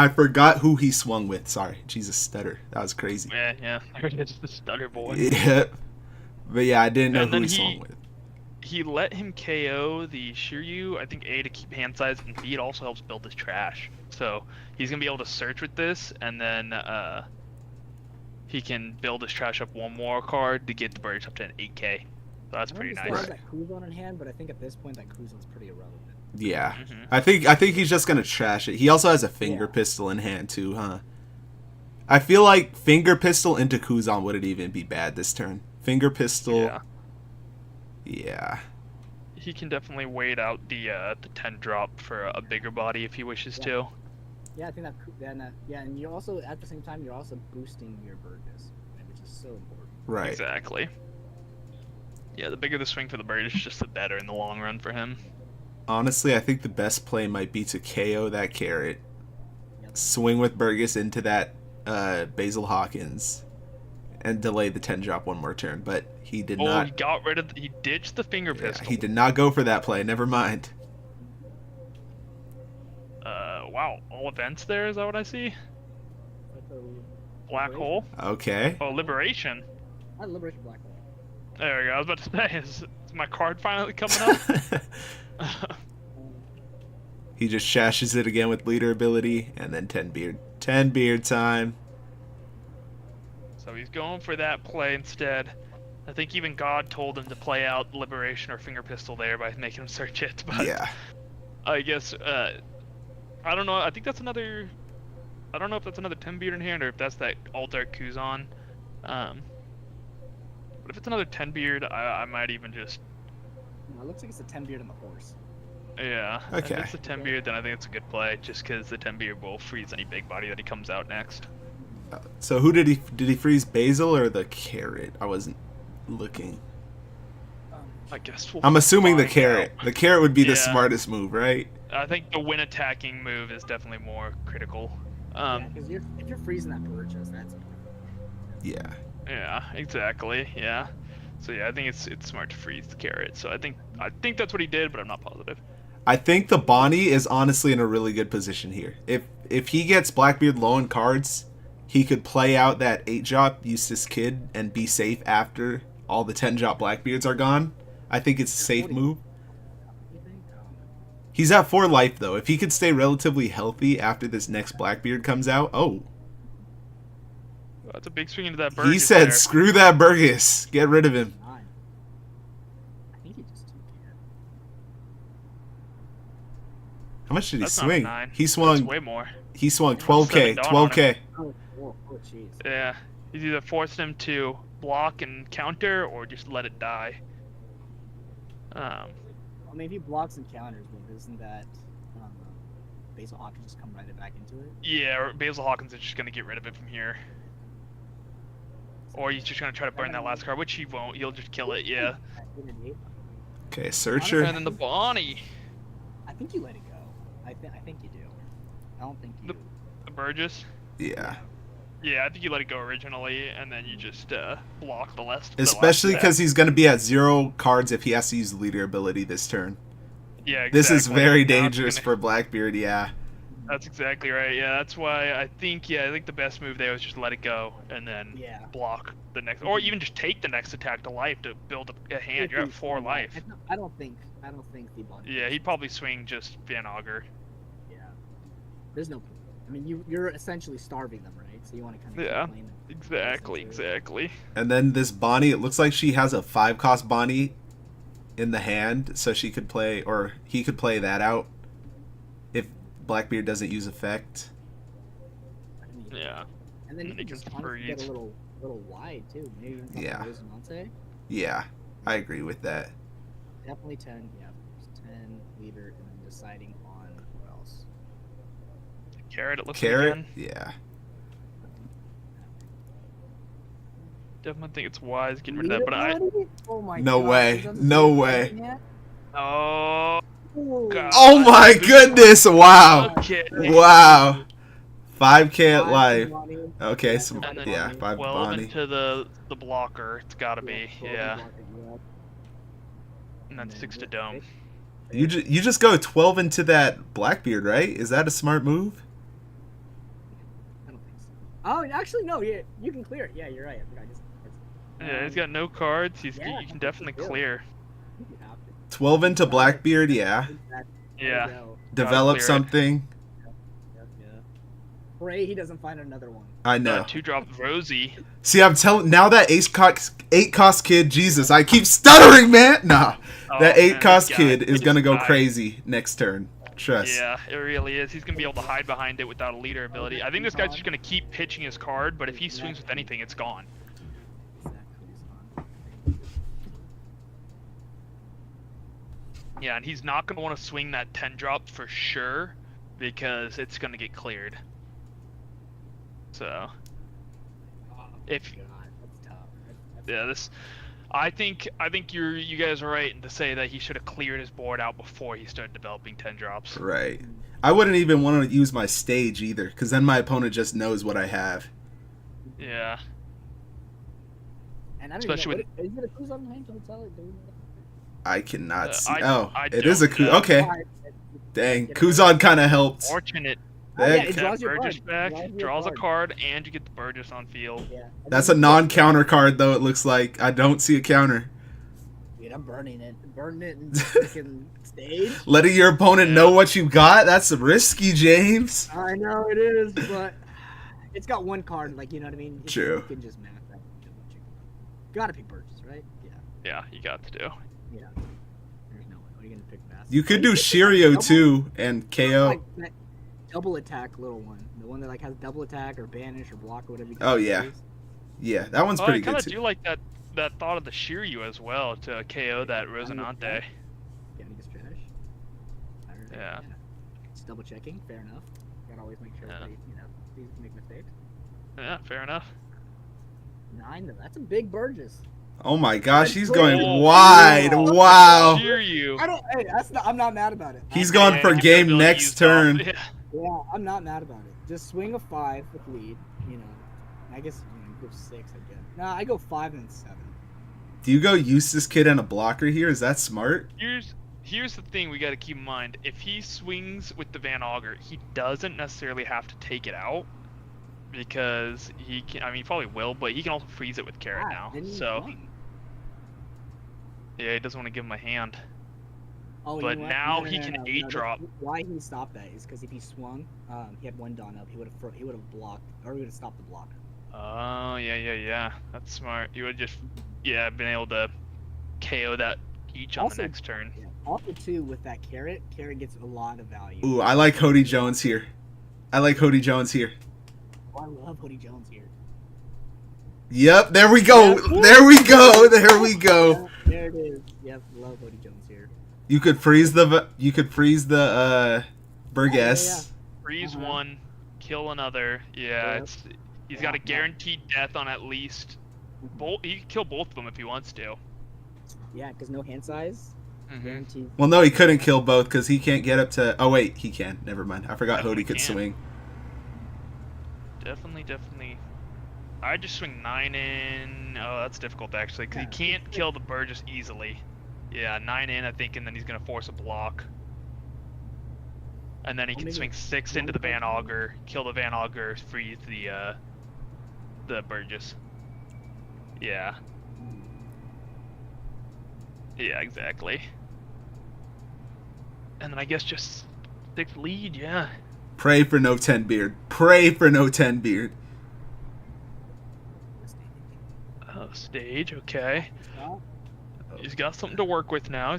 forgot who he swung with. Sorry, Jesus, stutter. That was crazy. Yeah, there it is, the stutter boy. Yeah. But yeah, I didn't know And who then he swung with. He let him KO the Shiryu, I think A, to keep hand size, and B, it also helps build his trash. So he's going to be able to search with this, and then he can build his trash up one more card to get the Burgess up to an 8k. So that's I know pretty he nice. still has that Kuzon in hand, but I think at this point that Kuzon's pretty irrelevant. Yeah. Mhm. I think he's just gonna trash it. He also has a finger Yeah. pistol in hand too, huh? I feel like finger pistol into Kuzan wouldn't even be bad this turn. Finger pistol. Yeah. Yeah. He can definitely wait out the 10 drop for a bigger body if he wishes Yeah. to. Yeah, I think that then yeah, and you also at the same time you're also boosting your Burgess, which is so important. Right. Exactly. Yeah, the bigger the swing for the Burgess, just the better in the long run for him. Honestly, I think the best play might be to KO that carrot, Yep. swing with Burgess into that Basil Hawkins, and delay the 10 drop one more turn. But he did Oh, not. he got rid of. He ditched the finger Yeah, pistol. he did not go for that play. Never mind. Wow, all events there. Is that what I see? Black Liberation? hole. Okay. Oh, liberation. Not Liberation Black Hole. There we go. I was about to say, is my card finally coming up? He just shashes it again with leader ability, and then 10 beard. 10 beard time. So he's going for that play instead. I think even God told him to play out liberation or finger pistol there by making him search it. But Yeah. I guess I don't know. I think that's another. I don't know if that's another 10 beard in hand or if that's that Altar Kuzan. But if it's another 10 beard, I might even just. No, it looks like it's a 10 beard on the horse. Yeah. Okay. If it's a 10 beard, then I think it's a good play, just because the 10 beard will freeze any big body that he comes out next. So who did he freeze? Basil or the carrot? I wasn't looking. I guess we'll I'm assuming the find carrot. out. The carrot would be the Yeah. smartest move, right? I think the win attacking move is definitely more critical. Yeah, because if you're freezing that Burgess, that's Yeah. Yeah, exactly. Yeah. So yeah, I think it's smart to freeze the carrot. So I think that's what he did, but I'm not positive. I think the Bonnie is honestly in a really good position here. If he gets Blackbeard low in cards, he could play out that 8-drop Eustace Kid and be safe after all the 10-drop Blackbeards are gone. I think it's a safe move. He's at 4 life though. If he could stay relatively healthy after this next Blackbeard comes out, That's a big swing into that Burgess. he said, there. "Screw that Burgess, get rid of him." 9. I think he just took it. How much did he That's not a swing? 9. He That's swung. way more. He swung Almost 12k. 7 dawn on 12k. Oh, jeez. Yeah. He's either forced him to block and counter or just let it die. I mean, if he blocks and counters, well, isn't that Basil Hawkins just come right back into it? Yeah, or Basil Hawkins is just gonna get rid of it from here. Or he's just gonna try to burn that last card, which he won't. He'll just kill it. Yeah. Okay, Searcher. And then the Bonnie, I think you let it go. I think you do. I don't think you. the Burgess. Yeah. Yeah, I think you let it go originally, and then you just block the last. Especially because he's going to be at 0 cards if he has to use the leader ability this turn. Yeah, exactly. This is very Now it's dangerous gonna- for Blackbeard, yeah. That's exactly right. Yeah, that's why I think the best move there was just let it go and then Yeah. block the next, or even just take the next attack to life to build a hand. You're at 4 life. I don't think the bond. Yeah, he'd probably swing just Van Augur. Yeah. There's no. I mean, you're essentially starving them, right? So you want to kind of Yeah, complain that- exactly. And then this Bonnie, it looks like she has a 5-cost Bonnie in the hand, so she could play, or he could play that out if Blackbeard doesn't use effect. I mean, Yeah. And then And you he can just can honestly get a freeze. little wide too. Maybe even something Yeah. Rosinante. Yeah, I agree with that. Definitely 10. Yeah, 10 leader, and then deciding on what else. Carrot, it looks Carrot? like again. Yeah. Definitely think it's wise getting rid of that, but I. Oh my No God, way. he doesn't No see way. it yet? Oh. Oh, God. Oh my goodness, wow. Okay. Wow. 5k at life. Bonnie. Okay, Yeah, so And then yeah, 5 12 Bonnie. into the blocker. It's gotta be. 12 Yeah. block it, yeah. And then 6 to dome. You just go 12 into that Blackbeard, right? Is that a smart move? I don't think so. Oh, actually, no. Yeah, you can clear it. Yeah, you're right. I forgot. Yeah, he's got no cards. yeah, You I can think definitely you do. clear. I think you have to. 12 into Blackbeard, yeah. There you Yeah. go. Develop clear it. something. Yeah. Pray he doesn't find another one. I know. 2-drop Rosie. See, I'm telling now that 8 cost kid, Jesus, I keep stuttering, man. Nah, that 8 cost kid is gonna go crazy next turn. Trust. Yeah, it really is. He's gonna be able to hide behind it without a leader ability. I think this guy's just gonna keep pitching his card, but if he swings with anything, it's gone. Yeah, and he's not gonna want to swing that 10-drop for sure because it's gonna get cleared. So, if that's tough. yeah, this, I think you guys are right to say that he should have cleared his board out before he started developing 10-drops. Right. I wouldn't even want to use my stage either, because then my opponent just knows what I have. Yeah. And I don't Especially even know, is it a cruise on hand? Can we tell it? Do we know? I cannot see. I It is a don't coup. know. Okay. Dang, Kuzan kind of helped. Fortunate. Yeah, That- it draws your Burgess card. back, draws a card, and you get the Burgess on field. Yeah. That's a non-counter card, though. It looks like I don't see a counter. Dude, I'm burning it. Burning it in freaking stage. Letting your opponent Yeah. know what you got—that's risky, James. I know it is, but it's got one card. Like, you know what I mean? True. You can just math that. Gotta pick Burgess, right? Yeah. Yeah, you got to do. Yeah. There's no way. What are you gonna pick fast? You could do Shiryu too and KO. Like that double attack little one. The one that like has double attack or banish or block or whatever you can Oh, yeah. use. Yeah, that one's Oh, I pretty kind good of too. do like that thought of the Shiryu as well to KO that Rosinante. Yeah, I guess trash. Alright, Yeah. Just double checking. Fair enough. Gotta always make sure Yeah. that please make mistakes. Yeah, fair enough. 9. That's a big Burgess. Oh my gosh, he's going Oh, wide. Wow. Shiryu. Hey, I'm not mad about it. He's going for Yeah, game ability next used turn. off. Yeah. Yeah, I'm not mad about it. Just swing a 5 with lead. You know, I guess go 6. I guess. Nah, I go 5 and 7. Do you go Eustace Kid and a blocker here? Is that smart? Here's the thing we got to keep in mind. If he swings with the Van Auger, he doesn't necessarily have to take it out because he can. I mean, he probably will, but he can also freeze it with Carrot now. So yeah, he doesn't want to give him a hand. Oh, But you know what? now No, he no, can no, no, 8-drop. Why he stopped that is because if he swung, he had 1 Dawn up. He would have blocked, or he would have stopped the block. Oh yeah. That's smart. You would just been able to KO that each on Also- the next turn. Yeah. Also, too, with that Carrot gets a lot of value. Ooh, I like Hody Jones here. I like Hody Jones here. Oh, I love Hody Jones here. Yep, there we go. There we go. There we go. There it is. Yep, love Hody Jones here. You could freeze the Burgess. Freeze Uh-huh. one, kill another. Yeah, Yep. he's got a Yeah. guaranteed death on at least. He can kill both of them if he wants to. Yeah, because no hand size. Mm-hmm. Guaranteed. Well, no, he couldn't kill both because he can't get up to. Oh wait, he can. Never mind. I forgot Definitely Hody could can. swing. Definitely. I just swing 9 in. Oh, that's difficult actually, because Yeah. he can't kill the Burgess easily. Yeah, 9 in, I think, and then he's gonna force a block. And then he Or can maybe swing 6 into the Van Auger, kill the Van Auger, freeze the Burgess. Yeah. Yeah, exactly. And then I guess just 6 lead, yeah. Pray for no 10 beard. Pray for no 10 beard. Oh, stage, okay. He's got something to work with now.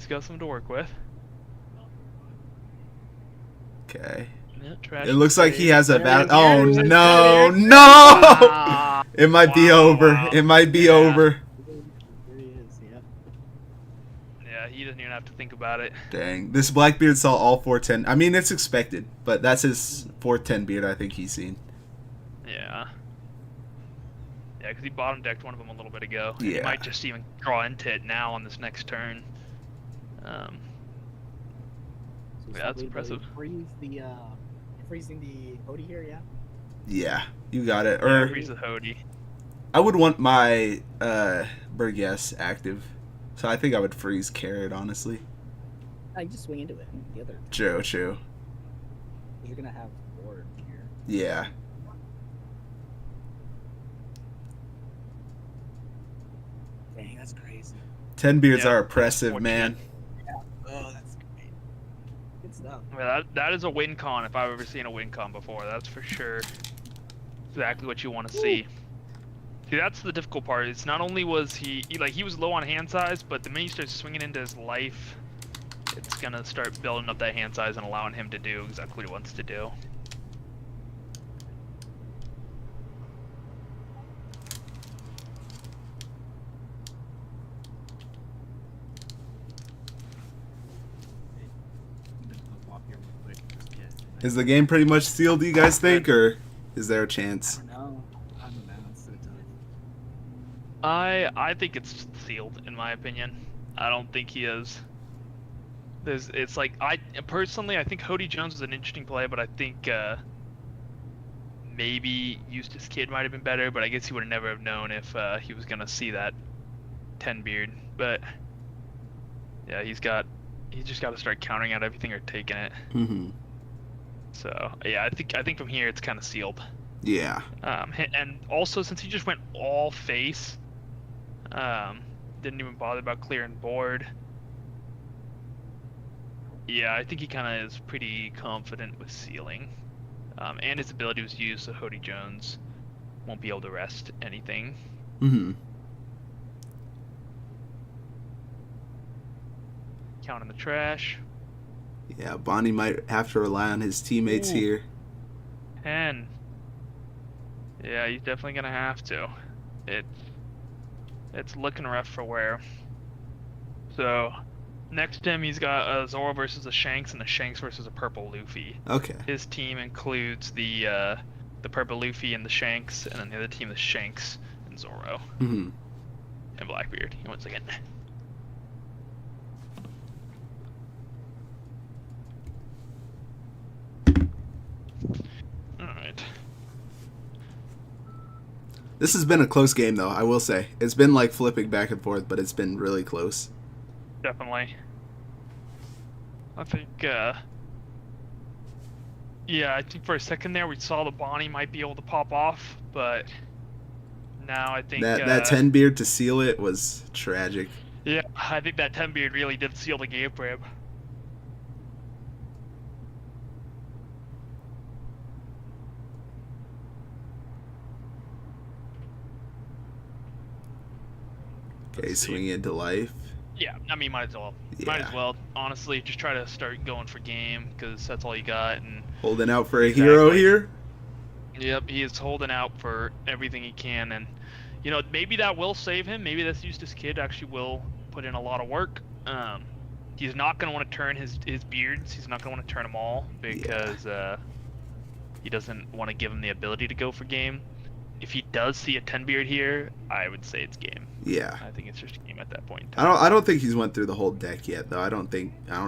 Okay. Yeah, trash It looks like he has a bad. There Oh it is. no, no! Ah, It might be Wow, over. wow. It might be Yeah. over. There he is. Yep. yeah, he doesn't even have to think about it. Dang. This Blackbeard saw all 410. I mean, it's expected, but that's his 410 beard I think he's seen. Yeah. Yeah, because he bottom decked one of them a little bit ago. And he Yeah. might just even draw into it now on this next turn. So Yeah, that's impressive. Freezing the Hody here, yeah. Yeah, you got it. Yeah, Or freeze the Hody. I would want my Burgess active. So I think I would freeze Carrot, honestly. You just swing into it. The other. True. Because you're gonna have board here. Yeah. Dang, that's crazy. 10 beards Yeah, are oppressive, fortunate. man. Oh, that's great. It's stuff. Yeah, that is a win con if I've ever seen a win con before. That's for sure. Exactly what you want to see. See, that's the difficult part. It's not only was he was low on hand size, but the minute you start swinging into his life, it's gonna start building up that hand size and allowing him to do exactly what he wants to do. Is the game pretty much sealed, do you guys think, or is there a chance? I don't know. It's so tough. I think it's sealed in my opinion. I don't think he is. It's like I think Hody Jones is an interesting play, but I think maybe Eustace Kid might have been better, but I guess he would have never have known if he was gonna see that 10 beard. But yeah, he's just got to start countering out everything or taking it. Mm-hmm. So yeah, I think from here it's kind of sealed. Yeah. And also since he just went all face, didn't even bother about clearing board. Yeah, I think he kind of is pretty confident with sealing, and his ability was used, so Hody Jones won't be able to rest anything. Mm-hmm. Counting the trash. Yeah, Bonnie might have to rely on his teammates here. 10. Yeah, he's definitely gonna have to. It's looking rough for Ware. So next to him, he's got a Zoro versus a Shanks and a Shanks versus a Purple Luffy. Okay. His team includes the Purple Luffy and the Shanks, and then the other team is Shanks and Zoro. Mm-hmm. And Blackbeard. One second. Alright. This has been a close game, though, I will say. It's been like flipping back and forth, but it's been really close. Definitely. I think, yeah, I think for a second there we saw the Bonnie might be able to pop off, but now I think... That 10 beard to seal it was tragic. Yeah, I think that 10 beard really did seal the game for him. Okay, swing into life. Yeah, I mean, might as well. Yeah. Might as well. Honestly, just try to start going for game, because that's all you got. And Holding out for a hero here. Yep, he is holding out for everything he can, and you know, maybe that will save him. Maybe this Eustace Kid actually will put in a lot of work. He's not going to want to turn his beards. He's not going to want to turn them all because he doesn't want to give him the ability to go for game. If he does see a 10 beard here, I would say it's game. Yeah. I think it's just game at that point. I don't think he's went through the whole deck yet, though. I don't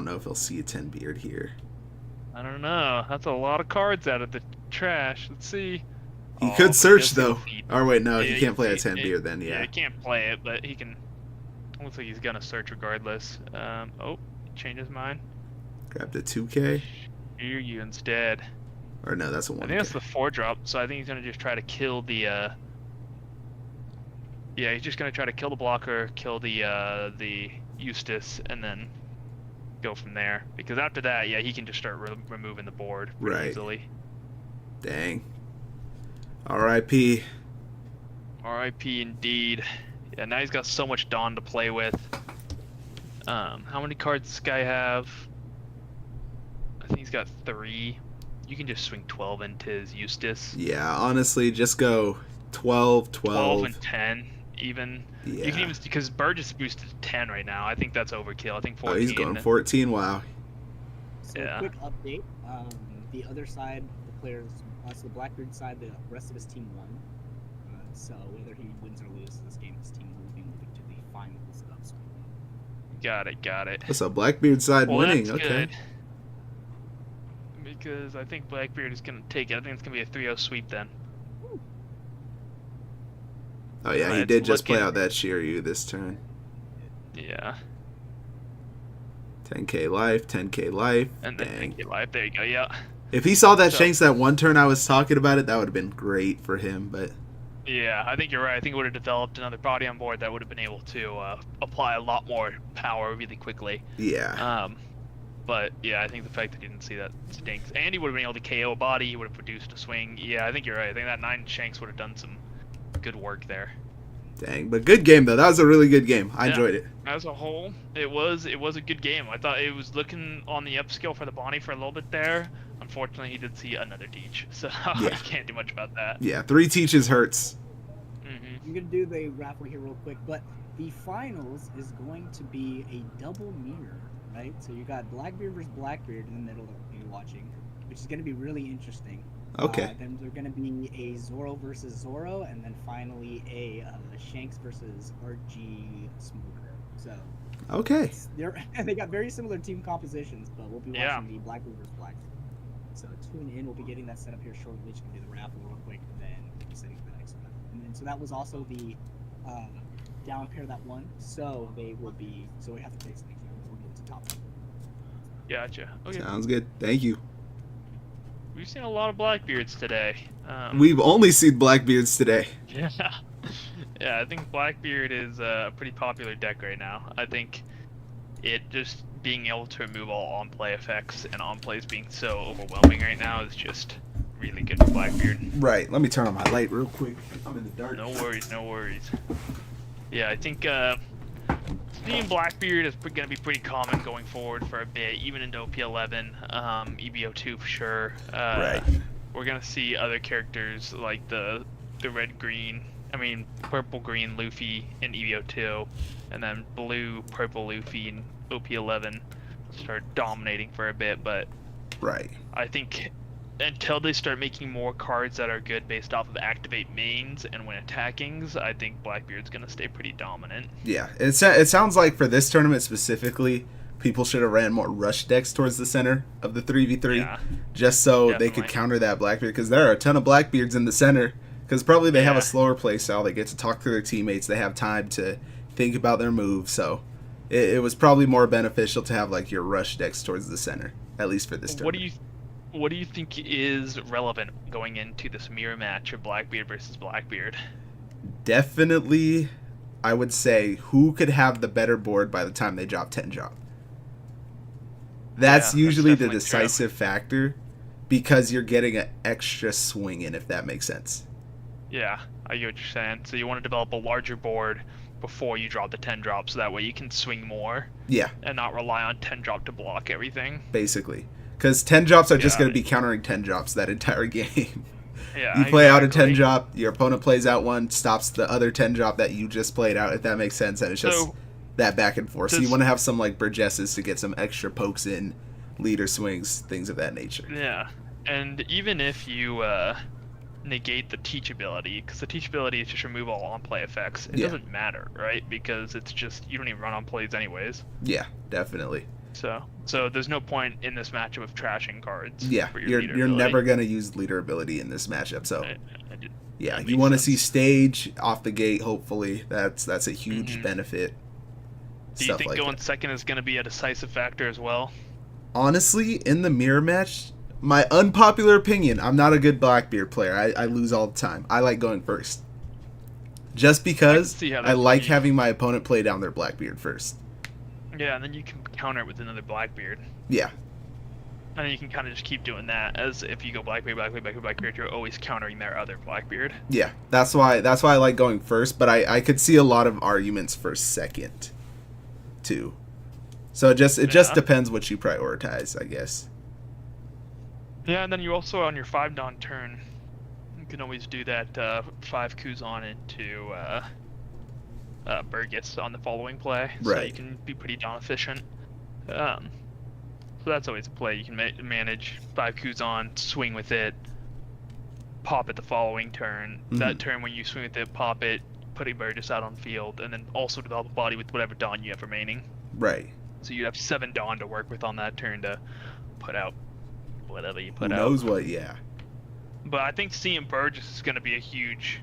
know if he'll see a 10 beard here. I don't know. That's a lot of cards out of the trash. Let's see. He could search, but though. Or wait, no, he can't play a 10 it, beard then, Yeah, he can't play it, but he can... Looks like he's gonna search regardless. Oh, change his mind. Grab the 2K. Hear you instead. Or no, that's a 1K. I think that's the 4-drop, so I think he's gonna just try to kill the, yeah, he's just gonna try to kill the blocker, kill the Eustace, and then go from there. Because after that, yeah, he can just start removing the board pretty easily. Dang. R.I.P. R.I.P. indeed. Yeah, now he's got so much Dawn to play with. How many cards does this guy have? I think he's got 3. You can just swing 12 into his Eustace. Yeah, honestly, just go 12, 12 and 10, even. Yeah. You can even, because Burgess boosted to 10 right now. I think that's overkill. I think 14. Oh, he's going 14. Wow. So Yeah. quick update. The other side, the players, so the Blackbeard side, the rest of his team won. So whether he wins or loses this game, his team will be moving to the finals of Spring. Got it. What's up, Blackbeard side winning? That's Okay. good. Because I think Blackbeard is going to take it. I think it's going to be a 3-0 sweep then. Oh yeah, he It's did just play looking- out that Shiryu this turn. Yeah. 10k life, 10k life. And then Dang. take it live. There you go, yeah. If he saw that So- Shanks that one turn I was talking about it, that would have been great for him, but Yeah, I think you're right. I think it would have developed another body on board that would have been able to apply a lot more power really quickly. yeah. But yeah, I think the fact that he didn't see that stinks. And he would have been able to KO a body. He would have produced a swing. Yeah, I think you're right. I think that 9 Shanks would have done some good work there. Dang, but good game though. That was a really good game. I enjoyed it. As a whole, it was a good game. I thought it was looking on the upscale for the Bonnie for a little bit there. Unfortunately, he did see another teach, so you can't do much about that. Yeah, 3 teaches hurts. I'm gonna do the raffle here real quick, but the finals is going to be a double mirror, right? So you got Blackbeard versus Blackbeard in the middle that you're watching, which is gonna be really interesting. Okay. Then there's going to be a Zoro versus Zoro, and then finally a Shanks versus RG Smoker. So Okay. they got very similar team compositions, but we'll be watching the Blackbeard versus Blackbeard. So tune in. We'll be getting that set up here shortly. Just gonna do the raffle real quick, and then we'll be setting for the next one. And then so that was also the down pair that won. So they will be. So we have to place next year. We'll get to top. Gotcha. Okay. Sounds good. Thank you. We've seen a lot of Blackbeards today. We've only seen Blackbeards today. Yeah. Yeah, I think Blackbeard is a pretty popular deck right now. I think it just being able to remove all on-play effects and on-plays being so overwhelming right now is just really good for Blackbeard. Right. Let me turn on my light real quick. I'm in the dark. No worries, no worries. Yeah, I think seeing Blackbeard is going to be pretty common going forward for a bit, even into OP11, EBO2 for sure. Right. We're going to see other characters like the purple-green Luffy in EBO2, and then blue-purple Luffy in OP11 start dominating for a bit, but right. I think until they start making more cards that are good based off of activate mains and when attackings, I think Blackbeard's going to stay pretty dominant. Yeah, it sounds like for this tournament specifically, people should have ran more rush decks towards the center of the 3v3, just so they could counter that Blackbeard, because there are a ton of Blackbeards in the center, because probably they have a slower play style. They get to talk to their teammates. They have time to think about their moves, so it was probably more beneficial to have like your rush decks towards the center, at least for this tournament. What do you think is relevant going into this mirror match of Blackbeard versus Blackbeard? Definitely, I would say who could have the better board by the time they drop 10 drop. That's usually the decisive factor, because you're getting an extra swing in, if that makes sense. Yeah, I get what you're saying. So you want to develop a larger board before you drop the 10 drop, so that way you can swing more. Yeah. And not rely on 10 drop to block everything. Basically. Because 10 drops are just going to be countering 10 drops that entire game. Yeah, you play out a 10 drop, your opponent plays out one, stops the other 10 drop that you just played out, if that makes sense, and it's just that back and forth. So you want to have some like Burgesses to get some extra pokes in, leader swings, things of that nature. Yeah, and even if you negate the teachability, because the teachability is just remove all on-play effects, it doesn't matter, right? Because it's just, you don't even run on plays anyways. Yeah, definitely. So there's no point in this matchup of trashing cards. Yeah, for you're never going to use leader ability in this matchup. So yeah, you want to see stage off the gate. Hopefully, that's a huge benefit. Do you think going second is going to be a decisive factor as well? Honestly, in the mirror match, my unpopular opinion, I'm not a good Blackbeard player. I lose all the time. I like going first, just because I like having my opponent play down their Blackbeard first. Yeah, and then you can counter it with another Blackbeard. Yeah. And then you can kind of just keep doing that, as if you go Blackbeard, you're always countering their other Blackbeard. Yeah, that's why I like going first, but I could see a lot of arguments for second, too. So it just depends what you prioritize, I guess. Yeah, and then you also, on your 5-Don turn, you can always do that 5 Kuzan into Burgess on the following play, so you can be pretty Don efficient. So that's always a play. You can manage 5 Kuzan, swing with it, pop it the following turn. That turn when you swing with it, pop it, putting Burgess out on field, and then also develop a body with whatever Don you have remaining. Right. So you'd have 7 Don to work with on that turn to put out whatever you put out. Who knows what, yeah. But I think seeing Burgess is going to be a huge...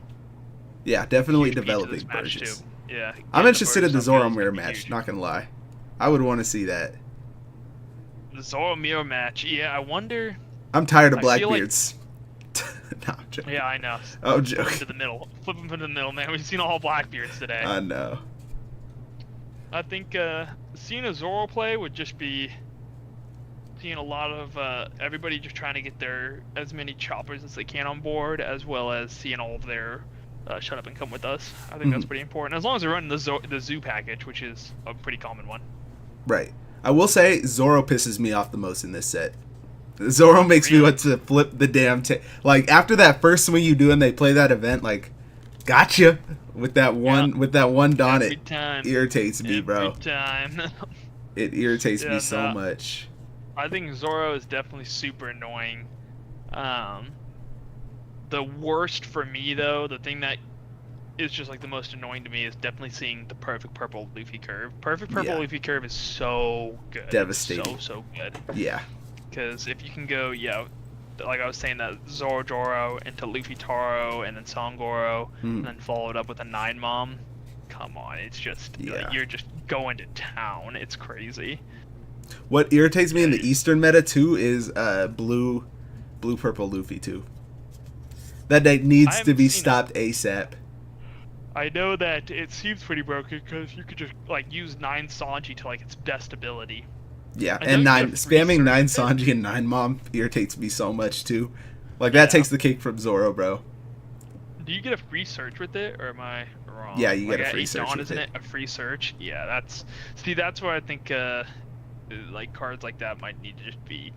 Yeah, definitely developing Burgess. Too. Yeah, I'm interested in the Zoro mirror match, not gonna lie. I would want to see that. The Zoro mirror match, yeah, I wonder... I'm tired of Blackbeards. No, I'm joking. Yeah, I know. I'm joking. Flip him to the middle, man. We've seen all Blackbeards today. I know. I think seeing a Zoro play would just be seeing a lot of everybody just trying to get their as many choppers as they can on board, as well as seeing all of their shut up and come with us. I think that's pretty important. As long as they're running the zoo package, which is a pretty common one. Right. I will say Zoro pisses me off the most in this set. Zoro makes me want to flip the damn like after that first swing you do and they play that event, like, gotcha with that one Dawn. It irritates me, bro. Every time. It irritates me so much. I think Zoro is definitely super annoying. The worst for me, though, the thing that is just like the most annoying to me is definitely seeing the perfect purple Luffy curve. Perfect purple Luffy curve is so good. Devastating. So good. Yeah. Because if you can go, like I was saying, that Zoro Joro into Luffy Taro and then Sangoro, and then followed up with a 9 Mom. Come on, it's just you're just going to town. It's crazy. What irritates me in the Eastern meta too is blue purple Luffy too. That needs to be stopped ASAP. I know that it seems pretty broken because you could just like use 9 Sanji to like its best ability. Yeah, and spamming 9 Sanji and 9 Mom irritates me so much too. Like that takes the cake from Zoro, bro. Do you get a free search with it, or am I wrong? Yeah, you get a free search. Dawn, isn't it? A free search? Yeah, that's where I think like cards like that might need to just be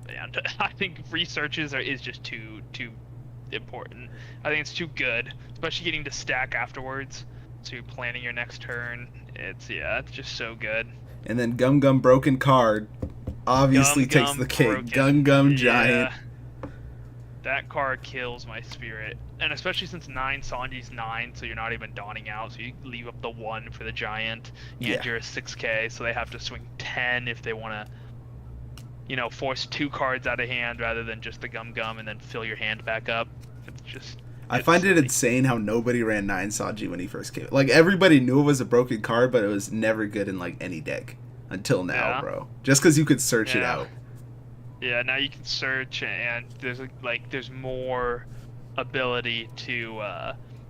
banned. I think free searches is just too important. I think it's too good, especially getting to stack afterwards. So you're planning your next turn. It's just so good. And then Gum Gum broken card obviously takes the cake. Gum Gum Giant. That card kills my spirit. And especially since 9 Sanji's 9, so you're not even donning out, so you leave up the 1 for the Giant, and you're a 6k, so they have to swing 10 if they want to, force 2 cards out of hand rather than just the Gum Gum and then fill your hand back up. I find it insane how nobody ran 9 Sanji when he first came. Like, everybody knew it was a broken card, but it was never good in, like, any deck. Until now, bro. Just because you could search it out. Yeah, now you can search, and there's more ability to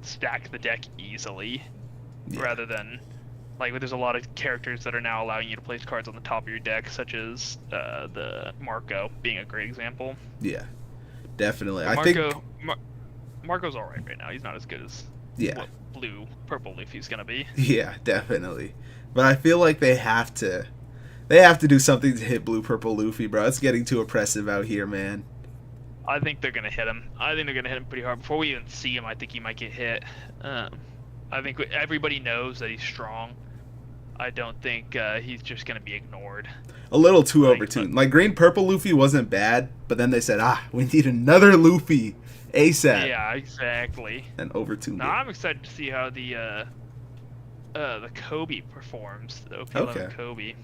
stack the deck easily, rather than, like, there's a lot of characters that are now allowing you to place cards on the top of your deck, such as the Marco being a great example. Yeah, definitely. Marco's alright right now. He's not as good as what purple Luffy's gonna be. Yeah, definitely. But I feel like they have to do something to hit blue purple Luffy, bro. It's getting too oppressive out here, man. I think they're gonna hit him. I think they're gonna hit him pretty hard. Before we even see him, I think he might get hit. I think everybody knows that he's strong. I don't think he's just gonna be ignored. A little too overtuned. Like green purple Luffy wasn't bad, but then they said, we need another Luffy ASAP. Yeah, exactly. And overtuned. Now I'm excited to see how the Kobe performs. The OP10 Kobe.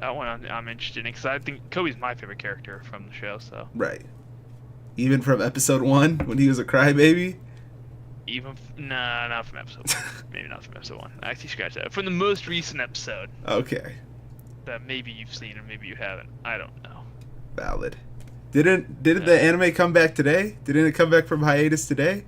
That one I'm interested in because I think Kobe's my favorite character from the show. So right. Even from episode 1 when he was a crybaby. Not from episode 1. Maybe not from episode 1. Actually, scratch that. From the most recent episode. Okay. That maybe you've seen or maybe you haven't. I don't know. Valid. Didn't the anime come back today? Didn't it come back from hiatus today?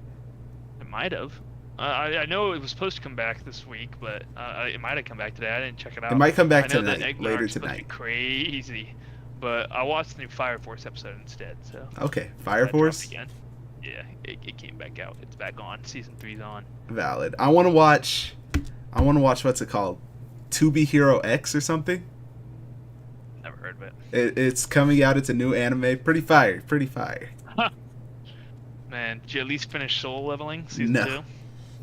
It might have. I know it was supposed to come back this week, but it might have come back today. I didn't check it out. It might come back tonight. Later tonight. Crazy. But I watched the new Fire Force episode instead. So. Okay, Fire Force. Again. Yeah, it came back out. It's back on. Season 3's on. Valid. I want to watch. What's it called? To Be Hero X or something. Never heard of it. It's coming out. It's a new anime. Pretty fire. Pretty fire. Man, did you at least finish Soul Leveling season 2?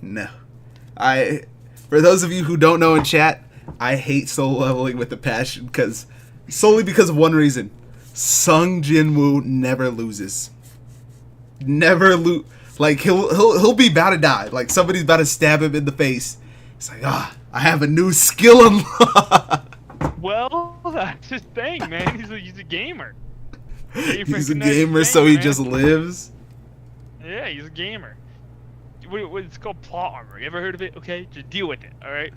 No. For those of you who don't know in chat, I hate Soul Leveling with a passion solely because of one reason. Sung Jinwoo never loses. Never lose. Like he'll be about to die. Like somebody's about to stab him in the face. It's like, I have a new skill unlocked. Well, that's his thing, man. He's a gamer. He's a gamer, so he just lives. Yeah, he's a gamer. It's called plot armor. You ever heard of it? Okay, just deal with it. All right.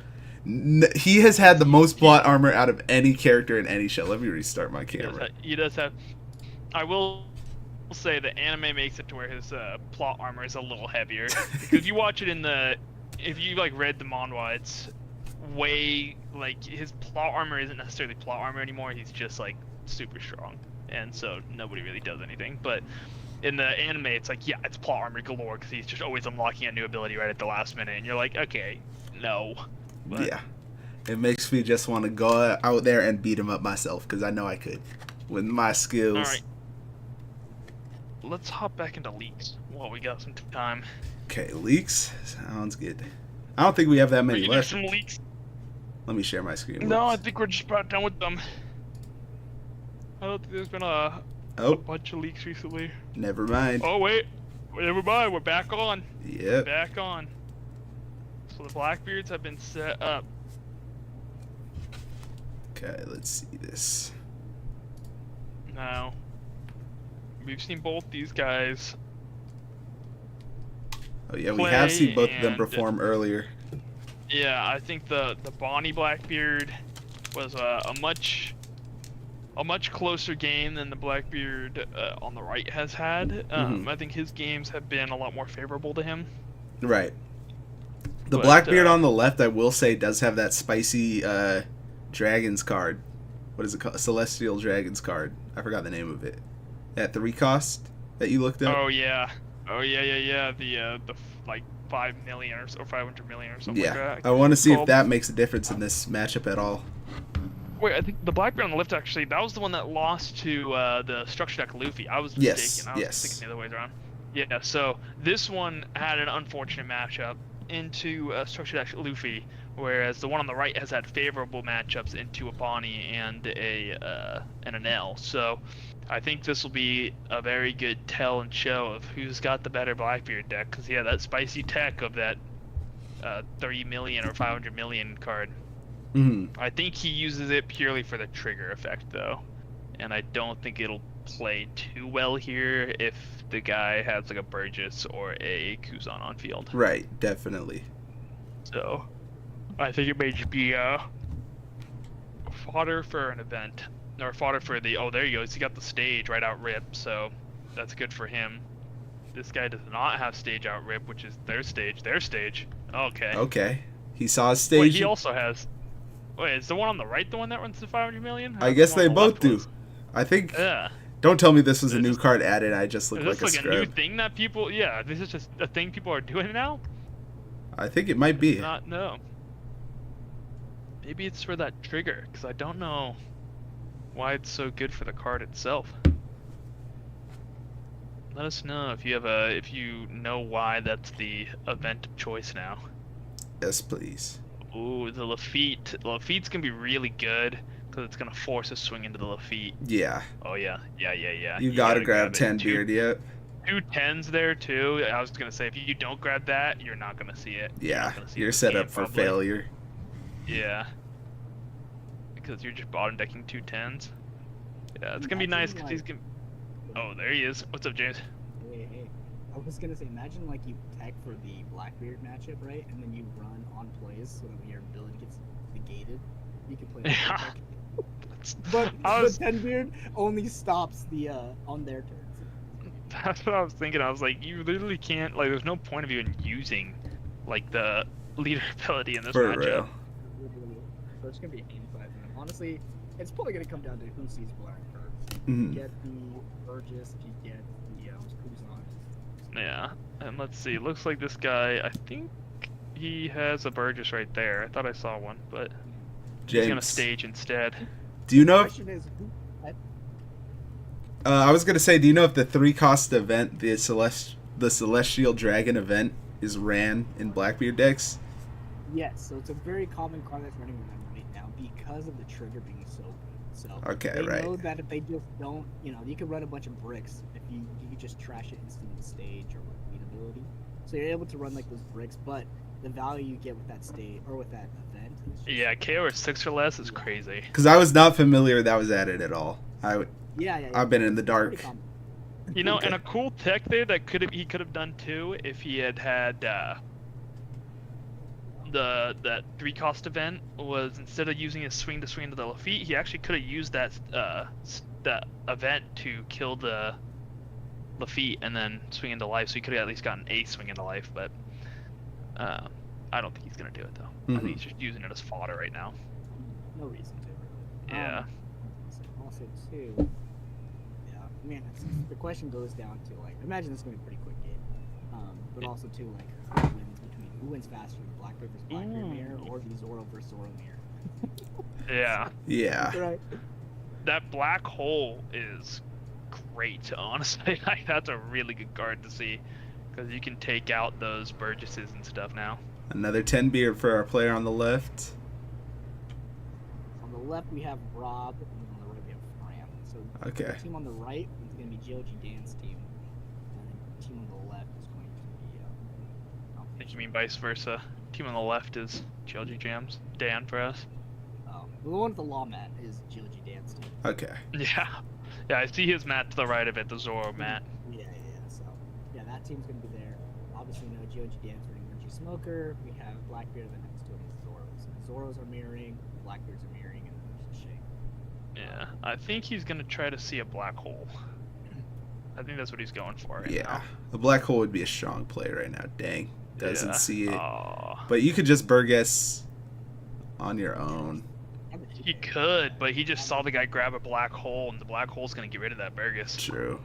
He has had the most plot armor out of any character in any show. Let me restart my camera. He does have. I will say the anime makes it to where his plot armor is a little heavier. Because you watch it if you like read the manhwa, it's way like his plot armor isn't necessarily plot armor anymore. He's just like super strong, and so nobody really does anything. But in the anime, it's like, yeah, it's plot armor galore because he's just always unlocking a new ability right at the last minute, and you're like, okay, no. But, Yeah. It makes me just want to go out there and beat him up myself because I know I could with my skills. all right, let's hop back into leaks while we got some time. Okay, leaks sounds good. I don't think we have that We many can do left. some leaks. Let me share my screen. No, I Whoops. think we're just about done with them. I don't think there's been a Oh, bunch of leaks recently. never mind. Oh wait, never mind. We're back on. Yep. Back on. So the Blackbeards have been set up. Okay, let's see this. Now, we've seen both these guys. Oh yeah, we have seen both of them and- perform earlier. Yeah, I think the Bonnie Blackbeard was a much closer game than the Blackbeard on the right has had. I think his games have been a lot more favorable to him. Right. The But, Blackbeard on the left, I will say, does have that spicy Dragons card. What is it called? Celestial Dragons card. I forgot the name of it. At 3 cost that you looked up. Oh yeah. The like 5 million or so, 500 million or something like Yeah, that. I want to see if Called- that makes a difference in this matchup at all. Wait, I think the Blackbeard on the left actually, that was the one that lost to the Structure Deck Luffy. I was Yes, mistaken. I was yes. thinking the other way around. Yeah, so this one had an unfortunate matchup into Structure Deck Luffy, whereas the one on the right has had favorable matchups into a Bonnie and an L. So I think this will be a very good tell and show of who's got the better Blackbeard deck, because yeah, that spicy tech of that 30 million or 500 million card. I think he uses it purely for the trigger effect, though, and I don't think it'll play too well here if the guy has like a Burgess or a Kuzan on field. Right, definitely. So I think it may just be fodder for an event, or fodder for the. Oh, there he goes. He got the stage right out rip, so that's good for him. This guy does not have stage out rip, which is their stage. Their stage. Okay. Okay. He saw a stage. Wait, he also has. Wait, is the one on the right the one that runs to 500 million? I guess The one they on the both left do. was? I think. Yeah. Don't tell me this was a Is new this- card added. I just look Is like this a like a new scrub. thing that people? Yeah, this is just a thing people are doing now. I think it might be. Not no. Maybe it's for that trigger, because I don't know why it's so good for the card itself. Let us know if you know why that's the event of choice now. Yes, please. Ooh, the Lafitte. The Lafitte's gonna be really good because it's gonna force a swing into the Lafitte. Yeah. Oh yeah. You gotta grab it. 10 beard, yep. Two tens there too. I was gonna say if you don't grab that, you're not gonna see it. Yeah, not gonna see you're it set in up for probably. failure. Yeah. Because you're just bottom decking two tens. Yeah, it's gonna be nice because he's gonna. Oh, there he is. What's up, James? Hey. I was gonna say, imagine like you tech for the Blackbeard matchup, right? And then you run on plays so that when your ability gets negated, you can play. Yeah. Tech. But But Tenbeard only stops the on their turns. that's what I was thinking. I was like, you literally can't. Like, there's no point of even using like the leader ability in this For matchup. real. So it's gonna be 85. And honestly, it's probably gonna come down to who sees black first. Mhm. Get the Burgess, if you get the Kuzan. Yeah, and let's see. Looks like this guy. I think he has a Burgess right there. I thought I saw one, but he's gonna James, stage instead. do you The know if, question is, who? I was gonna say, do you know if the 3 cost event, the Celestial Dragon event, is ran in Blackbeard decks? Yes, so it's a very common card that's running right now because of the trigger being so good. So Okay, they right. know that if they just don't, you can run a bunch of bricks if you can just trash it instantly in stage or with lead ability. So you're able to run like those bricks, but the value you get with that stage or with that event is just, Yeah, KO or 6 or less is crazy. Because I was not familiar that was added at all. yeah. I've been in the It's dark. pretty common. You know, Okay. and a cool tech there that he could have done too if he had that 3 cost event was instead of using his swing to swing into the Lafitte, he actually could have used that event to kill the Lafitte and then swing into life. So he could have at least gotten a swing into life, but I don't think he's gonna do it though. I think he's just using it as fodder right now. No reason to. Yeah. So also too, yeah, man, the question goes down to like, imagine this is gonna be a pretty quick game, but also too like who wins faster, the Blackbeard versus Blackbeard mirror or the Zoro versus Zoro mirror? Yeah. Yeah. Right. That black hole is great, honestly. Like, that's a really good card to see, because you can take out those Burgesses and stuff now. Another 10 beard for our player on the left. On the left we have Rob, and on the right we have Fran. So Okay. the team on the right is going to be GLG Dan's team, and then the team on the left is going to be. I think you mean vice versa. Team on the left is GLG Jams. Dan for us. The one with the law mat is GLG Dan's team. Okay. Yeah. Yeah, I see his mat to the right of it, the Zoro mat. Yeah. So yeah, that team's going to be there. Obviously, we know GLG Dan's running Energy Smoker. We have Blackbeard, and then next to it is Zoro. So the Zoros are mirroring, the Blackbeards are mirroring, and then there's a Shake. Yeah, I think he's gonna try to see a black hole. I think that's what he's going for right Yeah. now. The black hole would be a strong play right now. Dang. Doesn't Yeah. see it. Aw. But you could just Burgess on your own. He could, but he just saw the guy grab a black hole, and the black hole's gonna get rid of that Burgess. True.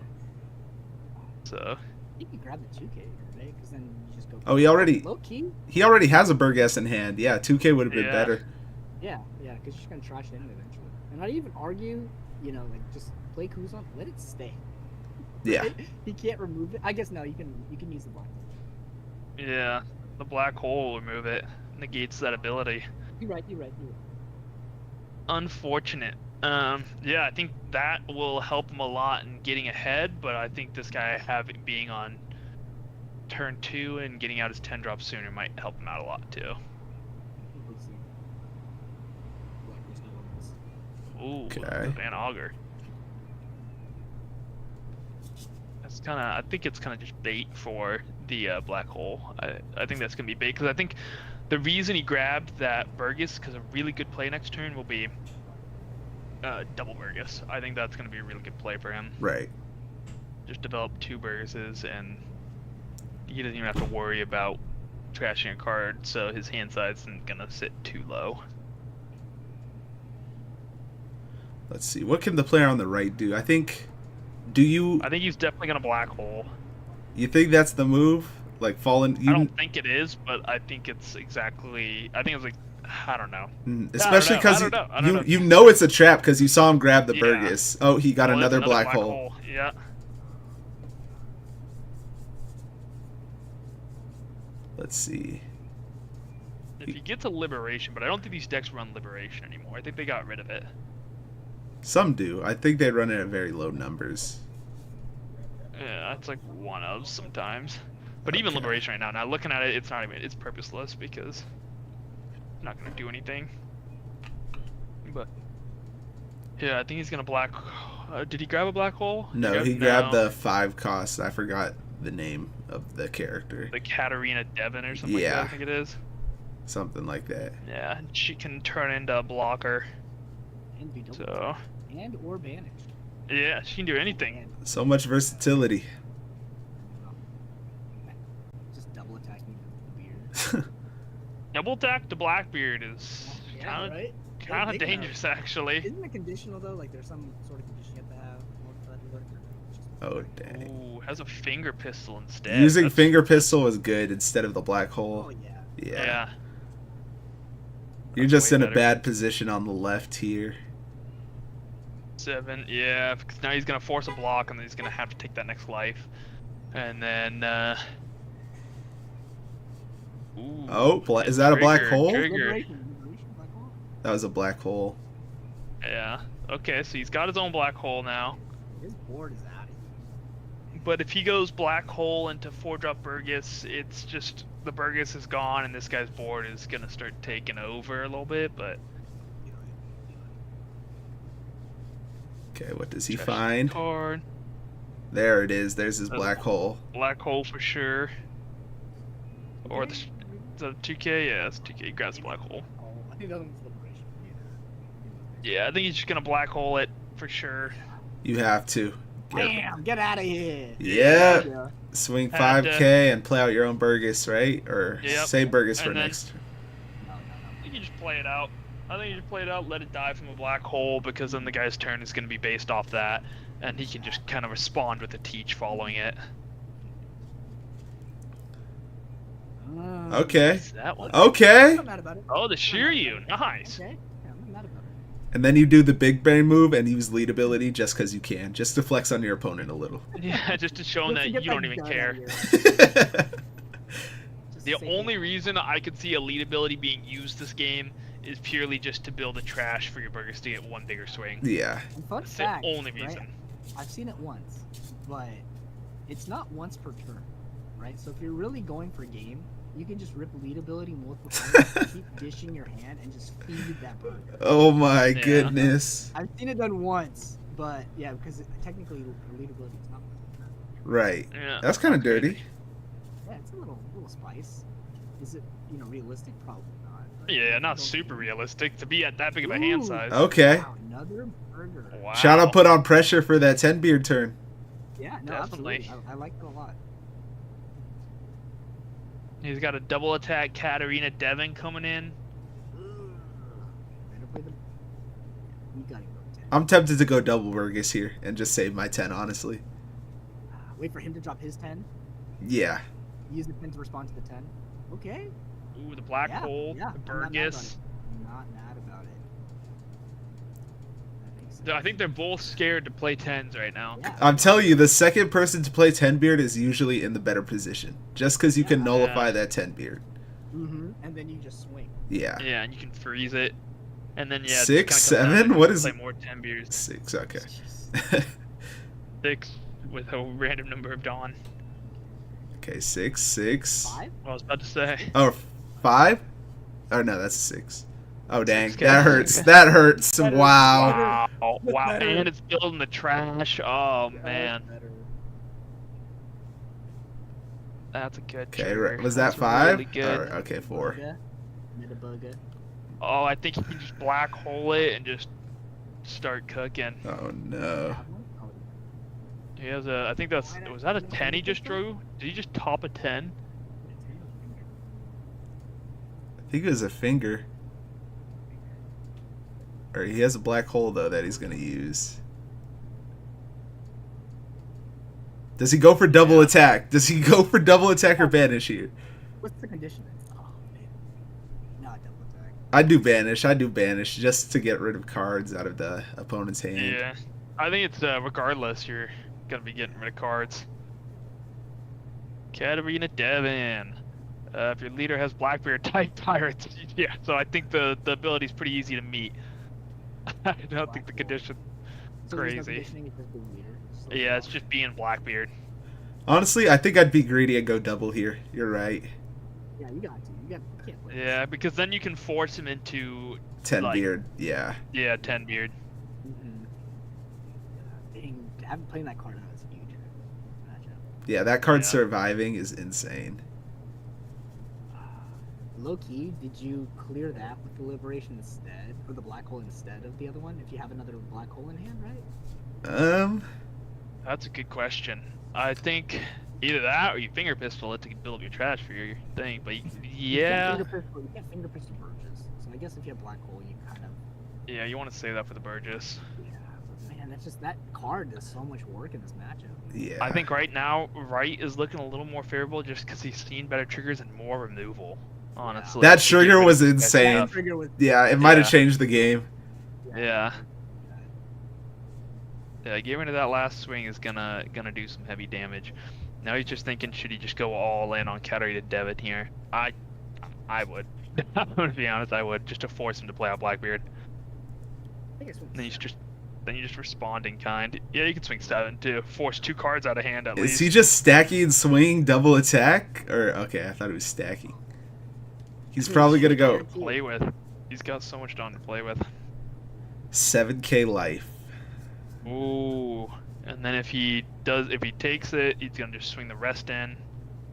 So, You can grab the 2K, right? Because then you just go. Oh, he already Low key? has a Burgess in hand. Yeah, 2K would have been Yeah. better. Yeah, because you're just going to trash it in eventually. And I'd even argue, like, just play Kuzan, let it stay. Yeah. He can't remove it. I guess no, you can use the black hole. yeah, the black hole will remove it. Negates that ability. You're right. Unfortunate. Yeah, I think that will help him a lot in getting ahead, but I think this guy being on turn 2 and getting out his 10 drop sooner might help him out a lot too. Let's see. Blackbeard's not on this. Ooh, Okay. Van Auger. That's kind of, I think it's kind of just bait for the black hole. I think that's gonna be bait, because I think the reason he grabbed that Burgess, because a really good play next turn will be double Burgess. I think that's gonna be a really good play for him. Right. Just develop 2 Burgesses, and he doesn't even have to worry about trashing a card, so his hand size isn't gonna sit too low. Let's see. What can the player on the right do? I think. Do you? I think he's definitely gonna black hole. You think that's the move? Like falling? I don't think it is, but I think it's exactly. I think it's like, I don't know. Especially because I don't know. you know it's a trap because you saw him grab the Yeah. Burgess. Oh, he got Well, it's another black hole. Yeah. Let's see. If he gets a liberation, but I don't think these decks run liberation anymore. I think they got rid of it. Some do. I think they run it at very low numbers. Yeah, that's like one of sometimes. But even Okay. liberation right now, looking at it, it's not even, it's purposeless because it's not gonna do anything. But yeah, I think he's gonna black. Did he grab a black hole? No, he grabbed the 5 cost. I forgot the name of the character. the Katarina Devon or something like Yeah. that, I think it is. Something like that. Yeah, and she can turn into a blocker. And be double So and or banished. yeah, she can do anything. And, So much versatility. just double attacking the beard. Double attack to Blackbeard is Yeah, kind of right? kind of They can have- dangerous actually. Isn't it conditional though? Like there's some sort of condition you have to have in order for that to work? Or just- Oh, dang. Ooh, has a finger pistol instead. Using That's- finger pistol is good instead of the black Oh hole. yeah. Yeah. Yeah. You're That's just way in a better. bad position on the left here. 7, yeah, because now he's gonna force a block and then he's gonna have to take that next life. And then ooh, Oh, is that a black trigger, hole? trigger. Liberation, black hole. That was a black hole. Yeah. Okay, so he's got his own black hole now. His board is out of here. But if he goes black hole into 4-drop Burgess, it's just the Burgess is gone and this guy's board is gonna start taking over a little bit. But Okay, what does he trash find? card, There it is. There's his black hole. black hole for sure. Or the 2K, yeah, it's 2K. He grabs black hole. Oh, I think that one's liberation. Yeah, I think he's just gonna black hole it for sure. You have to. Bam! Get out of here. Yeah. Yeah. Swing Had to- 5K and play out your own Burgess, right? Or Yep. say Burgess for And then- next turn. No. You can just play it out. I think you just play it out, let it die from a black hole, because then the guy's turn is going to be based off that, and he can just kind of respond with a teach following it. Okay. Is that one? Okay. I'm not mad about it. Oh, the Shiryu, nice. Okay. Yeah, I'm not mad about it. And then you do the big brain move and use lead ability just because you can, just to flex on your opponent a little. Yeah, just to show him Just that to get you don't that even gun care. out of your- just The say only no. reason I could see a lead ability being used this game is purely just to build a trash for your burgers to get one bigger swing. Yeah. And fun That's fact, the only right? reason. I've seen it once, but it's not once per turn, right? So if you're really going for game, you can just rip lead ability multiple times, keep dishing your hand, and just feed that burger. Oh my Yeah. goodness. I've seen it done once, but yeah, because technically lead ability is not once per turn. Right. Yeah, That's kind of not crazy. dirty. Yeah, it's a little spice. Is it realistic? Probably not. but Yeah, I not don't super think- realistic to be at that big of a hand Ooh. size. Okay. Wow, another burger. Wow. Shout out put on pressure for that 10 beard turn. Yeah, no, Definitely. absolutely. I like it a lot. He's got a double attack Katarina Devon coming in. Better play the. You gotta go 10. I'm tempted to go double Burgess here and just save my 10, honestly. Wait for him to drop his 10. Yeah. Use the 10 to respond to the 10. Okay. Ooh, the black Yeah, hole, yeah, the I'm not mad about Burgess. I'm not mad about it. That makes sense. I think they're both scared to play 10s right now. Yeah. I'm telling you, the second person to play 10 beard is usually in the better position. Just because you can Yeah. nullify that 10 beard. And then you just swing. Yeah. Yeah, and you can freeze it. And then, yeah, it just 6, kinda comes down 7? to What is play it? more 10 beers. 6, okay. Jeez. 6 with a random number of Dawn. Okay, 6, 6. 5? I was about to say. Oh, 5? Oh, no, that's a 6. Oh, dang. Okay. That hurts. That hurts. Better. Wow. Wow. That's Wow. better. And it's building the trash. Oh, man. Better. That's a good Okay, trigger. was that That's 5? Really good. Alright, okay, 4. Bugger. Meta-bugger. Oh, I think you can just black hole it and just start cooking. Oh, no. Have one? Oh, He has a, I think that's, was that a 10 he just drew? Did he just top a 10? I think it was a finger. Or he has a black hole, though, that he's going to use. Does he go for double attack? Does he go for double attack or banish here? What's the condition? Oh, man. Not double attack. I do banish just to get rid of cards out of the opponent's hand. Yeah. I think it's, regardless, you're gonna be getting rid of cards. Katarina Devon. If your leader has Blackbeard type pirates, yeah, so I think the ability's pretty easy to meet. I don't think the condition. So there's no Crazy. conditioning, it's just being weird. So Yeah, it's just being Blackbeard. Honestly, I think I'd be greedy and go double here. You're right. Yeah, you got to. You can't play Yeah, because then you can force him into 10 Like- beard, yeah. 10 beard. Dang, having playing that card out is huge. Matchup. Yeah, that card Yeah. surviving is insane. Low key, did you clear that with the liberation instead, or the black hole instead of the other one? If you have another black hole in hand, right? That's a good question. I think either that or you finger pistol it to build up your trash for your thing. But yeah, You can't finger pistol Burgess. So I guess if you have black hole, you kind of. yeah, you want to save that for the Burgess. Yeah, but man, that's just that card does so much work in this matchup. Yeah. I think right now, Wright is looking a little more favorable just because he's seen better triggers and more removal. Honestly, That To get trigger rid of was that insane. stuff. Trigger with Yeah, it might have Yeah. changed the game. Yeah. Yeah, getting rid of that last swing is gonna do some heavy damage. Now he's just thinking, should he just go all in on Katarina Devon here? I would. I'm gonna be honest, I would, just to force him to play out Blackbeard. I think it's Then you just respond in kind. Yeah, you can swing 7 too. Force 2 cards out of hand at Is least. he just stacking and swinging double attack? Or, okay, I thought he was stacking. He's probably going to go play with? He's got so much Dawn to play with. 7k life. Ooh. And then if he takes it, he's gonna just swing the rest in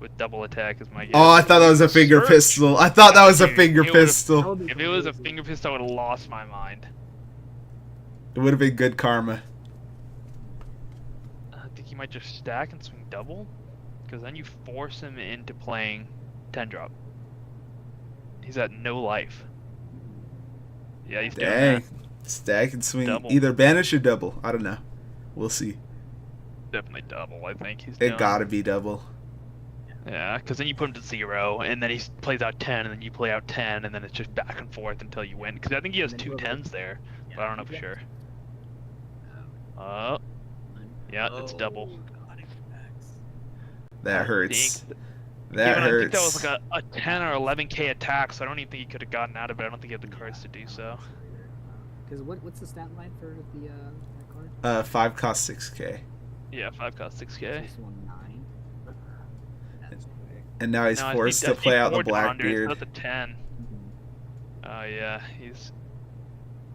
with double attack as my guess. Oh, I thought that was a finger Search. pistol. I thought that was a Dude, finger it would've- pistol. If it was a finger pistol, I would have lost my mind. It would have been good karma. I think he might just stack and swing double, because then you force him into playing 10 drop. He's at no life. Yeah, he's doing Dang. that. Stack and swing. Double. Either banish or double. I don't know. We'll see. Definitely double, I think he's It doing. gotta be double. Yeah, because then you put him to 0, and then he plays out 10, and then you play out 10, and then it's just back and forth until you win. Because I think he has And then 2 whoever- 10s there, but I don't know for Yeah. sure. Oh, yeah, it's double. God, it connects. That I hurts. think- That I hurts. think that was like a 10 or 11k attack, so I don't even think he could have gotten out of it. I don't think he had the cards to do so. Because what's the stat line for the that card? 5 cost 6k. Yeah, 5 cost 6k. This one 9. That's quick. And now he's No, I forced think to play out the more than 100, Blackbeard. That's a 10. Oh yeah, he's.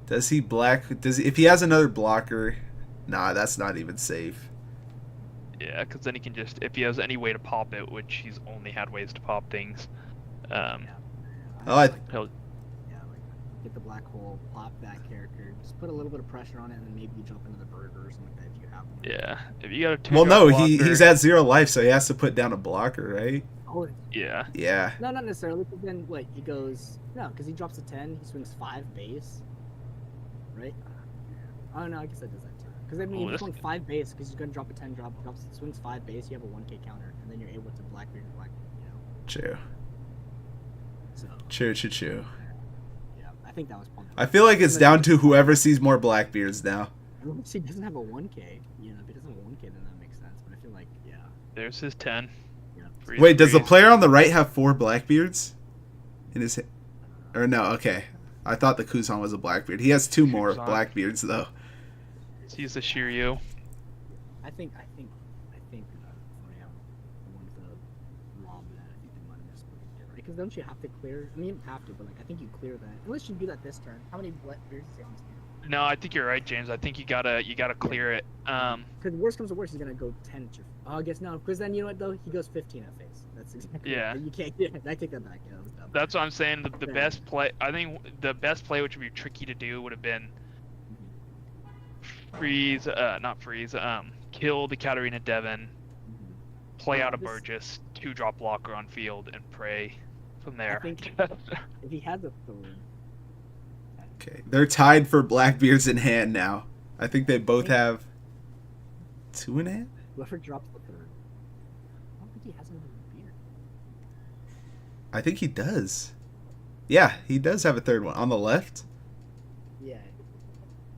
Does he if he has another blocker? Nah, that's not even safe. Yeah, because then he can just, if he has any way to pop it, which he's only had ways to pop things, Oh, he'll. Yeah, like get the black hole, pop that character, just put a little bit of pressure on it, and then maybe you jump into the burger or something like that if you have one. Yeah, if you got a 2 well, no, blocker, he's at 0 life, so he has to put down a blocker, right? Oh, Yeah. Yeah. no, not necessarily. But then what? He goes no, because he drops a 10. He swings 5 base, right? Oh no, I guess that does that too. Because I mean, Oh, if this- you swing 5 base, because he's gonna drop a 10, swings 5 base, you have a 1k counter, and then you're able to Blackbeard and Black, you know. True. So True. yeah, I think that was point. I feel like it's down to whoever sees more Blackbeards now. Unless he doesn't have a 1k, you know, if he doesn't have a 1k, then that makes sense. But I feel like, yeah, There's his 10. yeah. Freeze, Wait, does the freeze. player on the right have 4 Blackbeards in his? Or no? Okay, I thought the Kuzan was a Blackbeard. He has 2 more Kuzan. Blackbeards though. He's the Shiryu. I think for him, one of the lob that I think they might have split it, right? Because don't you have to clear? I mean, you don't have to, but like I think you clear that unless you do that this turn. How many Blackbeards does he have on his hand? No, I think you're right, James. I think you gotta clear it. Because worst comes to worst, he's gonna go 10 at your. Oh, I guess no. Because then you know what though, he goes 15 at face. That's exactly. Yeah. You can't. Yeah, I take that back. Yeah, that was dumb. That's what I'm saying. The Yeah. best play, I think the best play, which would be tricky to do, would have been not freeze. Kill the Katarina Devon, play out a This- Burgess, 2-drop blocker on field, and pray from there. think- If he had the third, Okay, they're tied for Blackbeards in hand now. I think they both have 2 in hand. whoever drops the third, I don't think he has another beard. I think he does. Yeah, he does have a 3rd one on the left. Yeah.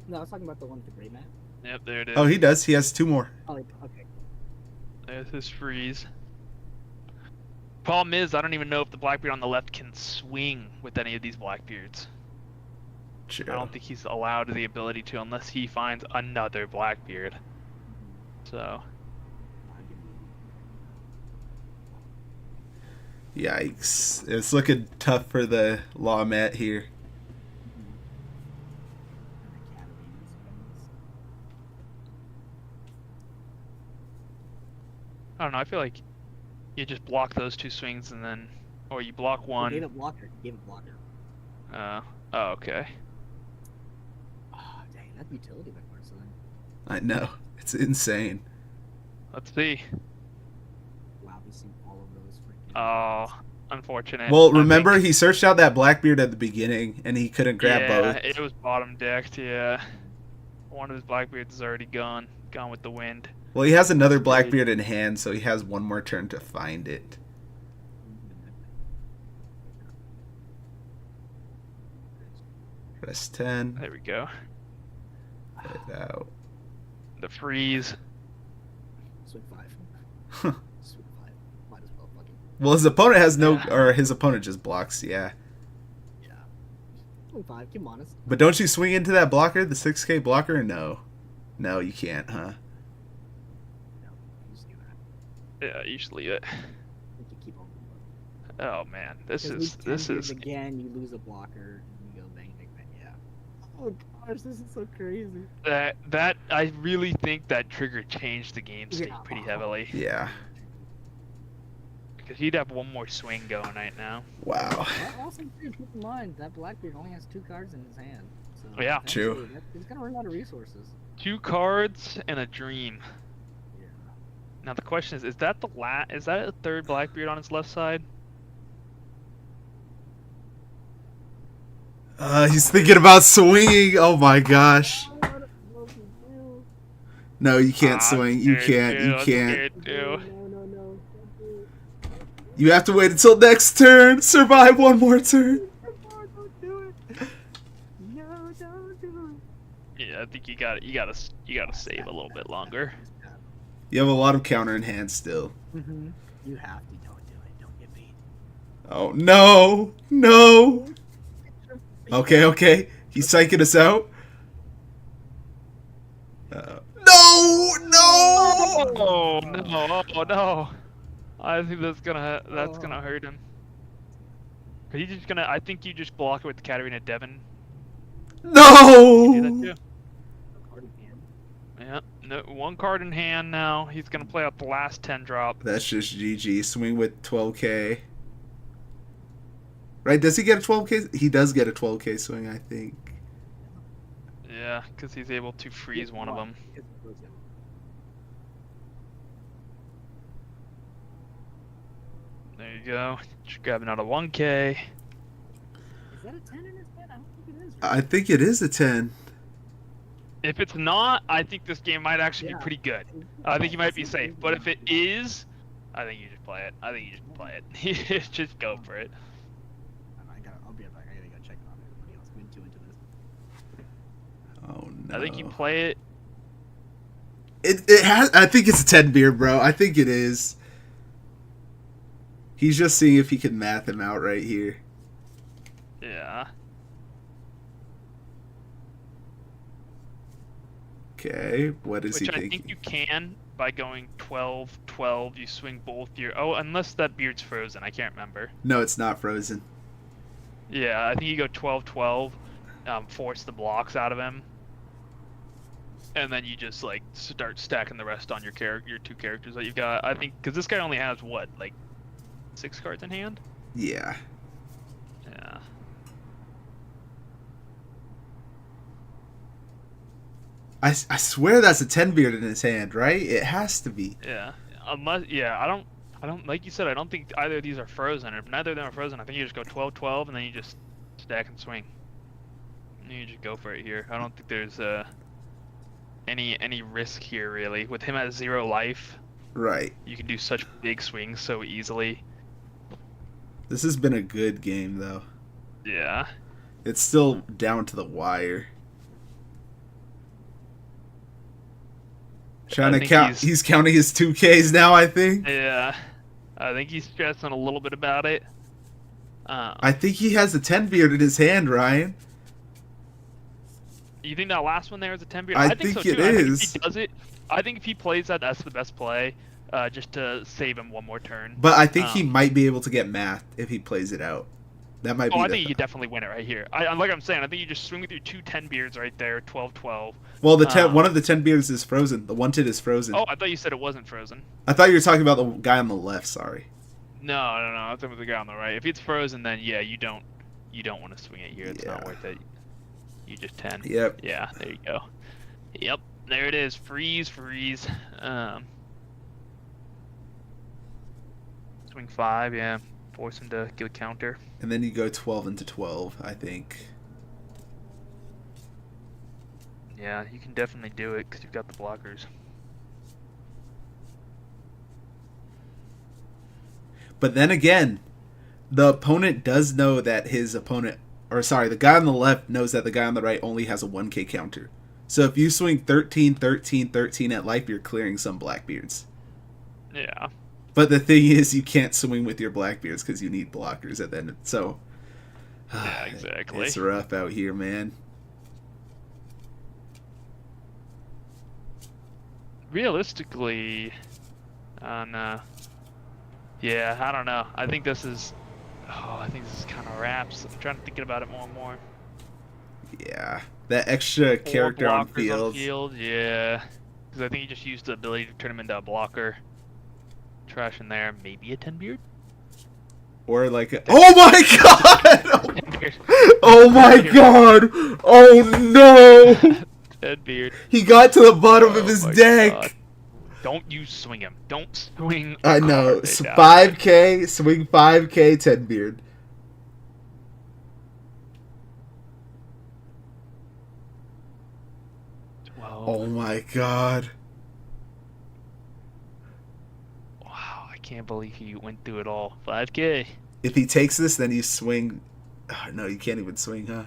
No, I was talking about the one with the gray mat. Yep, there it is. Oh, he does. He has 2 more. Oh, okay. There's his freeze. Problem is, I don't even know if the Blackbeard on the left can swing with any of these Blackbeards. True. I don't think he's allowed the ability to unless he finds another Blackbeard. So, Yikes! It's looking tough for the Lawmat here. I don't know, I feel like you just block those 2 swings and then, or you block He one. gave a blocker. He gave a blocker. Oh, okay. Oh, dang, that utility back there, so then. I know. It's insane. Let's see. Wow, we've seen all of those freaking. Oh, unfortunate. Well, I remember think- he searched out that Blackbeard at the beginning, and he couldn't grab yeah, both. it was bottom decked, yeah. One of his Blackbeards is already gone with the wind. Well, he has another Blackbeard in hand, so he has 1 more turn to find it. Press 10. There we go. Get it out. The freeze. Swing 5. Swing 5. Might as well fucking. Well, his opponent has no, Yeah. or his opponent just blocks, yeah. Yeah. Swing 5. Keep him honest. But don't you swing into that blocker, the 6k blocker, or no? No, you can't, huh? No, you just do that. Yeah, you should leave it. I think you keep on. Oh man, this Because is we 10 games again. You lose a blocker, and you go bang, bang, bang. Yeah. Oh gosh, this is so crazy. that I really think that trigger changed the game state Yeah. pretty heavily Yeah. because he'd have 1 more swing going right now. Wow. Well, also, too, keep in mind that Blackbeard only has 2 cards in his hand. So Yeah. True. eventually he's gonna run out of resources. 2 cards and a dream. Yeah. Now the question is that is that a 3rd Blackbeard on his left side? He's thinking about swinging. Oh my gosh. No, you can't swing. You can't. You can't. No. You have to wait until next turn. Survive one more turn. Don't do it. No, don't do Yeah, I think you gotta save a little bit longer. You have a lot of counter in hand still. it. You have to. Don't do it. Don't get beat. Oh no, no. Okay. He's psyching us out. No. Oh no! I think that's gonna hurt him. He's just gonna. I think you just block it with Katarina Devon. You do that No. too. Yeah, no, one card in hand now. He's gonna play out the last 10 drop. That's just GG. Swing with 12k. Right? Does he get a 12k? He does get a 12k swing, I think. Yeah, because he's able to freeze one of them. There you go. Just grab another 1k. Is that a 10 in his head? I don't think it is. I think it is a 10. If it's not, I think this game might actually be pretty good. I think you might be safe. But if it is, I think you just play it. Just go for it. I'll be right back. I gotta go check on everybody else. I'm too into this. Oh no. I think you play it. It has. I think it's a 10 beard, bro. I think it is. He's just seeing if he can math him out right here. Yeah. Okay, what is he Which I thinking? think you can by going 12, 12. You swing both your. Oh, unless that beard's frozen. I can't remember. No, it's not frozen. Yeah, I think you go 12, 12. Force the blocks out of him. And then you just like start stacking the rest on your two characters that you've got. I think because this guy only has what, like 6 cards in hand. Yeah. Yeah. I swear that's a 10 beard in his hand, right? It has to be. Yeah. Unless I don't like you said. I don't think either of these are frozen. If neither of them are frozen, I think you just go 12, 12, and then you just stack and swing. And you just go for it here. I don't think there's any risk here really. With him at 0 life, Right. you can do such big swings so easily. This has been a good game, though. Yeah. It's still down to the wire. Trying to count. He's counting his 2Ks now, I think. Yeah. I think he's stressing a little bit about it. I think he has a 10 beard in his hand, Ryan. You think that last one there is a 10 beard? I think think so it too. I think is. if he does it, I think if he plays that, that's the best play. Just to save him one more turn. But I think he might be able to get math if he plays it out. That might be. I think you definitely win it right here. Like I'm saying, I think you just swing with your 2 10 beards right there, 12, 12. Well, the one of the 10 beards is frozen. The 1-10 is frozen. Oh, I thought you said it wasn't frozen. I thought you were talking about the guy on the left. Sorry. No. I was talking about the guy on the right. If it's frozen, then yeah, you don't want to swing it here. It's not worth it. You just 10. Yep. Yeah, there you go. Yep, there it is. Freeze. Swing 5, yeah. Force him to give a counter. And then you go 12 into 12, I think. Yeah, you can definitely do it because you've got the blockers. But then again, the opponent does know that his opponent, or sorry, the guy on the left knows that the guy on the right only has a 1k counter. So if you swing 13, 13, 13 at life, you're clearing some Blackbeards. Yeah. But the thing is, you can't swing with your Blackbeards because you need blockers at the end. So, yeah, exactly. It's rough out here, man. Realistically, yeah, I don't know. I think this is kind of wraps. I'm trying to think about it more and more. Yeah, that extra character on blockers field. Yeah, because I think he just used the ability to turn him into a blocker. Trash in there, maybe a 10 beard. Or like a, oh my god! Oh my god! Oh no! 10 beard. He got to the bottom of his deck. God. Don't you swing him. Don't swing. I know. 5k, swing 5k, 10 beard. 12. Oh my god. Wow, I can't believe he went through it all. 5K. If he takes this, then you swing. Oh, no, you can't even swing, huh?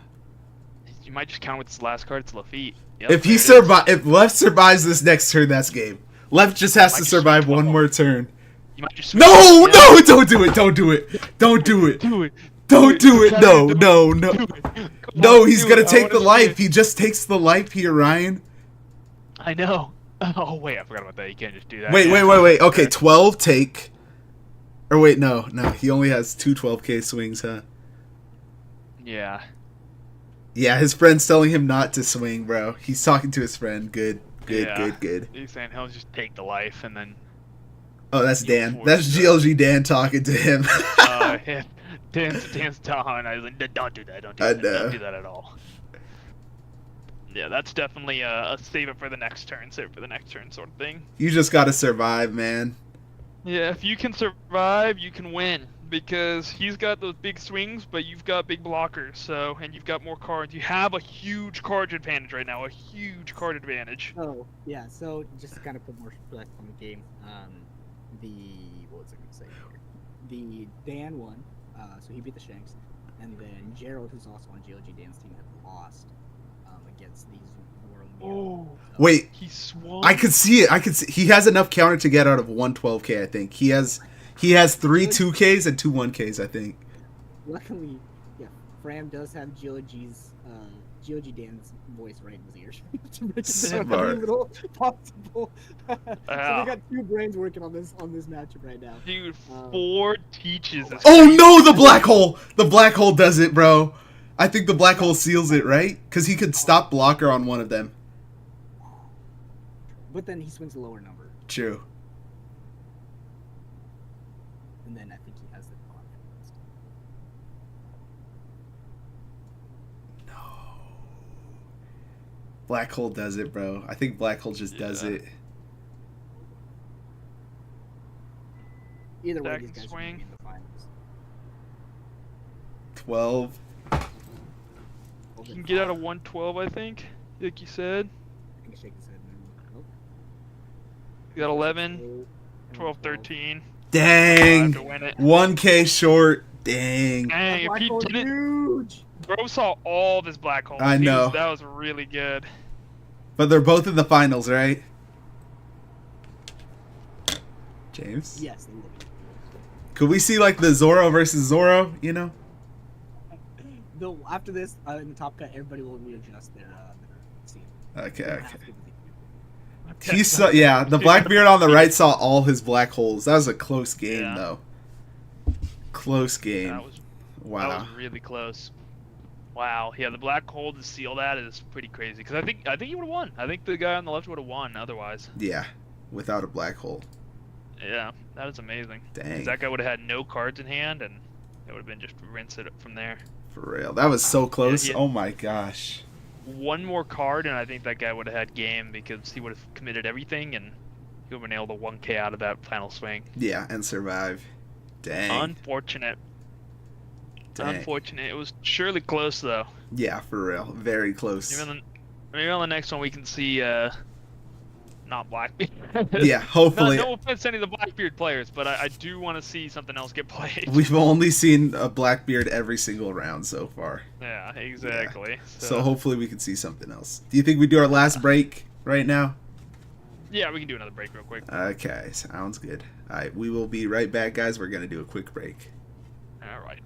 You might just count with his last card. It's Lafitte. Yep, If there he it is. if Left survives this next turn, that's game. Left just has Might to just survive swing one 12. more turn. You might just No, swing 12, yeah. no, don't do it, don't do it, don't do it, Do it. don't do it, Try no, to do no, no, Do it. Come no, on, he's do gonna it. I take the wanna see life. it. He just takes the life here, Ryan. I know. Oh wait, I forgot about that. You can't just do that. Wait, Yeah. wait, wait, wait. Okay, 12 take. Or wait, no, he only has two 12K swings, huh? Yeah. Yeah, his friend's telling him not to swing, bro. He's talking to his friend. Good, good, Yeah. good, good. He's saying he'll just take the life and then. Oh, that's You'll Dan. force That's it. GLG Dan talking to him. Yeah. Dan's telling. I was like, don't do that. Don't do I that. know. Don't do that at all. Yeah, that's definitely a save it for the next turn. Save it for the next turn sort of thing. You just gotta survive, man. Yeah, if you can survive, you can win. Because he's got those big swings, but you've got big blockers, so, and you've got more cards. You have a huge card advantage right now, a huge card advantage. Oh, yeah, so just to kind of put more flex on the game, what was I going to say here? The Dan won, so he beat the Shanks, and then Gerald, who's also on GLG Dan's team, had lost against these World Oh, Wait, he swung. I could see it. I could see. He has enough counter to get out of 112K, I think. He has three 2Ks and two 1Ks, I think. Luckily, yeah, Fram does have GLG Dan's voice right in his ears to make it sound every Smart. little possible. So they Wow. got two brains working on this matchup right now. Dude, 4 teaches is Oh crazy. no, the black hole! The black hole does it, bro. I think the black hole seals it, right? Because he could stop blocker on one of them. But then he swings a lower number, True. and then I think he has the confidence. No. Black hole does it, bro. I think black hole just does Yeah. it. Either way, Second these guys are swing. gonna be in the finals. 12. You can get out of 112, I think, like you said. I can shake his head. Nope. You got 11, And 12, 13. Dang. To win it. 1K short. Dang. Dang, if Black he hole's didn't, huge. bro saw all of his black holes. I know. That was really good. But they're both in the finals, right? James? Yes, they will be. Could we see like the Zoro versus Zoro, you know? Though after this, in the top cut, everybody will readjust their scene. Okay, They don't okay. have to do it. He saw, yeah, the Blackbeard on the right saw all his black holes. That was a close game, Yeah. though. Close game. That was Wow. really close. Wow. Yeah, the black hole to seal that is pretty crazy. Because I think he would have won. I think the guy on the left would have won otherwise. Yeah, without a black hole. Yeah, that is amazing. Dang. Because that guy would have had no cards in hand, and it would have been just rinse it from there. For real. That was so close. yeah. Oh my gosh. One more card, and I think that guy would have had game because he would have committed everything, and he would have been able to 1K out of that final swing. Yeah, and survive. Dang. Unfortunate. Dang. Unfortunate. It was surely close, though. Yeah, for real. Very close. Maybe on the next one we can see, not Blackbeard. Yeah, hopefully. No offense to any of the Blackbeard players, but I do want to see something else get played. We've only seen a Blackbeard every single round so far. Yeah, exactly. So hopefully we can see something else. Do you think we do our last break right now? Yeah, we can do another break real quick. Okay, sounds good. All right, we will be right back, guys. We're going to do a quick break. All right.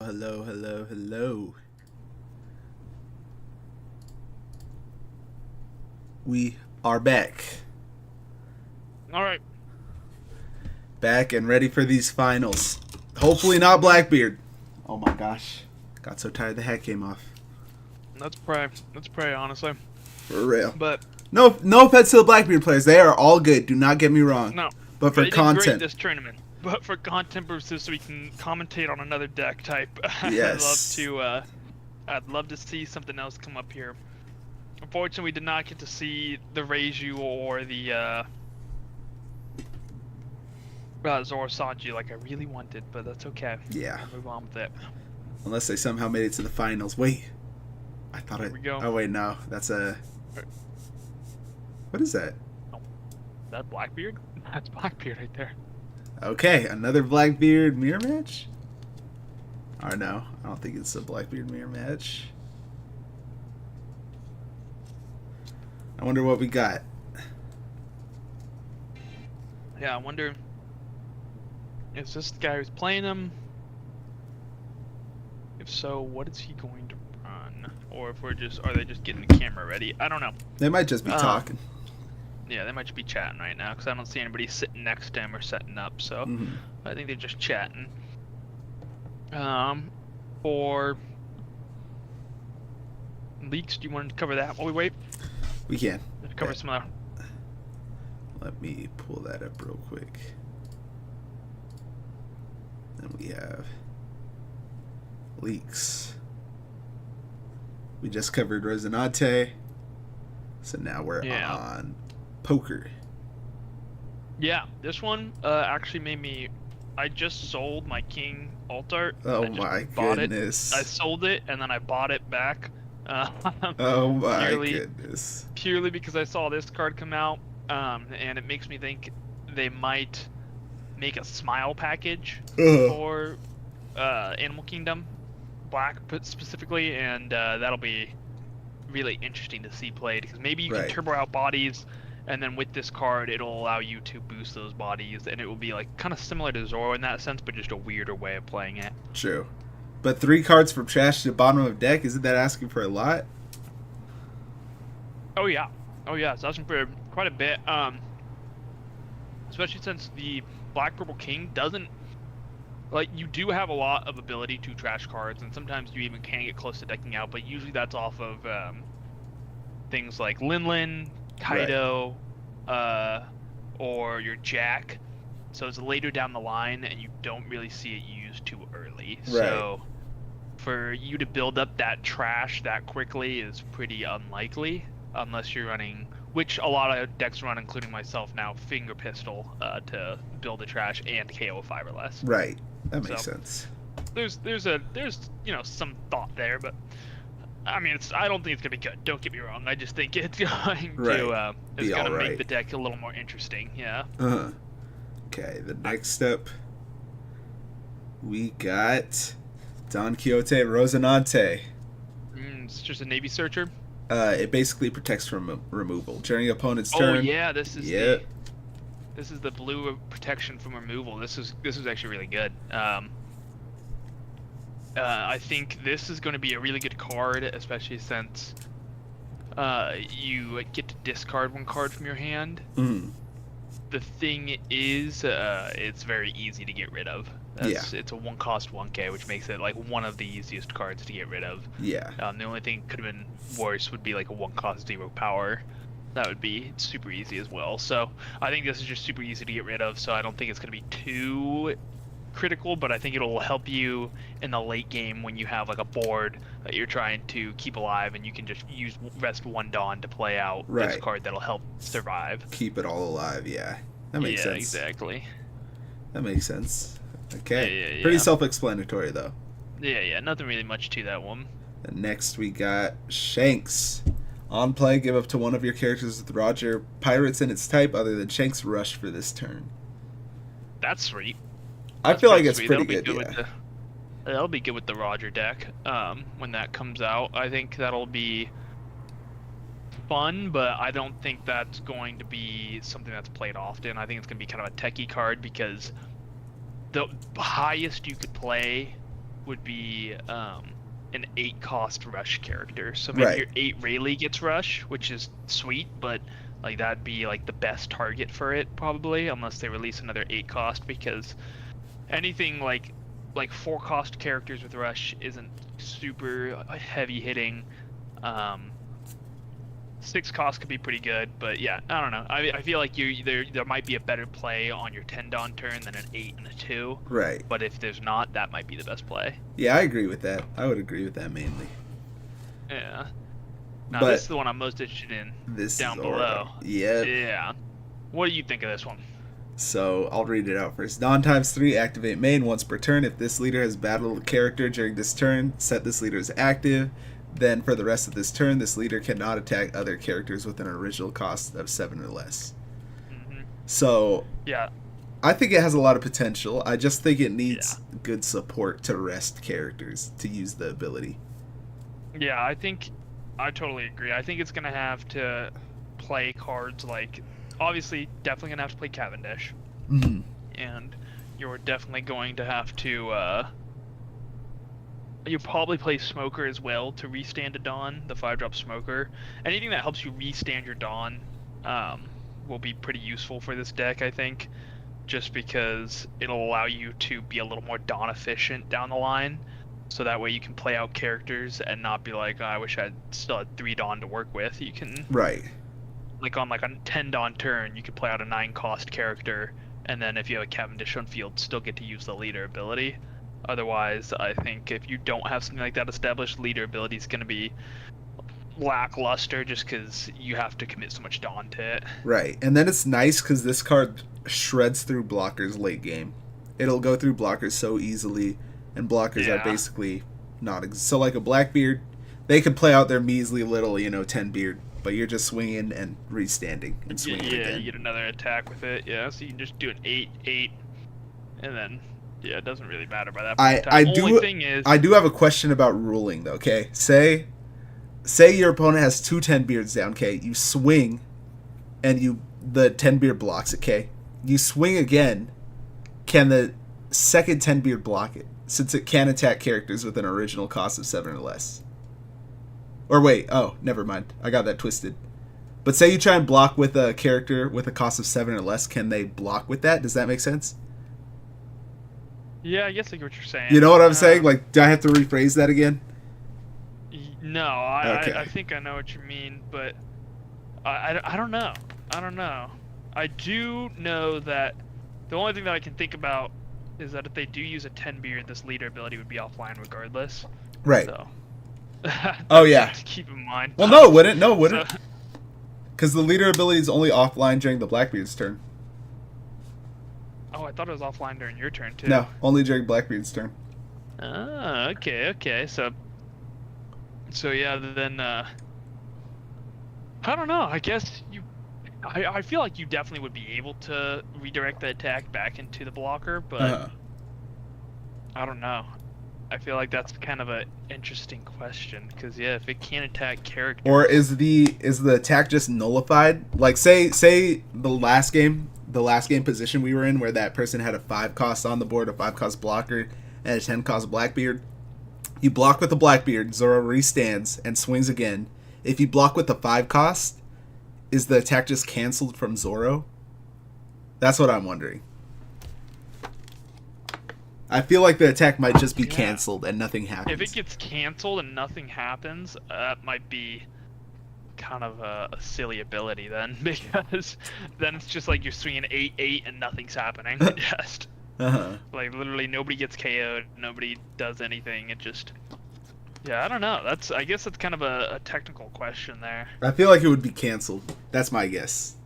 Hello, hello, hello. We are back. All right. Back and ready for these finals. Hopefully not Blackbeard. Oh my gosh. Got so tired the hat came off. Let's pray. Let's pray, honestly. For real. But No offense to the Blackbeard players. They are all good. Do not get me wrong. no. But for They did great content. this tournament. But for content purposes, so we can commentate on another deck type. Yes. I'd love to see something else come up here. Unfortunately, we did not get to see the Reiju or the Zoro Sanji like I really wanted, but that's okay. Yeah. I'll move on with it. Unless they somehow made it to the finals. Wait. I thought Here we go. Oh wait, no. That's a. What is that? That Blackbeard? That's Blackbeard right there. Okay, another Blackbeard mirror match? Or no, I don't think it's a Blackbeard mirror match. I wonder what we got. Yeah, I wonder. Is this the guy who's playing him? If so, what is he going to run? Or if are they just getting the camera ready? I don't know. They might just be talking. Yeah, they might just be chatting right now because I don't see anybody sitting next to him or setting up. So I think they're just chatting. For leaks, do you want to cover that while we wait? We can. Let's cover some of Let me pull that up real quick. Then we have leaks. We just covered Resonante. So now we're on poker. Yeah, this one actually made me. I just sold my King alt art. Oh my goodness! I sold it and then I bought it back. Oh my goodness! Purely because I saw this card come out, and it makes me think they might make a smile package for Animal Kingdom Black specifically, and that'll be really interesting to see played because maybe you can turbo out bodies. And then with this card, it'll allow you to boost those bodies, and it will be like kind of similar to Zoro in that sense, but just a weirder way of playing it. True. But 3 cards from trash to the bottom of deck, isn't that asking for a lot? Oh yeah, it's asking for quite a bit. Especially since the Black Purple King doesn't you do have a lot of ability to trash cards, and sometimes you even can get close to decking out, but usually that's off of things like Lin, Kaido, or your Jack. So it's later down the line, and you don't really see it used too early. Right. So for you to build up that trash that quickly is pretty unlikely, unless you're running, which a lot of decks run, including myself now, Finger Pistol to build the trash and KO 5 or less. Right. That makes sense. There's some thought there, but. I mean, I don't think it's gonna be good. Don't get me wrong. I just think it's going to make the deck a little more interesting. Yeah. Okay. The next step, we got Don Quixote Rosinante. It's just a Navy Searcher. It basically protects from removal during opponent's turn. Oh yeah, this is the blue protection from removal. This is actually really good. I think this is going to be a really good card, especially since you get to discard 1 card from your hand. The thing is, it's very easy to get rid of. It's a 1-cost 1K, which makes it like one of the easiest cards to get rid of. Yeah. The only thing could have been worse would be like a 1-cost 0 power. That would be super easy as well. So I think this is just super easy to get rid of. So I don't think it's going to be too critical, but I think it'll help you in the late game when you have like a board that you're trying to keep alive, and you can just rest 1 Dawn to play out this card that'll help survive. Keep it all alive, yeah. That makes sense. Yeah, exactly. That makes sense. Okay. Yeah. Pretty self-explanatory, though. Yeah. Nothing really much to that one. And next we got Shanks. On play, give up to one of your characters with Roger Pirates in its type other than Shanks Rush for this turn. That's sweet. I feel like it's pretty good, yeah. That'll be good with the Roger deck when that comes out. I think that'll be fun, but I don't think that's going to be something that's played often. I think it's going to be kind of a techie card because the highest you could play would be an 8-cost rush character. So maybe Right. your 8 Rayleigh gets rush, which is sweet, but like that'd be like the best target for it probably, unless they release another 8-cost, because anything like 4-cost characters with rush isn't super heavy hitting. 6-cost could be pretty good, but yeah, I don't know. I feel like there might be a better play on your 10 Dawn turn than an 8 and a 2. Right. But if there's not, that might be the best play. Yeah, I agree with that. I would agree with that mainly. Yeah. Now But this is the one I'm most interested in. This down is below. Yeah. Yeah. What do you think of this one? So I'll read it out first. Dawn times 3, activate main once per turn. If this leader has battled a character during this turn, set this leader as active. Then for the rest of this turn, this leader cannot attack other characters with an original cost of 7 or less. Mm-hmm. So Yeah. I think it has a lot of potential. I just think it needs good support to rest characters to use the ability. Yeah, I totally agree. I think it's going to have to play cards like, obviously, definitely going to have to play Cavendish. Mm-hmm. And you're definitely going to have to, you probably play Smoker as well to restand a Dawn, the 5-drop Smoker. Anything that helps you restand your Dawn will be pretty useful for this deck, I think, just because it'll allow you to be a little more Dawn efficient down the line. So that way you can play out characters and not be like, oh, I wish I still had 3 Dawn to work with. You can, Right. like on like a 10 Dawn turn, you can play out a 9-cost character, and then if you have a Cavendish on field, still get to use the leader ability. Otherwise, I think if you don't have something like that established, leader ability is going to be lackluster just because you have to commit so much Dawn to it. Right. And then it's nice because this card shreds through blockers late game. It'll go through blockers so easily, and blockers are basically not... So like a Blackbeard, they could play out their measly little, 10 beard, but you're just swinging and restanding and swinging again. You get another attack with it, so you can just do an 8-8, and then... Yeah, it doesn't really matter by that point. I do have a question about ruling though. Okay, say your opponent has 2 10 beards down. Okay, you swing, and the 10 beard blocks. Okay, you swing again. Can the second 10 beard block it, since it can attack characters with an original cost of 7 or less? Or wait, never mind. I got that twisted. But say you try and block with a character with a cost of 7 or less. Can they block with that? Does that make sense? Yeah, I guess I get what you're saying. You know what I'm saying? Like, do I have to rephrase that again? No, I think I know what you mean, but I don't know. I don't know. I do know that the only thing that I can think about is that if they do use a 10 beard, this leader ability would be offline regardless. Right. So. Oh, yeah. To keep in mind. Well, no, it wouldn't. No, it wouldn't. Because the leader ability is only offline during the Blackbeard's turn. Oh, I thought it was offline during your turn, too. No, only during Blackbeard's turn. Ah, okay. So yeah, then, I don't know. I guess I feel like you definitely would be able to redirect the attack back into the blocker, but I don't know. I feel like that's kind of an interesting question, because, yeah, if it can't attack characters... Or is the attack just nullified? Like, say the last game position we were in, where that person had a 5-cost on the board, a 5-cost blocker, and a 10-cost Blackbeard. You block with the Blackbeard, Zoro restands, and swings again. If you block with the 5-cost, is the attack just canceled from Zoro? That's what I'm wondering. I feel like the attack might just be canceled and nothing happens. If it gets canceled and nothing happens, that might be kind of a silly ability then, because then it's just like you're swinging 8-8 and nothing's happening. Just like literally nobody gets KO'd, nobody does anything. It just, I don't know. I guess that's kind of a technical question there. I feel like it would be canceled. That's my guess.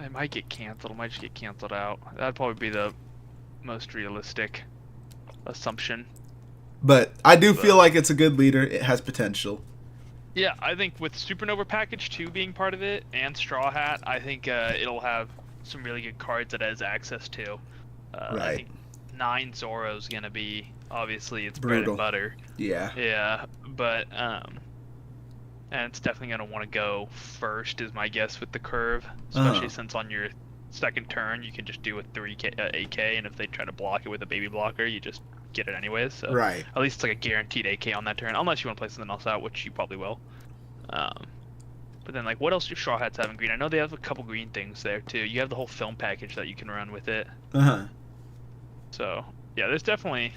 It might get canceled. It might just get canceled out. That'd probably be the most realistic assumption. But I do feel like it's a good leader. It has potential. Yeah, I think with Supernova Package 2 being part of it, and Straw Hat, I think it'll have some really good cards that it has access to. Right. I think 9 Zoro's going to be, obviously, it's brutal. bread and butter. Yeah. Yeah, but, and it's definitely going to want to go first, is my guess, with the curve, especially since on your second turn, you can just do a 8K, and if they try to block it with a baby blocker, you just get it anyways. So Right. at least it's like a guaranteed AK on that turn, unless you want to play something else out, which you probably will. But then, like, what else do Straw Hats have in green? I know they have a couple green things there too. You have the whole film package that you can run with it. So yeah, there's definitely,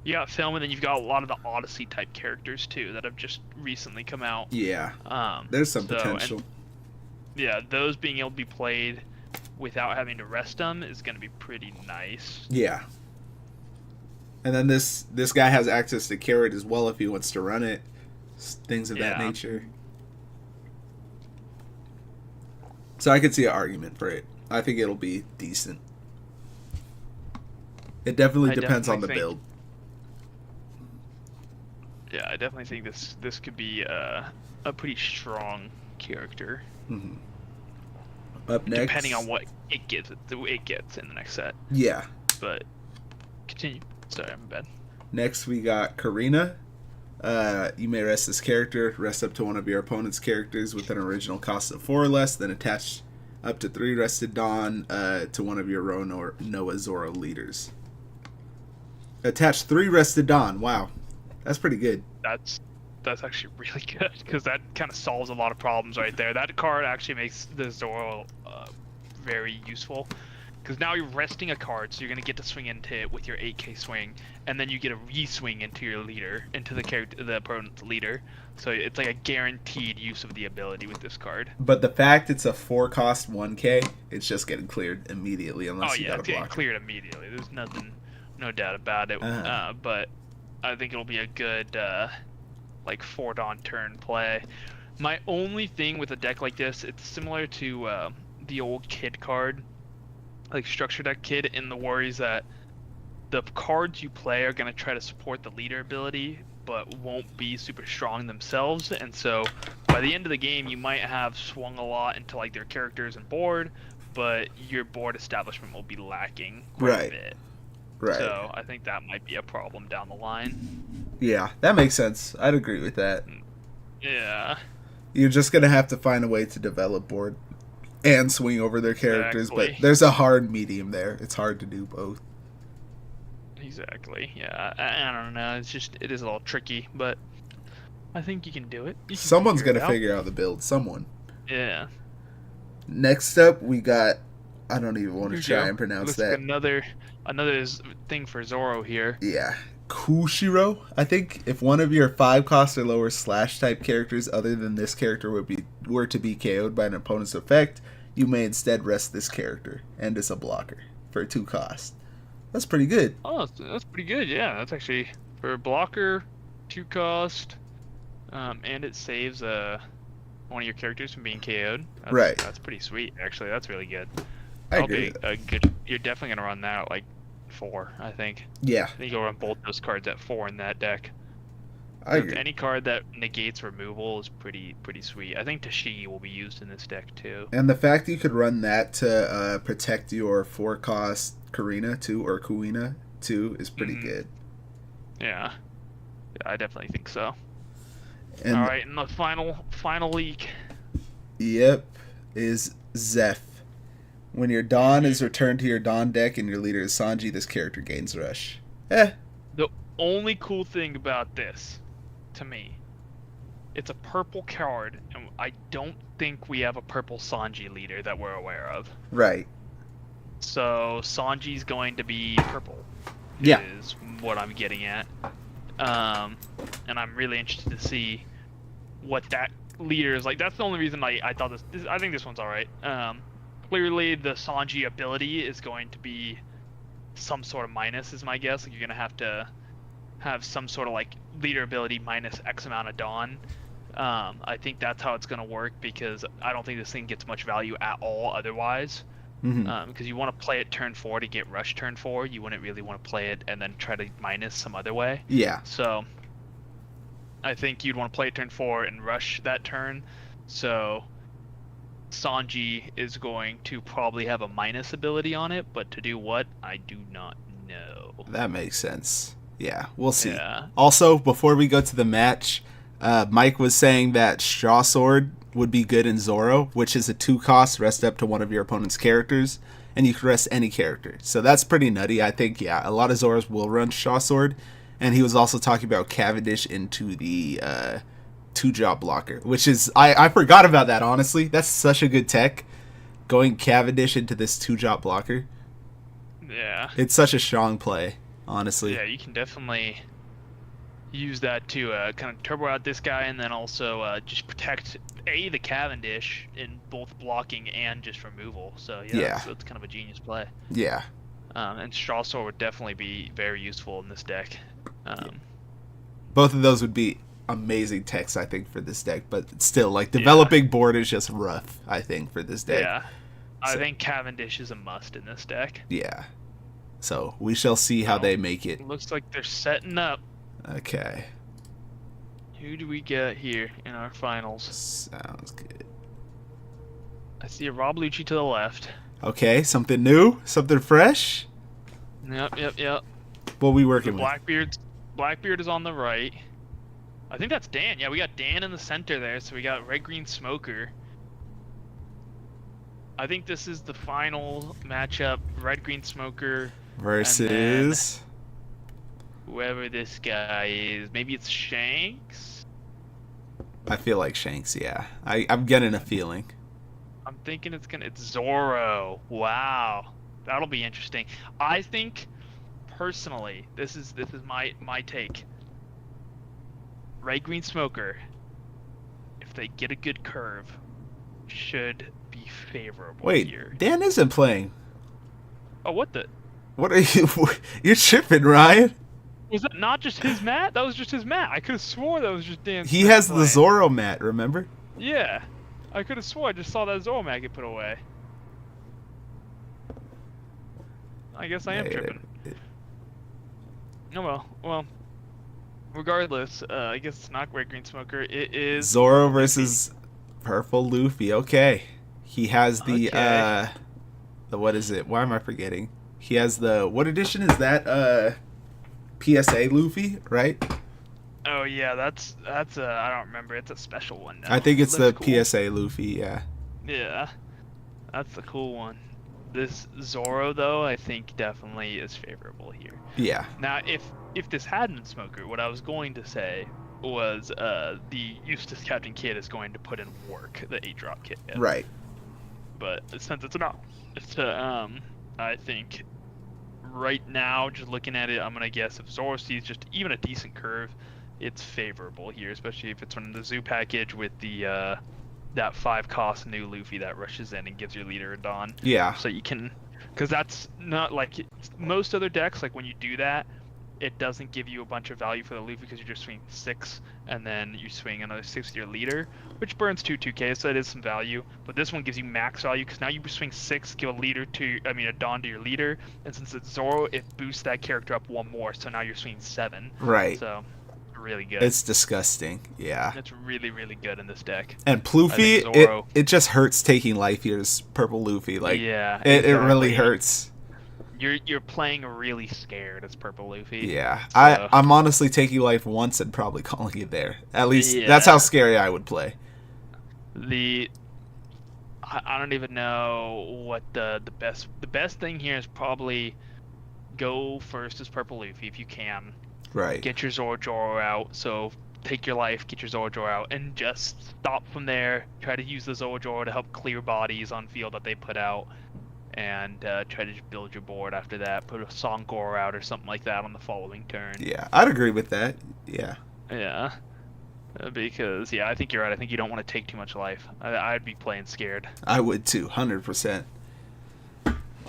you got film, and then you've got a lot of the Odyssey type characters too that have just recently come out. Yeah. There's some so, potential. and, yeah, those being able to be played without having to rest them is going to be pretty nice. Yeah. And then this guy has access to Carrot as well if he wants to run it. Things of that nature. So I could see an argument for it. I think it'll be decent. It definitely depends on the build. Yeah, I definitely think this could be a pretty strong character. Mm-hmm. Up next, depending on what it gets in the next set. Yeah. But continue. Sorry, I'm bad. Next we got Karina. You may rest this character. Rest up to one of your opponent's characters with an original cost of 4 or less, then attach up to 3 rested Dawn to one of your Roan or Noah Zoro leaders. Attach 3 rested Dawn. Wow. That's pretty good. That's actually really good, because that kind of solves a lot of problems right there. That card actually makes the Zoro very useful, because now you're resting a card, so you're going to get to swing into it with your 8k swing, and then you get a re-swing into your leader, into the opponent's leader. So it's like a guaranteed use of the ability with this card. But the fact it's a 4 cost 1k, it's just getting cleared immediately unless you got a blocker. It's getting cleared immediately. There's no doubt about it. But I think it'll be a good like 4 Dawn turn play. My only thing with a deck like this, it's similar to the old Kid card, like Structure Deck Kid, in the worries that the cards you play are going to try to support the leader ability, but won't be super strong themselves. And so by the end of the game, you might have swung a lot into like their characters and board, but your board establishment will be lacking quite a bit. Right. So I think that might be a problem down the line. Yeah, that makes sense. I'd agree with that. Yeah. You're just going to have to find a way to develop board and swing over their characters, Exactly. but there's a hard medium there. It's hard to do both. Exactly. Yeah. I don't know. It is a little tricky, but I think you can do it. Someone's going to figure out the build. Someone. Yeah. Next up, we got... I don't even want to try and pronounce that. Like another thing for Zoro here. Yeah. Kushiro. I think if one of your 5 cost or lower slash type characters other than this character were to be KO'd by an opponent's effect, you may instead rest this character, and it's a blocker for 2 cost. That's pretty good. Oh, that's pretty good. Yeah, that's actually for a blocker, 2 cost, and it saves one of your characters from being KO'd. That's pretty sweet. Actually, that's really good. I agree. You're definitely gonna run that at like 4, I think. Yeah. I think you'll run both those cards at 4 in that deck. I agree. Any card that negates removal is pretty sweet. I think Tashigi will be used in this deck too. And the fact that you could run that to protect your 4 cost Karina too, or Kuina too, is pretty good. Yeah, I definitely think so. And all right, and the final leak. Yep, is Zeph. When your Dawn is returned to your Dawn deck and your leader is Sanji, this character gains Rush. The only cool thing about this, to me, it's a purple card, and I don't think we have a purple Sanji leader that we're aware of. Right. So Sanji's going to be purple. Yeah. Is what I'm getting at. And I'm really interested to see what that leader is like. That's the only reason I thought this. I think this one's all right. Clearly, the Sanji ability is going to be some sort of minus, is my guess. Like, you're going to have some sort of like leader ability minus X amount of Dawn. I think that's how it's going to work, because I don't think this thing gets much value at all otherwise. Because you want to play it turn 4 to get Rush turn 4. You wouldn't really want to play it and then try to minus some other way. Yeah. So I think you'd want to play it turn 4 and Rush that turn. So Sanji is going to probably have a minus ability on it, but to do what, I do not know. That makes sense. Yeah, we'll see. Yeah. Also, before we go to the match, Mike was saying that Straw Sword would be good in Zoro, which is a 2 cost, rest up to one of your opponent's characters. and you can rest any character. So that's pretty nutty. I think, yeah, a lot of Zoras will run Shaw Sword. And he was also talking about Cavendish into the 2-drop blocker, which is, I forgot about that, honestly. That's such a good tech, going Cavendish into this 2-drop blocker. Yeah. It's such a strong play, honestly. Yeah, you can definitely use that to kind of turbo out this guy, and then also just protect the Cavendish in both blocking and just removal. So yeah. It's kind of a genius play. Yeah. And Straw Sword would definitely be very useful in this deck. Both of those would be amazing techs, I think, for this deck. But still, like, developing board is just rough, I think, for this deck. Yeah. I think Cavendish is a must in this deck. Yeah. So we shall see how they make it. Looks like they're setting up. Okay. Who do we get here in our finals? Sounds good. I see a Rob Lucci to the left. Okay, something new? Something fresh? Yep. What are we working with? Blackbeard is on the right. I think that's Dan. Yeah, we got Dan in the center there, so we got Red Green Smoker. I think this is the final matchup. Red Green Smoker versus whoever this guy is. Maybe it's Shanks? I feel like Shanks, yeah. I'm getting a feeling. I'm thinking it's Zoro. Wow. That'll be interesting. I think personally, this is my take. Red Green Smoker, if they get a good curve, should be favorable here. Wait, Dan isn't playing. Oh, what the? What are you? You're tripping, Ryan. Was that not just his mat? That was just his mat. I could have swore that was just Dan's. He has the Zoro mat, remember? Yeah. I could have swore I just saw that Zoro mat get put away. I guess I am tripping. Oh well. Regardless, I guess it's not Red Green Smoker. It is Zoro versus Purple Luffy. Okay. He has the what is it? Why am I forgetting? He has the, what edition is that? PSA Luffy, right? Oh yeah, that's I don't remember. It's a special one now. I think it's the cool PSA Luffy, yeah. Yeah. That's the cool one. This Zoro though, I think definitely is favorable here. Yeah. Now if this hadn't been Smoker, what I was going to say was the Eustace Captain Kid is going to put in work, the 8-drop kit. Right. But since it's not, I think right now, just looking at it, I'm gonna guess if Zoro sees just even a decent curve, it's favorable here, especially if it's from the zoo package with the that 5-cost new Luffy that rushes in and gives your leader a Dawn. Yeah. So you can, because that's not like most other decks. Like when you do that, it doesn't give you a bunch of value for the Luffy because you're just swinging 6 and then you swing another 6 with your leader, which burns 2/2k, so it is some value. But this one gives you max value because now you swing 6, give a Dawn to your leader, and since it's Zoro, it boosts that character up 1 more, so now you're swinging 7. Right. So really good. It's disgusting. Yeah. It's really, really good in this deck. And Luffy, it just hurts taking life years, Purple Luffy. Like, yeah, exactly. It really hurts. You're playing really scared as Purple Luffy. Yeah, so. I'm honestly taking life once and probably calling it there. At least that's how scary I would play. I don't even know what the best thing here is. Probably go first as Purple Luffy if you can. Right. Get your Zoro out. So take your life, get your Zoro out, and just stop from there. Try to use the Zoro to help clear bodies on field that they put out. And try to just build your board after that. Put a Songoro out or something like that on the following turn. Yeah, I'd agree with that. Yeah. Yeah. Because, I think you're right. I think you don't want to take too much life. I'd be playing scared. I would too, 100%.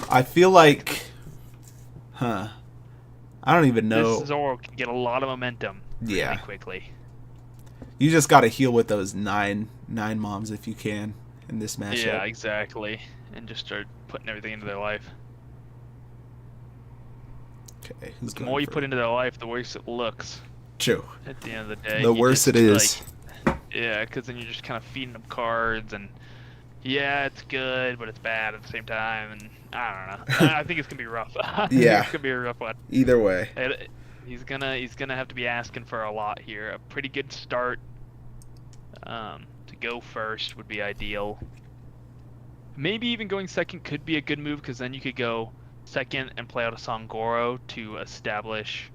I feel like... I don't even know. This Zoro can get a lot of momentum really quickly. You just got to heal with those 9 moms if you can in this matchup. Yeah, exactly. And just start putting everything into their life. Okay, the more you put into their life, the worse it looks. True. At the end of the day. The worse it is. Yeah, because then you're just kind of feeding them cards, and it's good, but it's bad at the same time, and I don't know. I think it's gonna be rough. Yeah. It's gonna be a rough one. Either way. He's gonna have to be asking for a lot here. A pretty good start. To go first would be ideal. Maybe even going second could be a good move, because then you could go second and play out a Sangoro to establish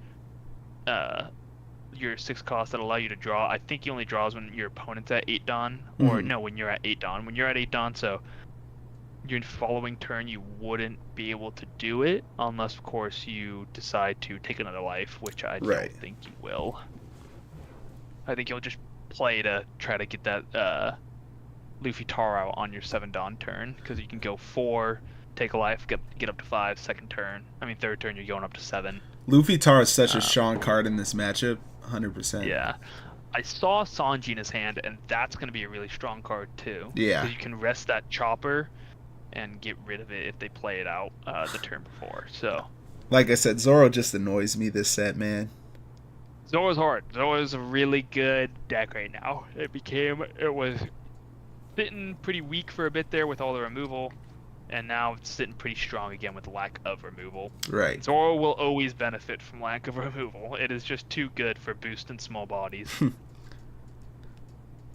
your 6 costs that allow you to draw. I think he only draws when your opponent's at 8 Dawn, or no, when you're at 8 Dawn. When you're at 8 Dawn, so your following turn you wouldn't be able to do it unless, of course, you decide to take another life, which I don't think you will. I think you'll just play to try to get that Luffy Taro on your 7 Dawn turn, because you can go 4, take a life, get up to 5, third turn you're going up to 7. Luffy Taro is such a strong card in this matchup, 100%. Yeah. I saw Sanji in his hand, and that's going to be a really strong card too. Yeah. Because you can rest that chopper and get rid of it if they play it out the turn before. So, like I said, Zoro just annoys me this set, man. Zoro's hard. Zoro's a really good deck right now. It was sitting pretty weak for a bit there with all the removal, and now it's sitting pretty strong again with the lack of removal. Right. Zoro will always benefit from lack of removal. It is just too good for boosting small bodies.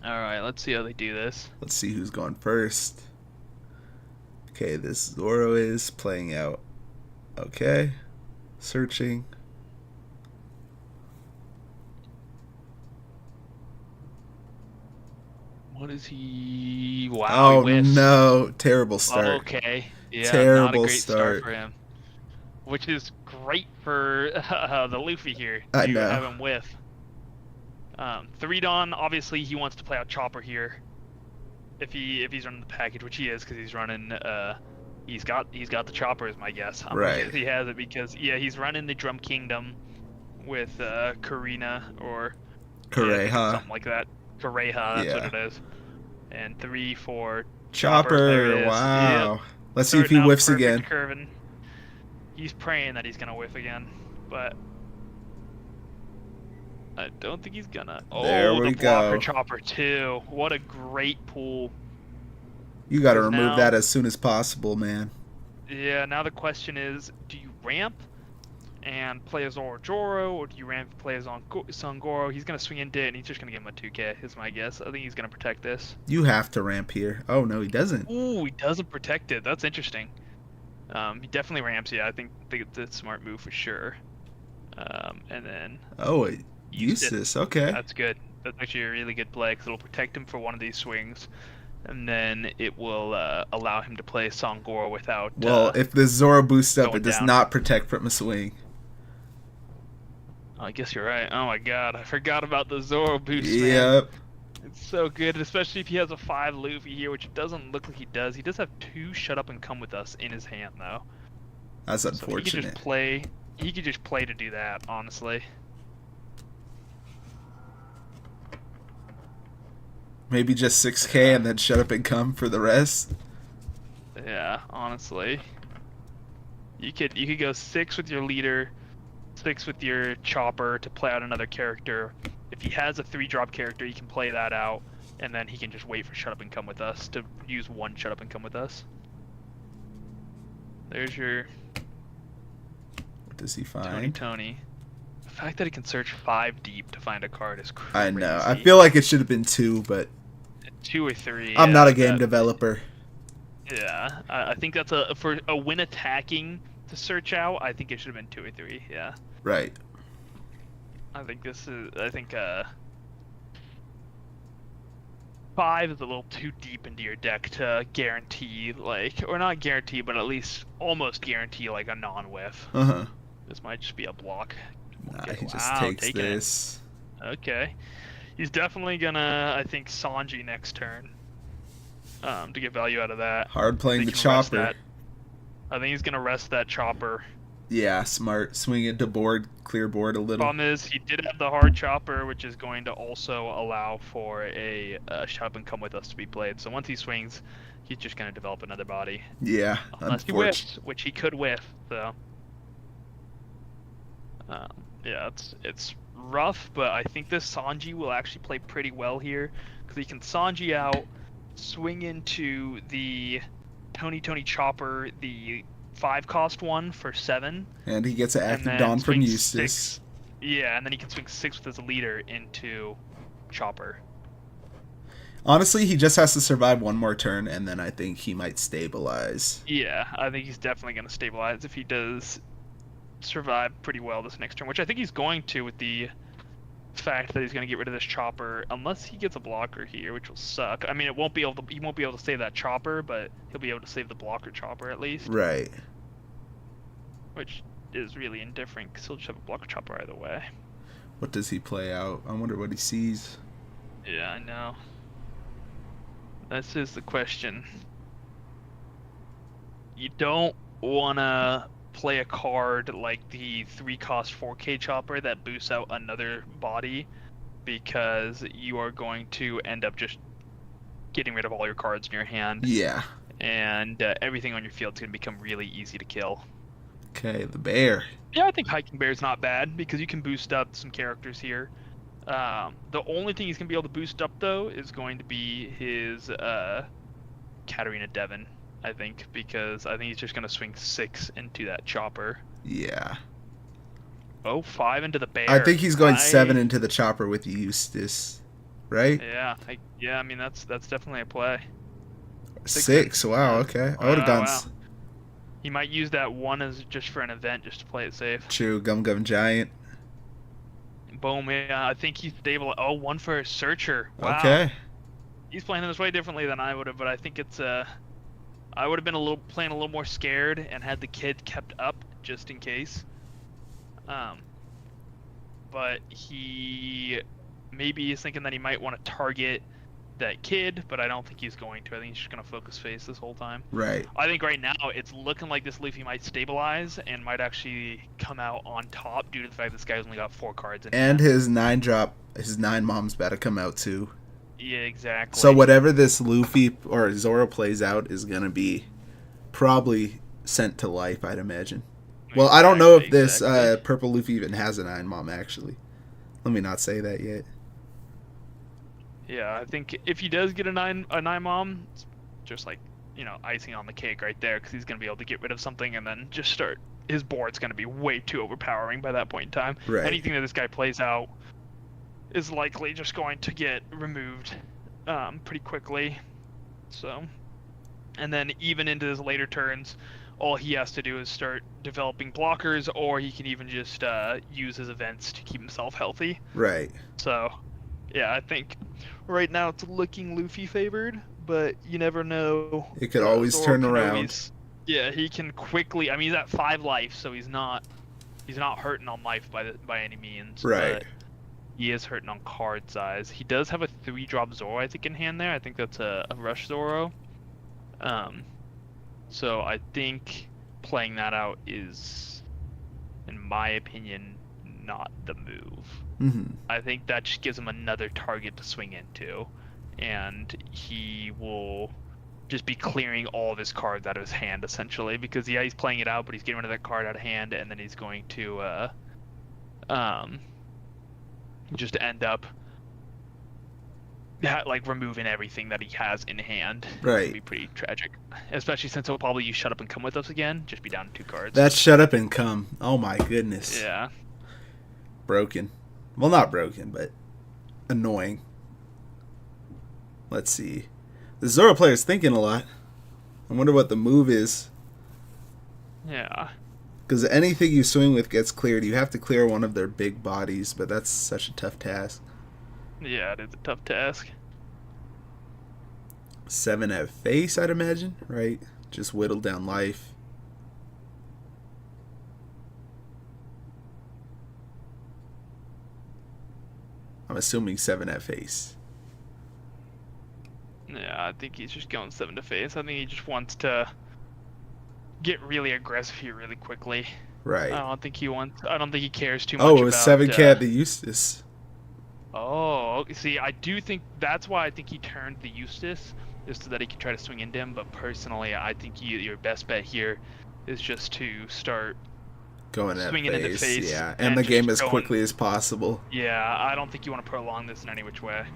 Alright, let's see how they do this. Let's see who's going first. Okay, this Zoro is playing out. Okay. Searching. What is he? Wow, Oh, he whiffs. no. Terrible start. Oh, okay. Yeah, Terrible not a great start for him. Which is great for the Luffy here I to know. have him whiff. 3 Dawn, obviously he wants to play out Chopper here. If he's running the package, which he is, because he's running he's got the Chopper is my guess. Right. He has it because he's running the Drum Kingdom with Karina or Kureha. something like that. Kureha, that's what it is. And 3, 4 Chopper. There it is. Wow. Yep. Let's see if he Starting out whiffs perfect again. Curving. He's praying that he's gonna whiff again, but I don't think he's gonna. There we the blocker go. Chopper too. What a great pull. You got to 'Cause remove now- that as soon as possible, man. Yeah, now the question is, do you ramp and play as Zoro, or do you ramp and play as Sangoro? He's gonna swing into it, and he's just gonna give him a 2K. Is my guess. I think he's gonna protect this. You have to ramp here. Oh, no, he doesn't. Ooh, he doesn't protect it. That's interesting. He definitely ramps. Yeah, I think it's a smart move for sure. And then. Oh, Eustace. Okay. That's good. That's actually a really good play because it'll protect him for one of these swings, and then it will allow him to play Sangoro without. Well, if the Zoro boosts up, going it does down. not protect from a swing. I guess you're right. Oh my god, I forgot about the Zoro boost. Man. Yep. It's so good, especially if he has a 5 Luffy here, which it doesn't look like he does. He does have 2 Shut Up and Come With Us in his hand, though. That's So unfortunate. he could just play to do that, honestly. Maybe just 6K and then shut up and come for the rest. Yeah, honestly. You could go 6 with your leader, 6 with your Chopper to play out another character. If he has a 3-drop character, he can play that out, and then he can just wait for Shut Up and Come With Us to use 1 Shut Up and Come With Us. There's your What does he find? Tony. The fact that he can search 5 deep to find a card is crazy. I know. I feel like it should have been 2, but 2 or 3. I'm yeah, not a game developer. Yeah, I think that's for a win attacking to search out. I think it should have been 2 or 3. Yeah. Right. I think 5 is a little too deep into your deck to guarantee, or not guarantee, but at least almost guarantee, a non-whiff. Uh-huh. This might just be a block. Nah, Okay, he just wow, takes taking it. this. Okay. He's definitely gonna, I think, Sanji next turn. To get value out of that. Hard playing the He can rest Chopper. that. I think he's gonna rest that Chopper. Yeah, smart. Swing it to board, clear board a little. Problem is, he did have the hard Chopper, which is going to also allow for a Shut Up and Come With Us to be played. So once he swings, he's just going to develop another body. Yeah, Unless he whiffs, which he could whiff, so. Yeah, it's rough, but I think this Sanji will actually play pretty well here, because he can Sanji out, swing into the Tony Chopper, the 5-cost one for 7. And he gets an and active then Dawn from swing Eustace. 6. Yeah, and then he can swing 6 with his leader into Chopper. Honestly, he just has to survive one more turn, and then I think he might stabilize. Yeah, I think he's definitely going to stabilize if he does survive pretty well this next turn, which I think he's going to with the fact that he's going to get rid of this chopper, unless he gets a blocker here, which will suck. I mean, he won't be able to save that chopper, but he'll be able to save the blocker chopper at least. Right. Which is really indifferent, because he'll just have a blocker chopper either way. What does he play out? I wonder what he sees. Yeah, I know. This is the question. You don't want to play a card like the 3-cost 4K chopper that boosts out another body, because you are going to end up just getting rid of all your cards in your hand. Yeah. And everything on your field is going to become really easy to kill. Okay, the bear. Yeah, I think Hiking Bear is not bad, because you can boost up some characters here. The only thing he's going to be able to boost up, though, is going to be his Katarina Devon, I think, because I think he's just going to swing 6 into that chopper. Yeah. Oh, 5 into the bear. I think he's going 7 into the chopper with Eustace, right? Yeah, I mean, that's definitely a play. 6, wow, okay. I would have gone... Wow. He might use that 1 as just for an event, just to play it safe. True, Gum Gum Giant. Boom, yeah, I think he's stable. Oh, 1 for a Searcher. Wow. Okay. He's playing this way differently than I would have, but I think it's I would have been playing a little more scared and had the kid kept up just in case. But he maybe is thinking that he might want to target that kid, but I don't think he's going to. I think he's just going to focus face this whole time. Right. I think right now it's looking like this Luffy might stabilize and might actually come out on top due to the fact this guy's only got 4 cards in And hand. his 9 mom's about to come out too. Yeah, exactly. So whatever this Luffy or Zoro plays out is going to be probably sent to life, I'd imagine. Well, I don't know if this purple Luffy even has a 9 mom, actually. Let me not say that yet. Yeah, I think if he does get a 9 mom, it's just like, icing on the cake right there, because he's going to be able to get rid of something and then just start. His board's going to be way too overpowering by that point in time. Right. Anything that this guy plays out is likely just going to get removed pretty quickly. So, and then even into his later turns, all he has to do is start developing blockers, or he can even just use his events to keep himself healthy. Right. So, yeah, I think right now it's looking Luffy favored, but you never know. It could always Zoro turn can around. always- yeah, he can quickly. I mean, he's at 5 life, so he's not hurting on life by any means. Right. But he is hurting on card size. He does have a 3-drop Zoro, I think, in hand there. I think that's a Rush Zoro. So I think playing that out is, in my opinion, not the move. Mm-hmm. I think that just gives him another target to swing into, and he will just be clearing all of his cards out of his hand, essentially, because he's playing it out, but he's getting rid of that card out of hand, and then he's going to just end up removing everything that he has in hand. Right. It'd be pretty tragic, especially since he'll probably use Shut Up and Come With Us again, just be down to 2 cards. That's Shut Up and Come. Oh my goodness. Yeah. Broken. Well, not broken, but annoying. Let's see. The Zoro player's thinking a lot. I wonder what the move is. Yeah. Because anything you swing with gets cleared. You have to clear one of their big bodies, but that's such a tough task. Yeah, it is a tough task. 7 at face, I'd imagine, right? Just whittle down life. I'm assuming 7 at face. Yeah, I think he's just going 7 to face. I think he just wants to get really aggressive here really quickly. Right. I don't think he cares too much Oh, it was about 7K at the Eustace. Oh, see, I do think that's why I think he turned the Eustace, just so that he could try to swing into him. But personally, I think your best bet here is just to start Going at swinging into face, face. yeah. And the game as going, quickly as possible. Yeah, I don't think you want to prolong this in any which way.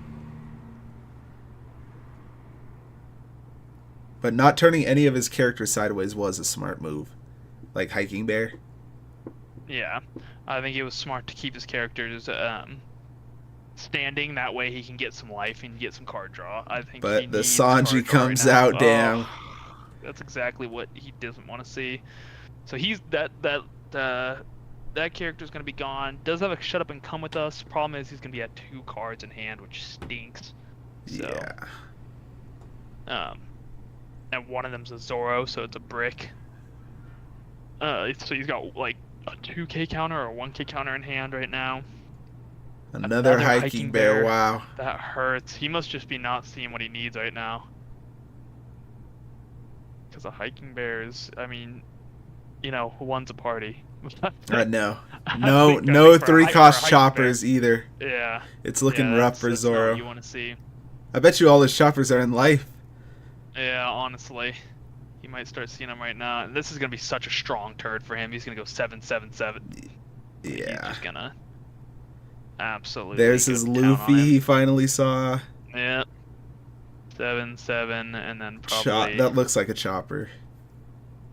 But not turning any of his characters sideways was a smart move. Like Hiking Bear. Yeah, I think it was smart to keep his characters standing. That way he can get some life and get some card draw. I think he But the needs card Sanji draw right comes now. out, damn. That's exactly what he doesn't want to see. So he's that character's gonna be gone. Does have a shut up and come with us. Problem is he's gonna be at 2 cards in hand, which stinks. So, Yeah. And one of them's a Zoro, so it's a brick. So he's got like a 2k counter or a 1k counter in hand right now. Another hiking bear. Wow. That hurts. He must just be not seeing what he needs right now. Because a hiking bear is, I mean, you know, one's a party. No. I No, think no for a 3-cost hiking choppers bear, either. Yeah. It's looking Yeah, rough for that's not Zoro. what you want to see. I bet you all his choppers are in life. Yeah, honestly. He might start seeing them right now. And this is going to be such a strong turd for him. He's going to go 7-7-7. Yeah. He's just going to absolutely There's go his to town Luffy on him. he finally saw. Yeah. 7-7, and then probably... That looks like a chopper.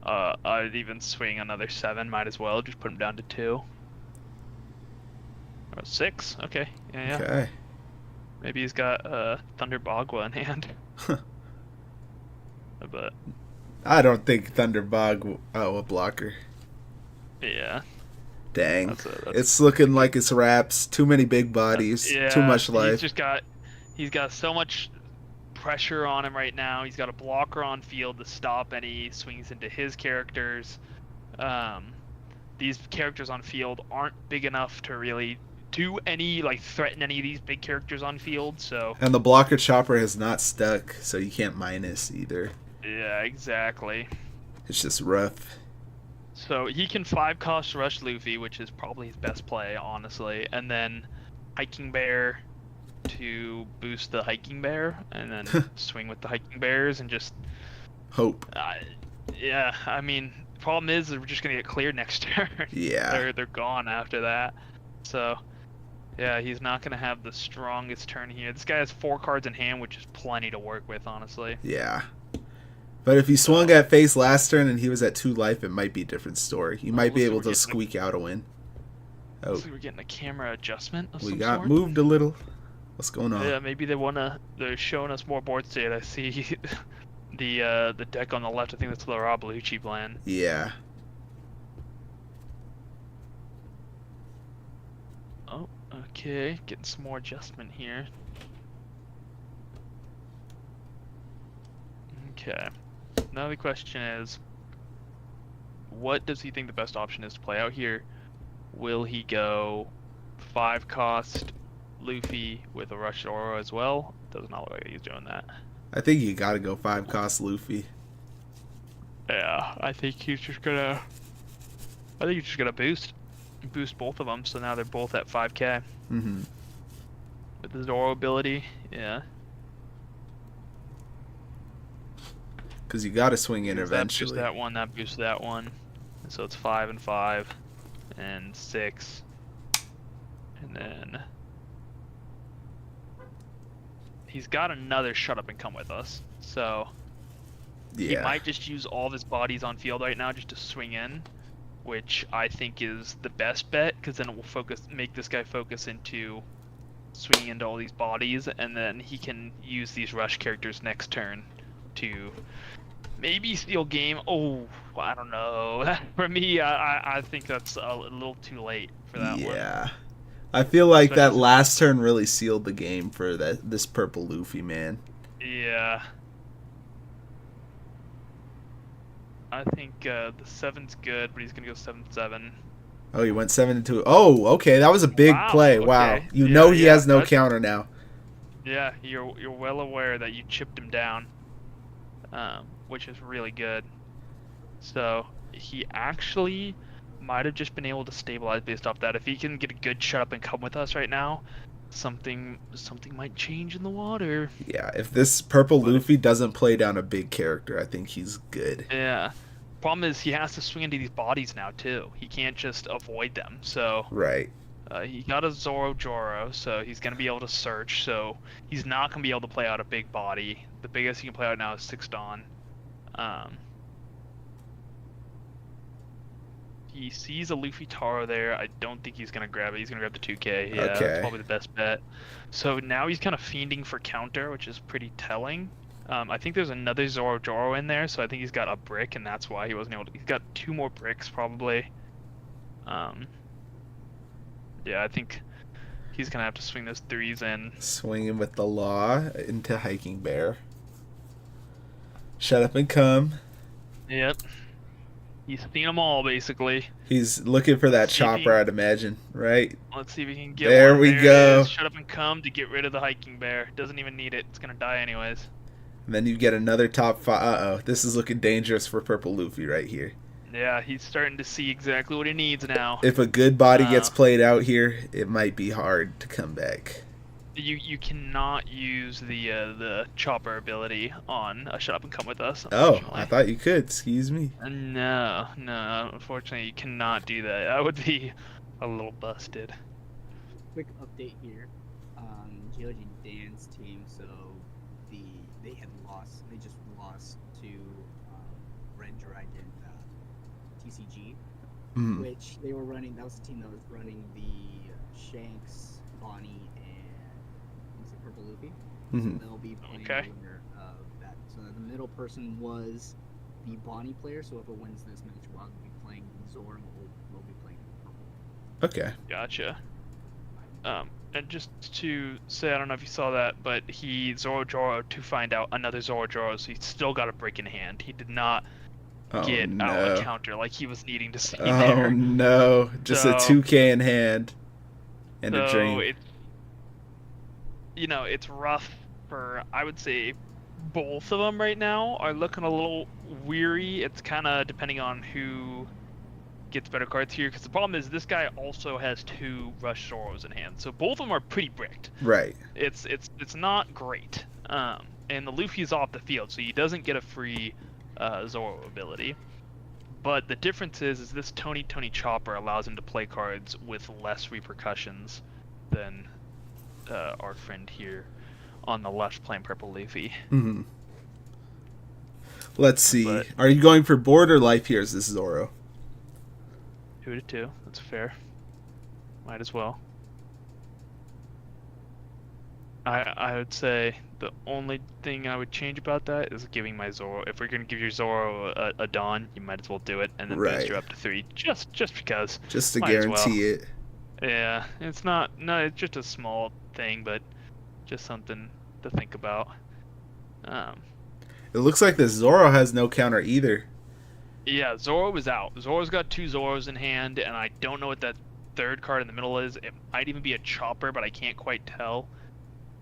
I'd even swing another 7, might as well. Just put him down to 2. Or 6, okay. Yeah. Okay. Maybe he's got Thunder Bagua in hand. But I don't think Thunderbog. Oh, a blocker. yeah. Dang. It's looking like it's wraps. Too many big bodies. Yeah, Too much life. He's got so much pressure on him right now. He's got a blocker on field to stop any swings into his characters. These characters on field aren't big enough to really do any, like, threaten any of these big characters on field, so... And the blocker chopper has not stuck, so you can't minus either. Yeah, exactly. It's just rough. So he can 5-cost rush Luffy, which is probably his best play, honestly, and then Hiking Bear to boost the Hiking Bear, and then swing with the Hiking Bears, and just... Hope. Yeah, I mean, problem is we're just gonna get cleared next turn. Yeah. They're gone after that. So, yeah, he's not gonna have the strongest turn here. This guy has 4 cards in hand, which is plenty to work with, honestly. Yeah. But if he swung at face last turn and he was at 2 life, it might be a different story. You might be able to squeak out a win. Oh. Looks like we're getting a camera adjustment of we some got sort. moved a little. What's going on? Yeah, maybe they're showing us more board state. I see the deck on the left. I think that's the Rob Lucci plan. Yeah. Oh, okay. Getting some more adjustment here. Okay. Now the question is, what does he think the best option is to play out here? Will he go 5-cost Luffy with a Rush Oro as well? Does not look like he's doing that. I think you gotta go 5-cost Luffy. Yeah, I think he's just gonna boost both of them, so now they're both at 5k. Mm-hmm. With the Zoro ability, yeah. Because you gotta swing in eventually. That boosts that one. And so it's 5 and 5 and 6. And then he's got another shut up and come with us. So he might just use all of his bodies on field right now just to swing in, which I think is the best bet, because then it will make this guy focus into swinging into all these bodies, and then he can use these rush characters next turn to maybe steal game. Oh, I don't know. For me, I think that's a little too late for that one. Yeah. I feel like that last turn really sealed the game for this purple Luffy, man. Yeah. I think the 7's good, but he's going to go 7-7. Oh, he went 7-2. Oh, okay. That was a big play. Okay. Wow. You know he has no counter now. Yeah, you're well aware that you chipped him down, which is really good. So he actually might have just been able to stabilize based off that. If he can get a good shut up and come with us right now, something might change in the water. Yeah, if this purple Luffy doesn't play down a big character, I think he's good. Yeah. Problem is he has to swing into these bodies now too. He can't just avoid them. So right. He got a Zoro Joro, so he's going to be able to search. So he's not going to be able to play out a big body. The biggest he can play out now is 6 Dawn. He sees a Luffy Taro there. I don't think he's gonna grab it. He's gonna grab the 2K. Yeah, Okay. that's probably the best bet. So now he's kind of fiending for counter, which is pretty telling. I think there's another Zoro Joro in there, so I think he's got a brick, and that's why he wasn't able to. He's got 2 more bricks probably. Yeah, I think he's gonna have to swing those 3s in. Swinging with the law into Hiking Bear. Shut up and come. Yep. He's seen them all basically. He's looking for that Let's see if chopper, he- I'd imagine, right? Let's see if he can get There one. we There it go. is. Shut up and come to get rid of the hiking bear. Doesn't even need it. It's gonna die anyways. And then you get another top 5. Uh-oh, this is looking dangerous for Purple Luffy right here. Yeah, he's starting to see exactly what he needs now. If a good body gets played out here, it might be hard to come back. You cannot use the chopper ability on a Shut Up and Come With Us. Oh, Unfortunately. I thought you could. Excuse me. No, unfortunately you cannot do that. That would be a little busted. Quick update here. GOG Dan's team, so they had lost. They just lost to Red Dragon TCG, which they were running. That was the team that was running the Shanks, Bonnie, and was it Purple Luffy? Mhm. So they'll be playing Okay. the winner of that. So the middle person was the Bonnie player. So if it wins this match, we'll be playing Zoro. We'll be playing Purple. Okay. Gotcha. And just to say, I don't know if you saw that, but Zoro Joro to find out another Zoro Joro, so he's still got a brick in hand. He did not get out a counter like he was needing to see there. Oh no! Just a 2K in hand and a dream. It's rough for, I would say, both of them right now are looking a little weary. It's kind of depending on who gets better cards here, because the problem is this guy also has 2 Rush Zoros in hand, so both of them are pretty bricked. Right. It's not great. And the Luffy's off the field, so he doesn't get a free Zoro ability. But the difference is this Tony Chopper allows him to play cards with less repercussions than our friend here on the left playing Purple Luffy. Mm-hmm. Let's see. But- Are you going for board or life here as this Zoro? 2 to 2. That's fair. Might as well. I would say the only thing I would change about that is giving my Zoro. If we're gonna give your Zoro a Dawn, you might as well do it and then boost her up to 3, just because. Just to Might as well. guarantee it. Yeah, it's not. No, it's just a small thing, but just something to think about. It looks like this Zoro has no counter either. Yeah, Zoro was out. Zoro's got 2 Zoros in hand, and I don't know what that 3rd card in the middle is. It might even be a chopper, but I can't quite tell.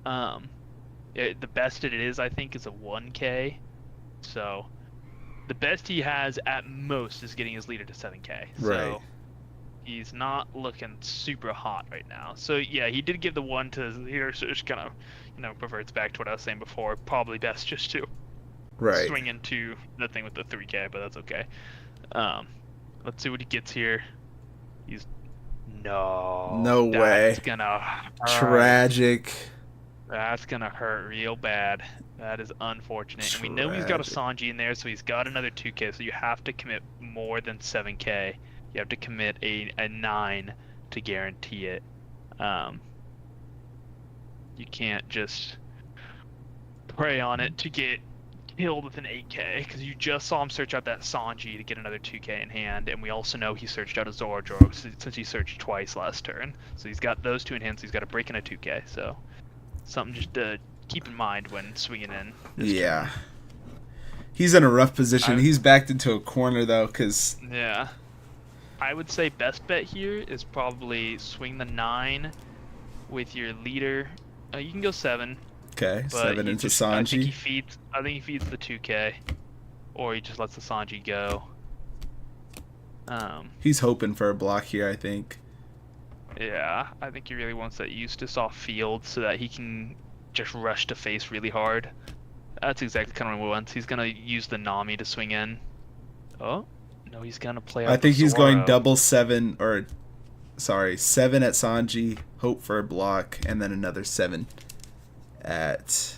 The best it is, I think, is a 1K. So, the best he has at most is getting his leader to 7K. Right. So, he's not looking super hot right now. So, yeah, he did give the 1 to his leader, so it just kind of, reverts back to what I was saying before. Probably best just to swing into the thing with the 3K, but that's okay. Let's see what he gets here. No way. That's gonna hurt. Tragic. That's gonna hurt real bad. That is unfortunate. And we know he's got a Sanji in there, so he's got another 2K, so you have to commit more than 7K. You have to commit a 9 to guarantee it. You can't just pray on it to get killed with an 8K, because you just saw him search out that Sanji to get another 2K in hand, and we also know he searched out a Zoro Joro since he searched twice last turn. So he's got those 2 in hand, so he's got a break and a 2K. So something just to keep in mind when swinging in. Yeah. Turn. He's in a rough position. He's backed into a corner, though, because... Yeah. I would say best bet here is probably swing the 9 with your leader. You can go 7. Okay, 7 into Sanji. I think he feeds the 2K, or he just lets the Sanji go. He's hoping for a block here, I think. Yeah, I think he really wants that Eustace off field so that he can just rush to face really hard. That's exactly kind of what he wants. He's gonna use the Nami to swing in. Oh no, he's gonna play out I think the he's Zoro. going double 7, or 7 at Sanji, hope for a block, and then another 7 at...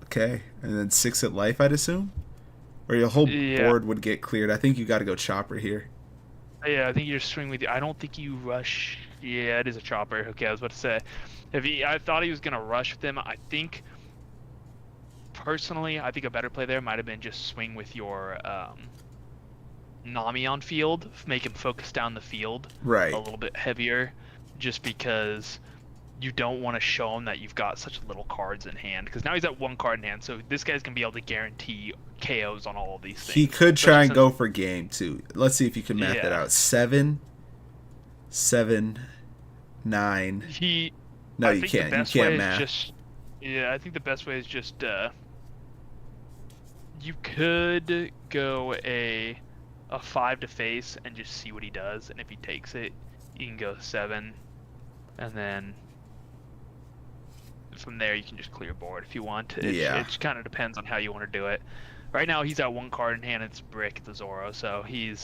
Okay, and then 6 at life, I'd assume? or your whole Yeah. board would get cleared. I think you got to go chopper here. Yeah, I think you just swing with. I don't think you rush. Yeah, it is a chopper. Okay, I was about to say, I thought he was gonna rush with him. I think, personally, I think a better play there might have been just swing with your Nami on field, make him focus down the field Right. a little bit heavier, just because you don't want to show him that you've got such little cards in hand. Because now he's at 1 card in hand, so this guy's gonna be able to guarantee KOs on all of these things. He could try and Especially go since- for game too. Let's see if you can math it Yeah. out. 7, 7, 9. He. No, I you think can't. The You best way can't is math. just. Yeah, I think the best way is just. You could go a 5 to face and just see what he does, and if he takes it, you can go 7, and then from there you can just clear board if you want. Yeah. It kind of depends on how you want to do it. Right now he's at 1 card in hand. It's brick the Zoro, so he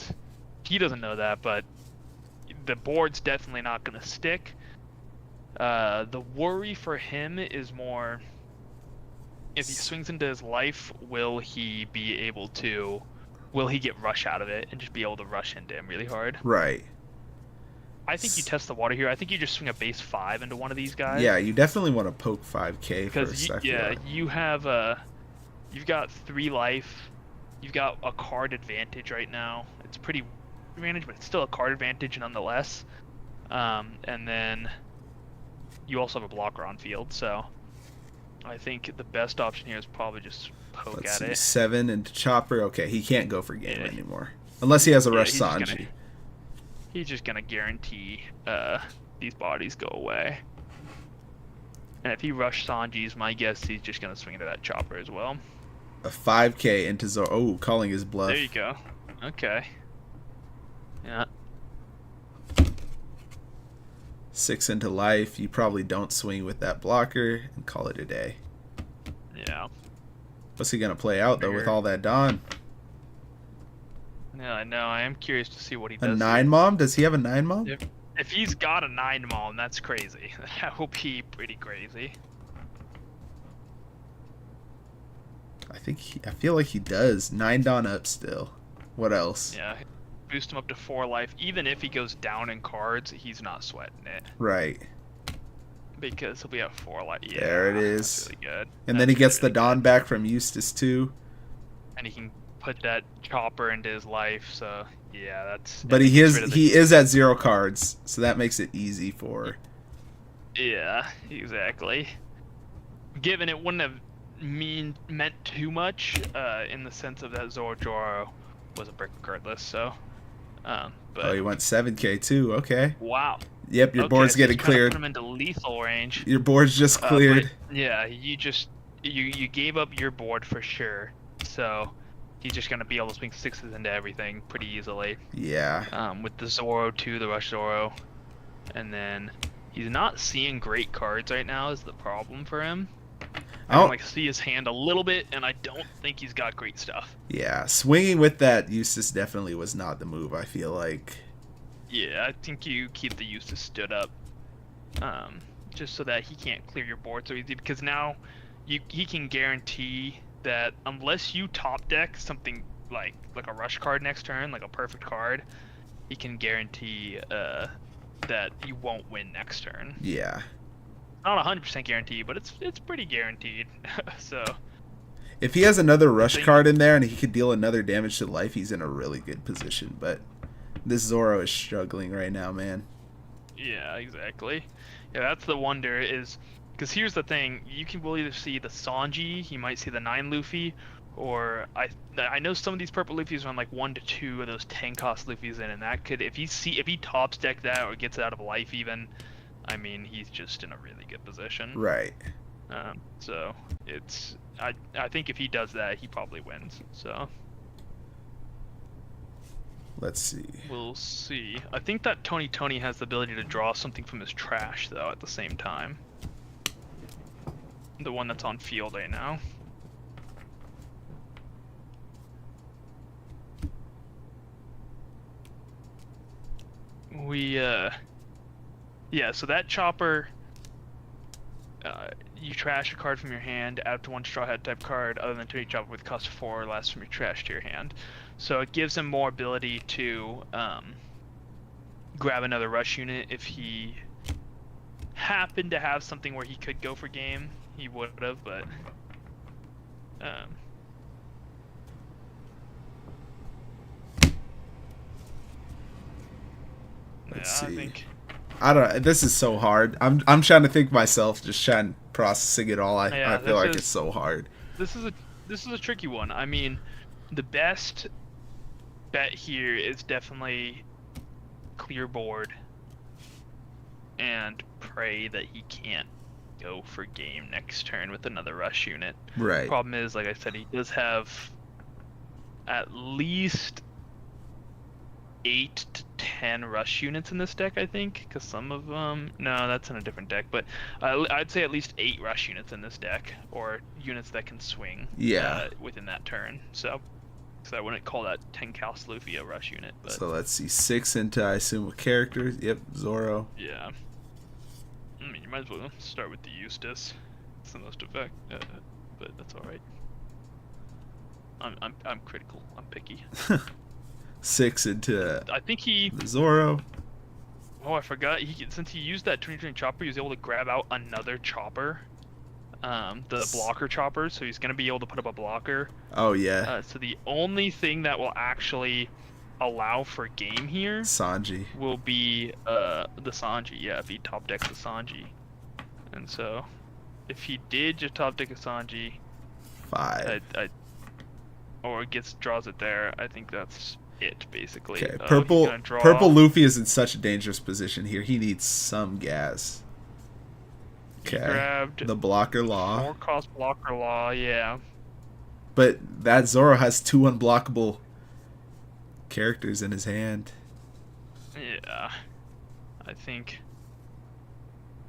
doesn't know that, but the board's definitely not going to stick. The worry for him is more, if he swings into his life, will he get rush out of it and just be able to rush into him really hard? Right. I think you test the water here. I think you just swing a base 5 into one of these guys. Yeah, you definitely want to poke 5k Because first. I feel like. you have you've got 3 life, you've got a card advantage right now. It's pretty advantage, but it's still a card advantage nonetheless. And then you also have a blocker on field, so I think the best option here is probably just poke Let's at see, it. 7 into chopper. Okay, he can't go for game Yeah. anymore unless he has a Yeah, rush he's just Sanji. He's just gonna guarantee these bodies go away. And if he rushed Sanji's, my guess he's just gonna swing into that chopper as well. A 5k into Zoro. Oh, calling his bluff. There you go. Okay. Yeah. 6 into life. You probably don't swing with that blocker and call it a day. Yeah. What's he gonna play out though with Figure. all that Dawn? Yeah, I know. I am curious to see what he A does. 9 mom? Does he have a 9 mom? Yep. If he's got a 9 mom, that's crazy. That will be pretty crazy. I feel like he does. 9 Dawn up still. What else? Yeah. Boost him up to 4 life. Even if he goes down in cards, he's not sweating it. Right. Because he'll be at 4 life. Yeah, There it is. That's really good. And then he That's gets the really Dawn good. back from Eustace too. And he can put that chopper into his life, so yeah, that's... But and he gets is rid of he is at 0 cards, so that makes it easy for. Yeah, exactly. Given it wouldn't have meant too much, in the sense of that Zoro was a brick regardless, so... but... Oh, he went 7k too. Okay. Wow. Yep, your Okay, board's so getting just kinda cleared. Put him into lethal range. Your board's just cleared. But, yeah, you gave up your board for sure. So he's just gonna be able to swing 6s into everything pretty easily. Yeah. With the Zoro too, the Rush Zoro, and then he's not seeing great cards right now is the problem for him. I Oh. can like see his hand a little bit, and I don't think he's got great stuff. Yeah. Swinging with that Eustace definitely was not the move. I feel like. Yeah, I think you keep the Eustace stood up, just so that he can't clear your board so easy. Because now, he can guarantee that unless you top deck something like a rush card next turn, like a perfect card, he can guarantee that you won't win next turn. Yeah. Not 100% guarantee, but it's pretty guaranteed. So If he has another rush think- card in there and he could deal another damage to life, he's in a really good position. But this Zoro is struggling right now, man. yeah, exactly. Yeah, that's the wonder is because here's the thing: will either see the Sanji, you might see the 9 Luffy, or I know some of these purple Luffy's run like 1 to 2 of those 10 cost Luffy's in, and that could if he tops deck that or gets it out of life even, I mean he's just in a really good position. Right. So it's I think if he does that, he probably wins. So Let's see. we'll see. I think that Tony has the ability to draw something from his trash though at the same time. The one that's on field right now. Yeah, so that chopper you trash a card from your hand, add up to 1 Straw Hat type card other than 2 chopper with cost 4 or less from your trash to your hand. So it gives him more ability to grab another rush unit if he happened to have something where he could go for game. He would have, but Let's yeah, see. I think I don't. This is so hard. I'm trying to think myself, just trying processing it all. I feel like it's so hard. This is a tricky one. I mean, the best bet here is definitely clear board and pray that he can't go for game next turn with another rush unit. Right. Problem is, like I said, he does have at least 8 to 10 rush units in this deck, I think, because some of them... No, that's in a different deck, but I'd say at least 8 rush units in this deck, or units that can swing within that turn. So I wouldn't call that 10 Cast Luffy a rush unit. But So let's see, 6 into, I assume, a character. Yep, Zoro. yeah. I mean, you might as well start with the Eustace. It's the most effect, but that's all right. I'm critical. I'm picky. 6 into I think he... Zoro. Oh, I forgot. Since he used that 2020 chopper, he was able to grab out another chopper. The blocker chopper, so he's going to be able to put up a blocker. Oh, yeah. So the only thing that will actually allow for game here Sanji. will be the Sanji. Yeah, if he top decks the Sanji. And so, if he did just top deck a Sanji, 5. or draws it there, I think that's it, basically. Okay, purple Luffy is in such a dangerous position here. He needs some gas. Okay, grabbed the blocker law. 4 cost blocker law, yeah. But that Zoro has 2 unblockable characters in his hand. Yeah, I think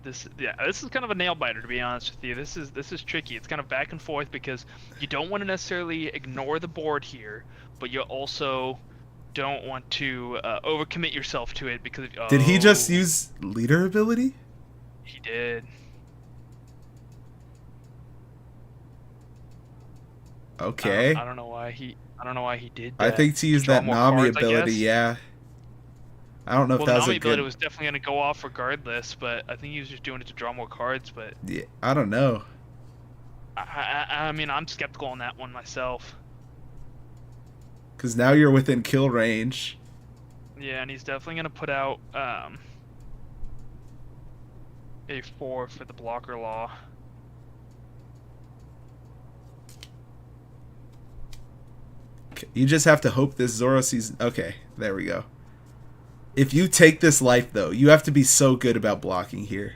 this is kind of a nail biter, to be honest with you. This is tricky. It's kind of back and forth because you don't want to necessarily ignore the board here, but you also don't want to overcommit yourself to it because Did he just use leader ability? He did. Okay. I don't know why he did that. I think to use that Nami ability, yeah. I don't know if that was a Nami good... ability was definitely going to go off regardless, but I think he was just doing it to draw more cards, but... Yeah, I don't know. I mean, I'm skeptical on that one myself. Because now you're within kill range. Yeah, and he's definitely going to put out a 4 for the blocker law. You just have to hope this Zoro sees... Okay, there we go. If you take this life, though, you have to be so good about blocking here.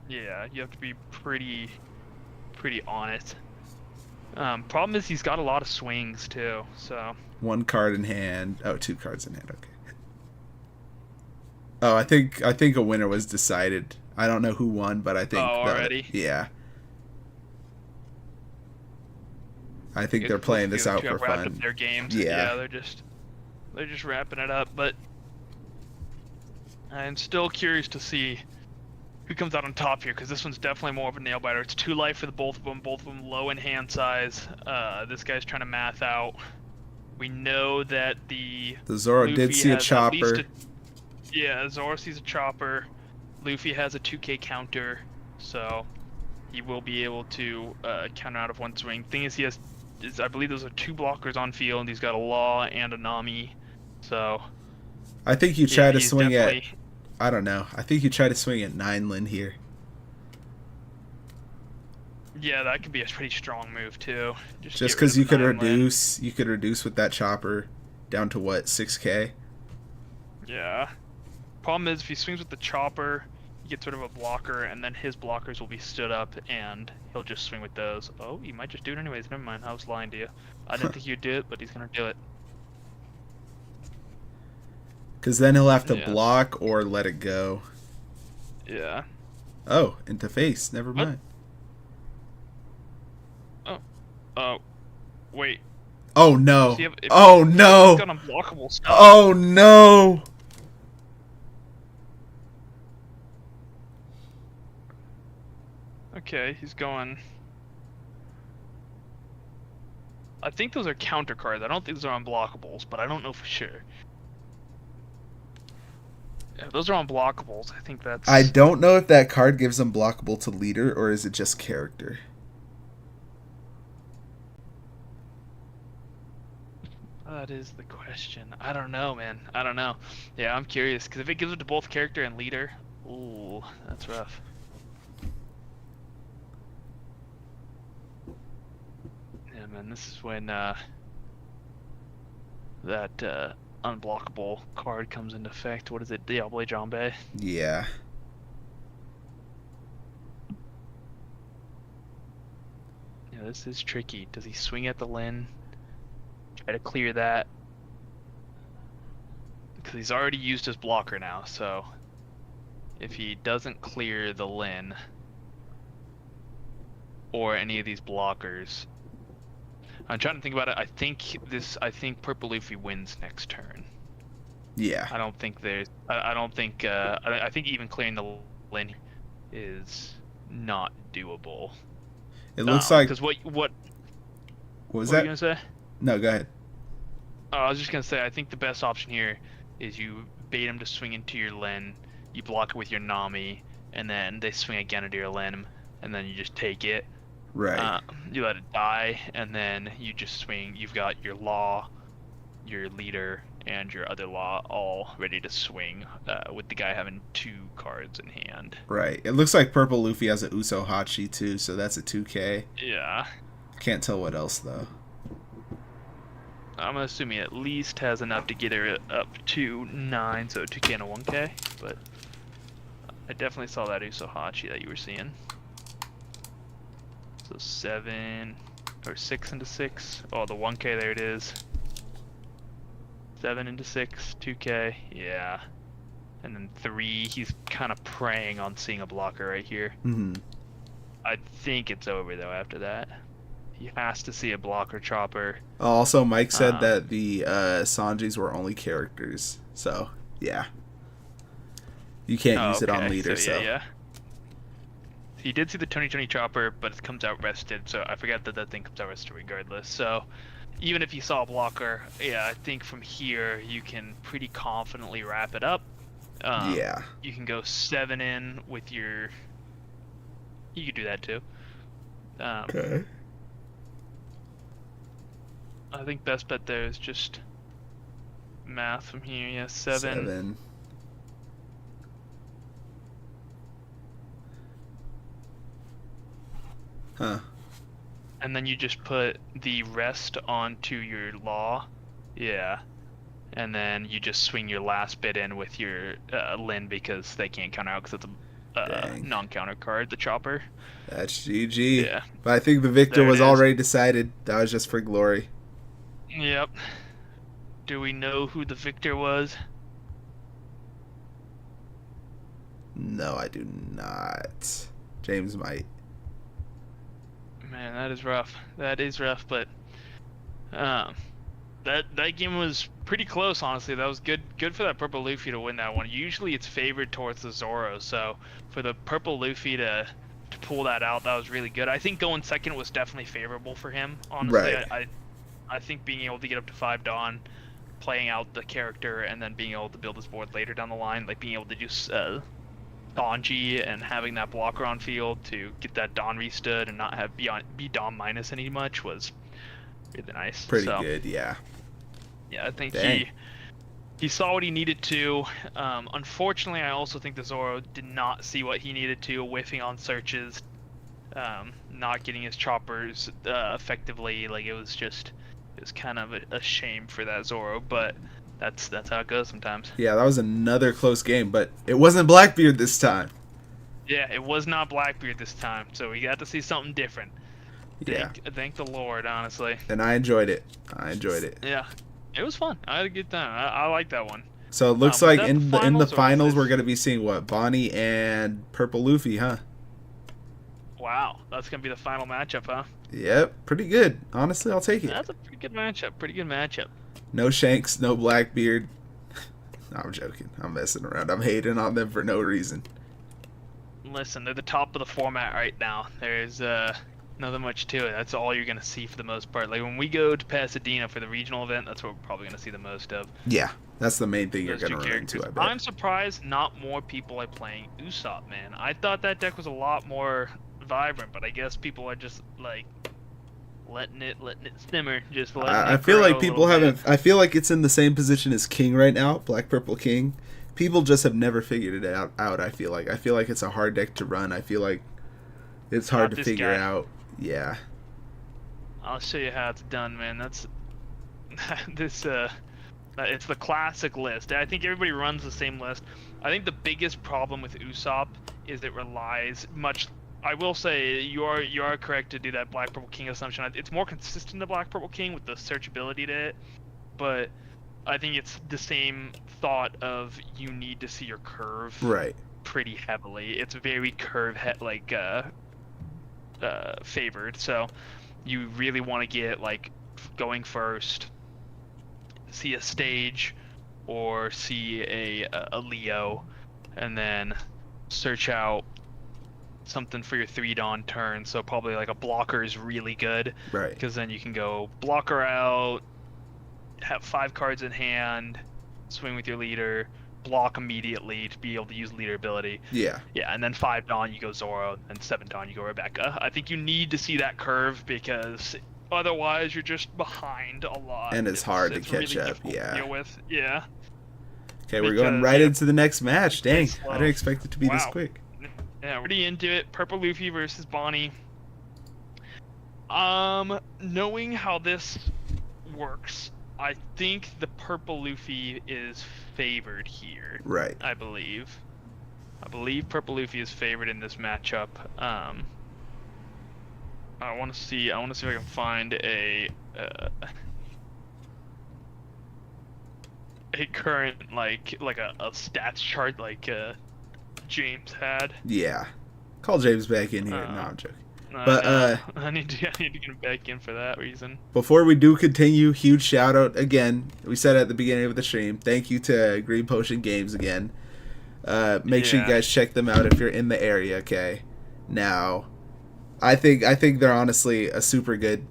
Yeah, you have to be pretty on it. Problem is he's got a lot of swings, too, so... 1 card in hand. Oh, 2 cards in hand, okay. Oh, I think a winner was decided. I don't know who won, but I think... already? Yeah. I think they're playing this out for fun. Up their games. Yeah, they're just wrapping it up. But I'm still curious to see who comes out on top here, because this one's definitely more of a nail biter. It's 2 life for both of them low in hand size. This guy's trying to math out. We know that the Zoro Luffy did see a chopper. Zoro sees a chopper. Luffy has a 2K counter, so he will be able to counter out of 1 swing. Thing is, I believe those are 2 blockers on field, and he's got a Law and a Nami. So I think you try to swing at... I don't know. I think you try to swing at 9 here. Yeah, that could be a pretty strong move too. Just because you could reduce, with that chopper down to what, 6K? Yeah. Problem is, if he swings with the chopper, he gets rid of a blocker, and then his blockers will be stood up, and he'll just swing with those. Oh, he might just do it anyways. Never mind. I was lying to you. I didn't think he'd do it, but he's gonna do it. Because then he'll have to block or let it go. Yeah. Oh, into face. Never mind. Oh. Wait. Oh, no. Oh, no. He's got unblockable stuff. Oh, no. Okay, he's going. I think those are counter cards. I don't think those are unblockables, but I don't know for sure. If those are unblockables, I think that's. I don't know if that card gives them blockable to leader or is it just character. That is the question. I don't know, man. I don't know. Yeah, I'm curious because if it gives it to both character and leader, ooh, that's rough. Yeah, man. This is when that unblockable card comes into effect. What is it? Diable Jambe. Yeah. Yeah, this is tricky. Does he swing at the Lin? Try to clear that. Because he's already used his blocker now, so if he doesn't clear the Lin or any of these blockers, I'm trying to think about it. I think Purple Luffy wins next turn. Yeah. I don't think there's. I don't think. I think even clearing the Lin is not doable. It looks like. Because what was were that? you gonna say? No, go ahead. Oh, I was just gonna say I think the best option here is you bait him to swing into your Lin, you block it with your Nami, and then they swing again into your Lin, and then you just take it. Right. You let it die, and then you just swing. You've got your Law, your leader, and your other Law all ready to swing, with the guy having 2 cards in hand. Right. It looks like Purple Luffy has a Uso Hachi too, so that's a 2K. Yeah. Can't tell what else though. I'm assuming at least has enough to get her up to 9, so 2K and a 1K, but I definitely saw that Uso Hachi that you were seeing. So 7 or 6 into 6. Oh, the 1K, there it is. 7 into 6, 2K, yeah. And then 3, he's kind of preying on seeing a blocker right here. Mm-hmm. I think it's over though after that. He has to see a blocker chopper. Also, Mike said that the Sanjis were only characters, so yeah. You can't use it on leader, so. Yeah. He did see the Tony chopper, but it comes out rested, so I forgot that thing comes out rested regardless. So even if you saw a blocker, yeah, I think from here you can pretty confidently wrap it up. Yeah. You can go 7 in with your. You could do that too. Okay. I think best bet there is just math from here. Yeah, 7. Huh. And then you just put the rest onto your Law. Yeah. And then you just swing your last bit in with your Lin because they can't counter out because it's a non-counter card, the chopper. That's GG. Yeah. But I think the victor There it was is. already decided. That was just for glory. Yep. Do we know who the victor was? No, I do not. James might. Man, that is rough. That is rough, but that game was pretty close, honestly. That was good for that Purple Luffy to win that one. Usually it's favored towards the Zoro, so for the Purple Luffy to pull that out, that was really good. I think going second was definitely favorable for him, honestly. Right. I think being able to get up to 5 Dawn, playing out the character, and then being able to build his board later down the line, like being able to do Donji and having that blocker on field to get that Dawn restood and not have be Dawn minus any much was really nice. Pretty good, yeah. Yeah, I think Dang. he saw what he needed to. Unfortunately, I also think the Zoro did not see what he needed to, whiffing on searches, not getting his choppers effectively. Like it was kind of a shame for that Zoro, but that's how it goes sometimes. Yeah, that was another close game, but it wasn't Blackbeard this time. Yeah, it was not Blackbeard this time, so we got to see something different. Thank the Lord, honestly. And I enjoyed it. Yeah, it was fun. I had a good time. I like that one. So it looks Was like that in the the finals, or was finals this- we're gonna be seeing what, Bonnie and Purple Luffy, huh? Wow, that's gonna be the final matchup, huh? Yep, pretty good. Honestly, I'll take it. That's a pretty good matchup. No Shanks, no Blackbeard. No, I'm joking. I'm messing around. I'm hating on them for no reason. listen, they're the top of the format right now. There's nothing much to it. That's all you're gonna see for the most part. Like when we go to Pasadena for the regional event, that's what we're probably gonna see the most of. Yeah, that's the main thing you're Those two gonna run into, characters. I bet. I'm surprised not more people are playing Usopp, man. I thought that deck was a lot more vibrant, but I guess people are just like letting it simmer, just letting I it feel grow like a people little haven't. I feel like it's in the same position as King right now, Black Purple King. People just have never figured it out. I feel like it's a hard deck to run. I feel like it's hard Not to this figure guy. out. Yeah, I'll show you how it's done, man. That's this. It's the classic list. I think everybody runs the same list. I think the biggest problem with Usopp is it relies much. I will say you are correct to do that Black Purple King assumption. It's more consistent to Black Purple King with the searchability to it, but I think it's the same thought of you need to see your curve right. pretty heavily. It's very curve favored, so you really want to get like going first, see a stage, or see a Leo, and then search out something for your 3-Dawn turn. So probably like a blocker is really good, Right. because then you can go blocker out, have 5 cards in hand, swing with your leader, block immediately to be able to use leader ability. Yeah. Yeah, and then 5-Dawn you go Zoro, and 7-Dawn you go Rebecca. I think you need to see that curve because otherwise you're just behind a lot. And it's hard to it's catch really up, difficult to yeah. deal with. Yeah. Okay, we're going Because, right yeah, into the next match. Dang, it's I slow. didn't expect it to be this Wow. quick. Yeah, we're already into it. Purple Luffy versus Bonnie. Knowing how this works, I think the Purple Luffy is favored here. Right. I believe Purple Luffy is favored in this matchup. I want to see if I can find a current like a stats chart like James had. Yeah. Call James back in here. No, I'm joking. I But, know. I need to get him back in for that reason. Before we do continue, huge shout out again. We said at the beginning of the stream, thank you to Green Potion Games again. Make sure you Yeah. guys check them out if you're in the area, okay? Now, I think they're honestly a super good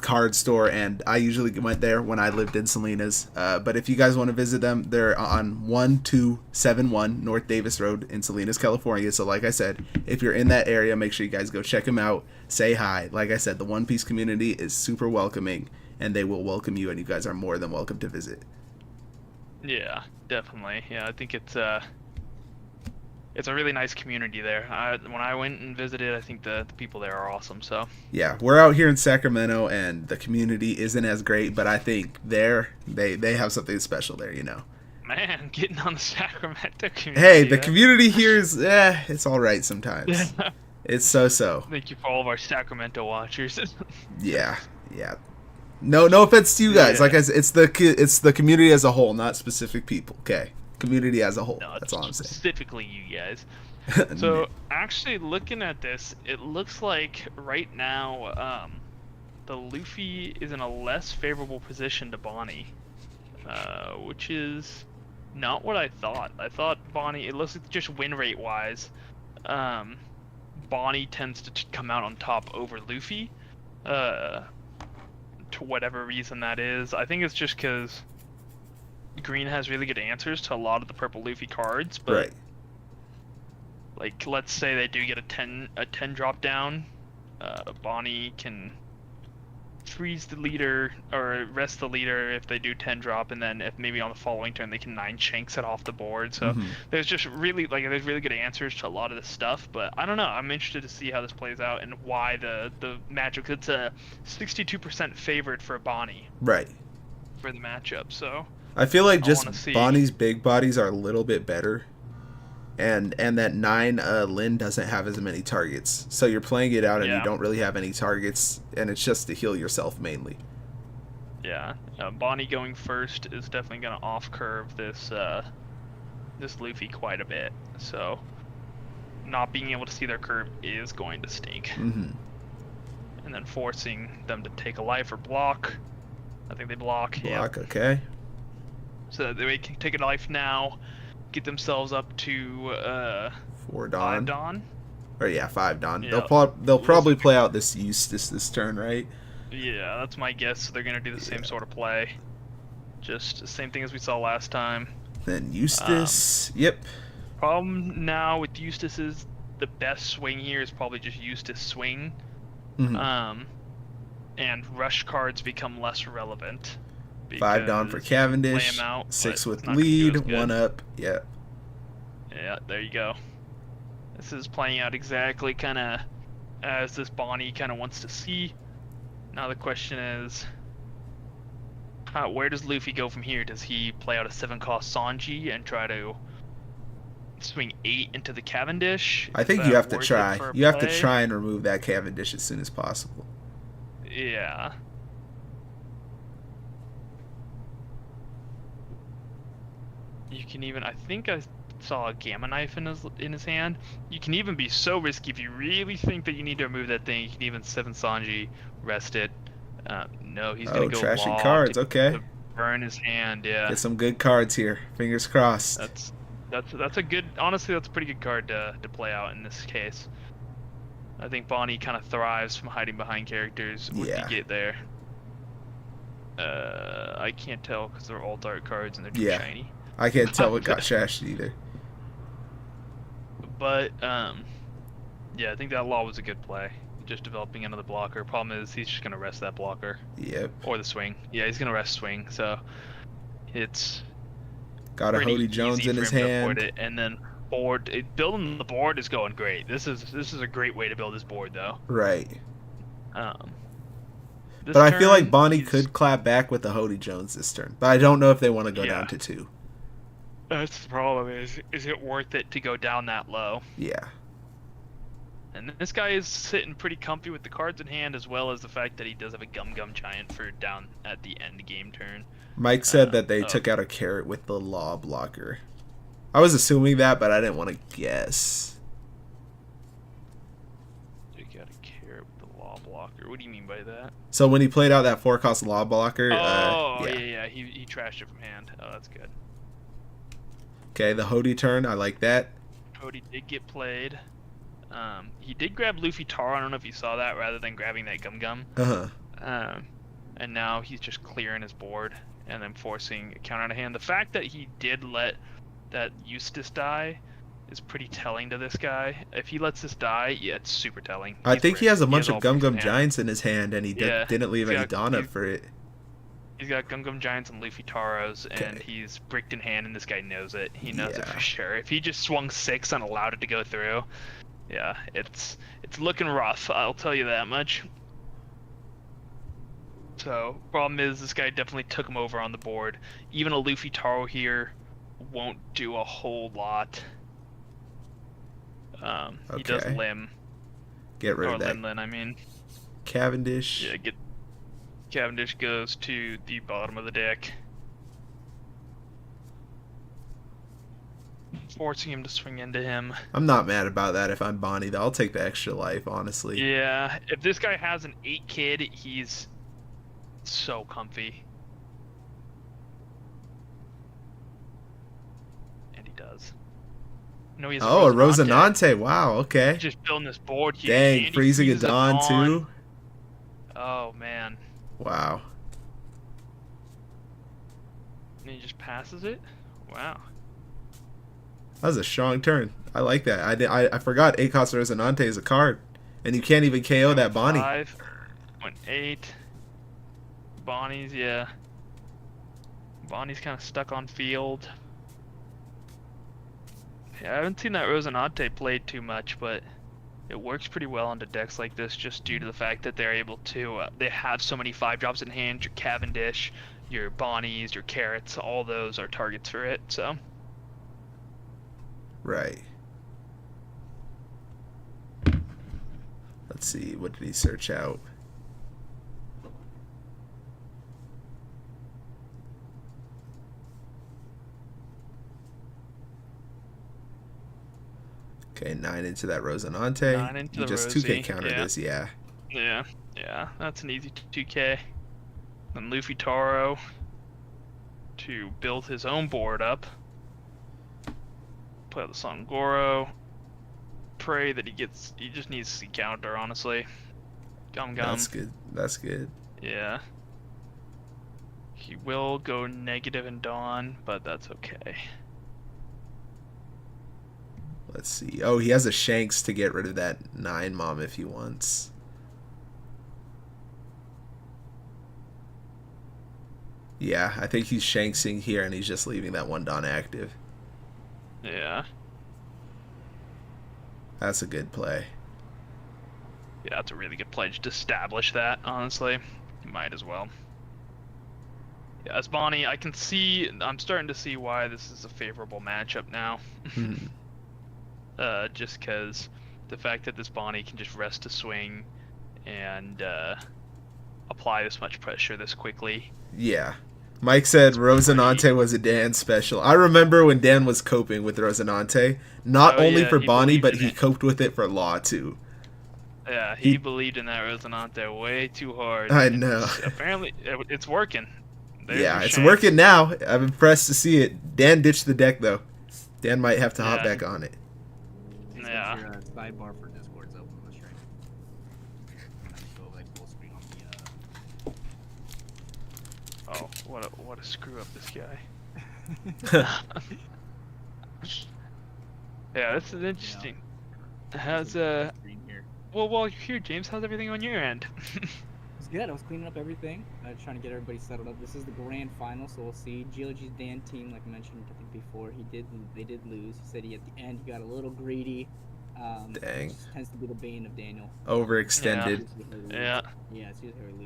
card store, and I usually went there when I lived in Salinas. But if you guys want to visit them, they're on 1271 North Davis Road in Salinas, California. So like I said, if you're in that area, make sure you guys go check them out. Say hi. Like I said, the One Piece community is super welcoming, and they will welcome you, and you guys are more than welcome to visit. Yeah, definitely. Yeah, I think it's a really nice community there. When I went and visited, I think the people there are awesome. So Yeah, we're out here in Sacramento, and the community isn't as great, but I think they have something special there, you know. man, getting on the Sacramento community. Hey, the community here is it's all right sometimes. Yeah. It's so. Thank you for all of our Sacramento watchers. Yeah. No offense to you guys. Yeah. Like I said, it's the community as a whole, not specific people. Okay, community as a whole. No, That's all I'm saying. specifically you guys. So actually, looking at this, it looks like right now, the Luffy is in a less favorable position to Bonnie, which is not what I thought. I thought Bonnie. It looks like just win rate wise, Bonnie tends to come out on top over Luffy. To whatever reason that is. I think it's just because Green has really good answers to a lot of the Purple Luffy cards, but Right. like let's say they do get a 10 drop down, Bonnie can freeze the leader or rest the leader if they do 10 drop, and then if maybe on the following turn they can 9 shanks it off the board. So there's really good answers to a lot of this stuff, but I don't know. I'm interested to see how this plays out and why the matchup. It's a 62% favored for Bonnie Right. for the matchup. So I feel like I just wanna see. Bonnie's big bodies are a little bit better, and that 9 Lin doesn't have as many targets, so you're playing it out and you Yeah. don't really have any targets, and it's just to heal yourself mainly. Yeah, Bonnie going first is definitely going to off curve this Luffy quite a bit. So not being able to see their curve is going to stink. Mm-hmm. And then forcing them to take a life or block. I think they block. Block, okay. So they can take a life now, get themselves up to 4 5 Dawn. Dawn. Or yeah, 5 Dawn. Yeah. They'll probably play out this Eustace this turn, right? Yeah, that's my guess. So they're gonna do the same Yeah. sort of play. Just the same thing as we saw last time. Then Eustace. Yep. Problem now with Eustace is the best swing here is probably just Eustace swing. Mhm. And rush cards become less relevant. 5 Dawn for because you can play Cavendish. 'em out, 6 but with it's not gonna do lead. as good. 1 up. Yeah. Yeah, there you go. This is playing out exactly kind of as this Bonnie kind of wants to see. Now the question is, where does Luffy go from here? Does he play out a 7-cost Sanji and try to swing 8 into the Cavendish? I think Is you that have to worth it try. for a You have to play? try and remove that Cavendish as soon as possible. Yeah. You can even, I think I saw a Gamma Knife in his hand. You can even be so risky if you really think that you need to remove that thing. You can even 7 Sanji, rest it. No, he's gonna go trashing law cards. to Okay. burn his hand. Yeah, Get some good cards here. Fingers crossed. that's a good. Honestly, that's a pretty good card to play out in this case. I think Bonnie kind of thrives from hiding behind characters when Yeah. you get there. I can't tell because they're all dark cards and they're too Yeah. shiny. I can't tell what got trashed either. But yeah, I think that law was a good play. Just developing another blocker. Problem is he's just gonna rest that blocker Yep. or the swing. Yeah, he's gonna rest swing. So it's Got a pretty Hody Jones easy in for his him to avoid hand. it. And then building the board is going great. This is a great way to build this board though. Right. This But I feel like turn, Bonnie he's- could clap back with the Hody Jones this turn. But I don't know if they want to go Yeah. down to 2. That's the problem. Is it worth it to go down that low? Yeah. And this guy is sitting pretty comfy with the cards in hand, as well as the fact that he does have a Gum Gum Giant for down at the end game turn. Mike said that they oh. took out a carrot with the law blocker. I was assuming that, but I didn't want to guess. You got a carrot with the law blocker. What do you mean by that? So when he played out that 4-cost law blocker, yeah. He trashed it from hand. Oh, that's good. Okay, the Hody turn, I like that. Cody did get played. He did grab Luffy Taro. I don't know if you saw that, rather than grabbing that Gum Gum. Uh-huh. And now he's just clearing his board and then forcing a counter out of hand. The fact that he did let that Eustace die is pretty telling to this guy. If he lets this die, yeah, it's super telling. I He's think he has a bricked. bunch all of Gum bricks Gum in hand. Giants in his hand, and he Yeah, didn't leave he's any got- Dawn up he's- for it. He's got Gum Gum Giants and Luffy Taros, and Okay. he's bricked in hand, and this guy knows it. He knows it Yeah. for sure. If he just swung 6 and allowed it to go through, yeah, it's looking rough. I'll tell you that much. So, problem is, this guy definitely took him over on the board. Even a Luffy Taro here won't do a whole lot. He does Okay. limb, Get rid or of that Limlin, I mean. Cavendish. Yeah, Cavendish goes to the bottom of the deck, forcing him to swing into him. I'm not mad about that if I'm Bonnie, though. I'll take the extra life, honestly. Yeah, if this guy has an 8 kid, he's so comfy. And he does. No, he has Oh, a Rosinante. Rosinante. Wow, okay. Just building this board here. Dang, and he freezing a freezes Dawn, too? Oh, man. Wow. And he just passes it? Wow. That was a strong turn. I like that. I forgot 8-cost Rosinante is a card. And you can't even KO that Bonnie. 5, 8. Bonnie's, yeah. Bonnie's kind of stuck on field. Yeah, I haven't seen that Rosinante played too much, but it works pretty well onto decks like this just due to the fact that they're able to, they have so many 5-drops in hand. Your Cavendish, your Bonnies, your Carrots, all those are targets for it, so. Right. Let's see. What did he search out? Okay, 9 into that Rosinante. 9 into You the just Rosie, 2K countered yeah. this, yeah. Yeah, that's an easy 2K. Then Luffy Taro to build his own board up. play out the Sun Goro. Pray that he just needs to see counter, honestly. Gum. That's good. That's good. Yeah. He will go negative in Dawn, but that's okay. Let's see. Oh, he has a Shanks to get rid of that 9 mom if he wants. Yeah, I think he's Shanksing here and he's just leaving that 1 Dawn active. Yeah. That's a good play. Yeah, that's a really good play. Just establish that, honestly. You might as well. Yeah, as Bonnie, I'm starting to see why this is a favorable matchup now. Just because the fact that this Bonnie can just rest a swing and apply this much pressure this quickly. Yeah. Mike said Rosinante was a Dan special. I remember when Dan was coping with Rosinante, not only for Bonnie, but he coped with it for Law too. Yeah, he believed in that Rosinante way too hard. I know. Apparently, it's working. Yeah, it's working now. I'm impressed to see it. Dan ditched the deck though. Dan might have to hop back on it. Yeah. Your sidebar for Discord's open on the stream. Go like full screen on the. Oh, what a screw up this guy. Yeah, this is interesting. How's Screen here. well, while you're here, James, how's everything on your end? It's good. I was cleaning up everything, trying to get everybody settled up. This is the grand final, so we'll see. GLG's Dan team, like I mentioned, I think before, they did lose. He said at the end he got a little greedy. Dang. Which tends to be the bane of Daniel. Overextended. Yeah. Yeah, it's usually how he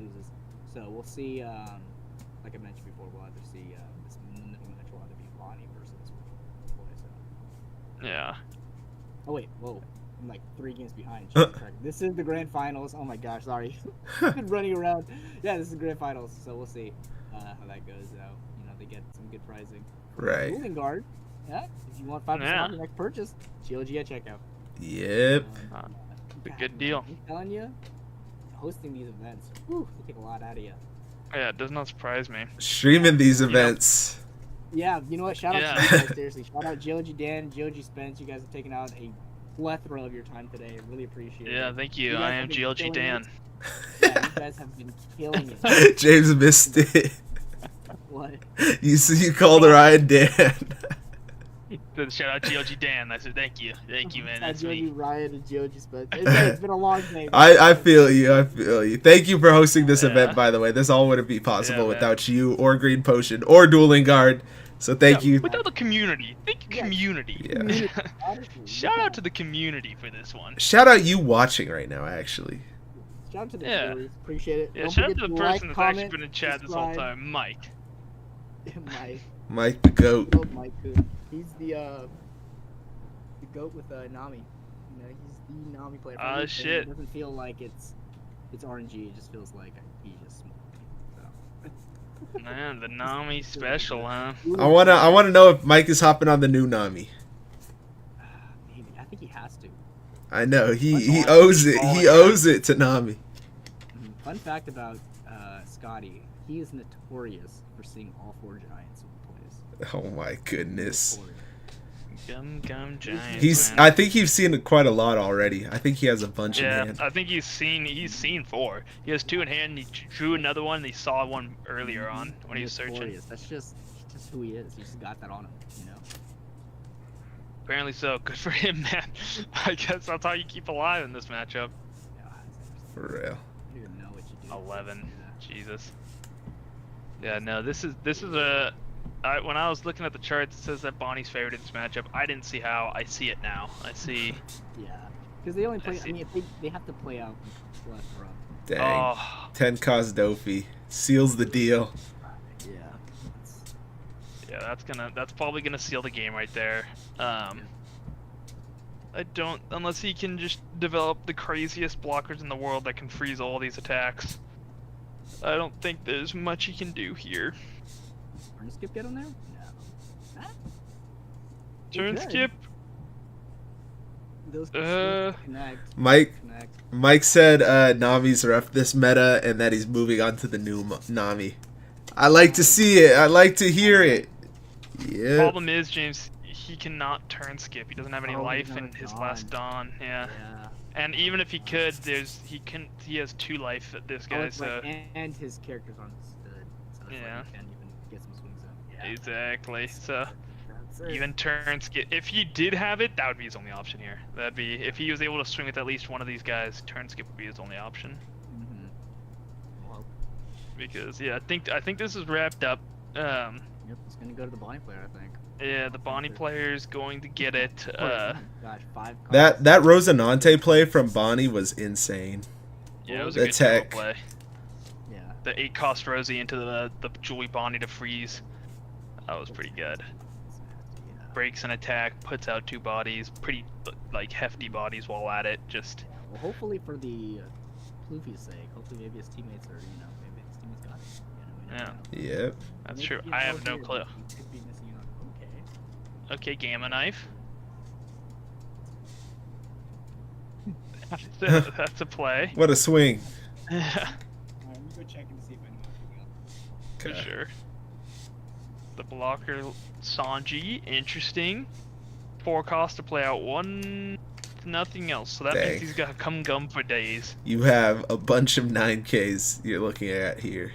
loses. So we'll see. Like I mentioned before, we'll either see this middle match will either be Bonnie versus Boy. So. Yeah. Oh wait, whoa. I'm like 3 games behind. This is the grand finals. Oh my gosh, sorry. I've been running around. Yeah, this is the grand finals, so we'll see how that goes. You know, they get some good pricing. Right. Dueling guard. Yeah, if you want 5% off your next purchase, GLG at checkout. Yep. A good deal. I'm telling you, hosting these events, whew, they take a lot out of you. Yeah, it does not surprise me. Streaming these events. Yeah, you know what? Shout out to you guys, seriously. Shout out GLG Dan, GLG Spence. You guys have taken out a plethora of your time today. I really appreciate it. Yeah, thank you. I am GLG Dan. Yeah, you guys have been killing it. James missed it. What? You called Ryan Dan. Shout out GLG Dan. I said thank you, man. That's me. Ryan and GLG Spence. It's been a long day. I feel you. Thank you for hosting this event, by the way. This all wouldn't be possible without you or Green Potion or Dueling Guard. So thank you. Without the community. Thank you, community. Yeah. Shout out to the community for this one. Shout out you watching right now, actually. Shout out to the viewers. Appreciate it. Yeah, shout out to the person that's actually been in chat this whole time, Mike. Mike the GOAT. Mike, he's the GOAT with Nami. You know, he's the Nami player. Shit. It doesn't feel like it's RNG. It just feels like he's just small. So. Man, the Nami special, huh? I wanna know if Mike is hopping on the new Nami. Maybe. I think he has to. I know he owes it. He owes it to Nami. Fun fact about Scotty: he is notorious for seeing all 4 giants when he plays. Oh my goodness. Gum giant. I think he's seen quite a lot already. I think he has a bunch in hand. I think he's seen 4. He has 2 in hand. He drew another one. And he saw one earlier on when he was searching. That's just who he is. He just got that on him, you know. Apparently so. Good for him, man. I guess that's how you keep alive in this matchup. For real. I don't even know what you do. 11. Jesus. Yeah, no, this is a. When I was looking at the charts, it says that Bonnie's favored in this matchup. I didn't see how. I see it now. I see. Yeah, because they only play. I mean, they have to play out left or up. Dang. 10 cost Dofi seals the deal. Yeah, that's probably gonna seal the game right there. I don't, unless he can just develop the craziest blockers in the world that can freeze all these attacks. I don't think there's much he can do here. Turn skip get on there? No. Turn skip? Those connect. Mike said Nami's rough this meta and that he's moving on to the new Nami. I like to see it. I like to hear it. Yeah. Problem is, James, he cannot turn skip. He doesn't have any Oh, life he's in not his Dawn. last Dawn. Yeah. Yeah. And even if he could, he has 2 life. This guy, so And his character's on stood, so it's Yeah. like he can't even get some swings in. Yeah. exactly. So That's it. even turn skip. If he did have it, that would be his only option here. That'd be if he was able to swing with at least one of these guys. Turn skip would be his only option. Mhm. Well, Because yeah, I think this is wrapped up. yep, it's gonna go to the Bonnie player, I think. Yeah, the Bonnie player's going to get it. Gosh, 5 That Rosinante play from Bonnie was insane. Yeah, it was The a good turbo tech. play. Yeah. The 8-cost Rosie into the Julie Bonnie to freeze. That was pretty good. It's nasty, yeah. Breaks an attack, puts out 2 bodies, pretty like hefty bodies while at it. Just Well, hopefully for the Floofy's sake, hopefully maybe his teammates are, maybe his teammates got it. We never know. Yep. that's Maybe true. he's I have no here, clue. but he could be missing out. Okay. Okay, Gamma Knife. That's a play. What a swing. Alright, let me go check and see if I know what we got. For sure. The blocker Sanji, interesting. 4 cost to play out 1 to nothing else. So that Dang. means he's got come gum for days. You have a bunch of 9Ks you're looking at here.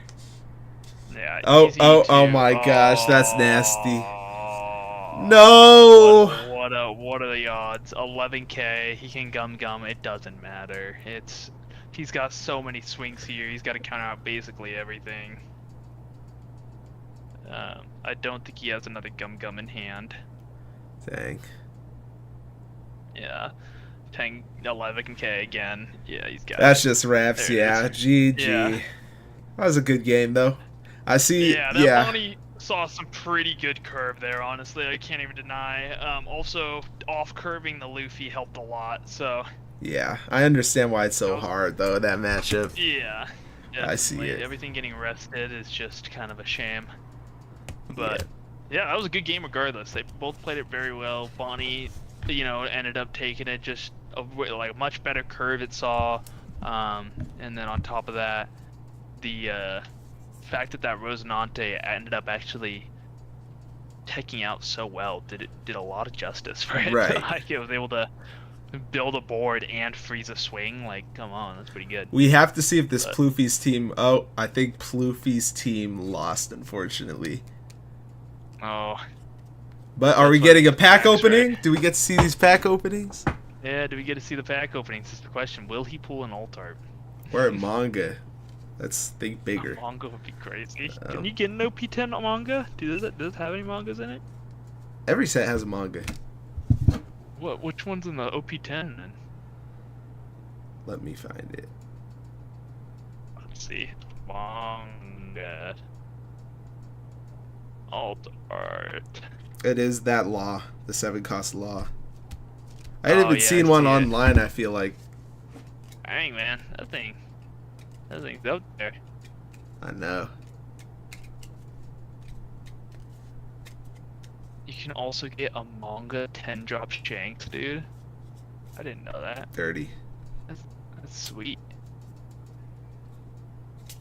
Yeah. Oh, easy oh, oh to- my gosh, that's nasty. Oh, No! What are the odds? 11k, he can gum. It doesn't matter. He's got so many swings here. He's got to count out basically everything. I don't think he has another gum in hand. Dang. Yeah, 10, 11k again. Yeah, he's got. That's just wraps, There it yeah. is. GG. Yeah. That was a good game, though. I see. Yeah, that Bonnie saw some pretty good curve there, honestly. I can't even deny. Also, off curving the Luffy helped a lot, so. Yeah, I understand why it's so hard, though, that matchup. Yeah. I see definitely. it. Everything getting rested is just kind of a shame. But, yeah, that was a good game regardless. They both played it very well. Bonnie, ended up taking it just a much better curve it saw. And then on top of that, the fact that Rosinante ended up actually teching out so well did a lot of justice for it. Right. Like, it was able to build a board and freeze a swing. Like, come on, that's pretty good. We have to see if this Ploofy's team... Oh, I think Ploofy's team lost, unfortunately. Oh, But are we getting a pack opening? Do we get to see these pack openings? yeah. Do we get to see the pack openings? Is the question. Will he pull an alt-art? Or a manga? Let's think bigger. A manga would be crazy. Can you get an OP10 manga? Does it have any mangas in it? Every set has a manga. What? Which one's in the OP10 then? Let me find it. Let's see. Manga. Alt art. It is that law, the 7-cost law. I haven't even yeah, seen I one see it. online, I feel like. Dang, man, that thing's out there. I know. You can also get a manga 10-drop Shanks, dude. I didn't know that. Dirty. That's sweet.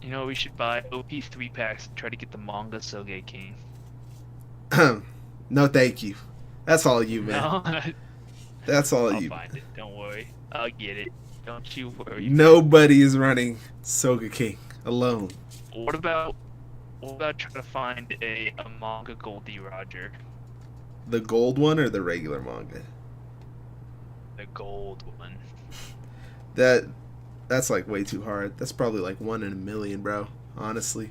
You know, we should buy OP3 packs and try to get the manga Soge King. No, thank you. That's all you, man. No, That's all I'll you. find it. Don't worry. I'll get it. Don't you worry. Nobody is running Soga King alone. What about trying to find a manga Goldie Roger? The gold one or the regular manga? The gold one. That's like way too hard. That's probably like 1 in a million, bro. Honestly.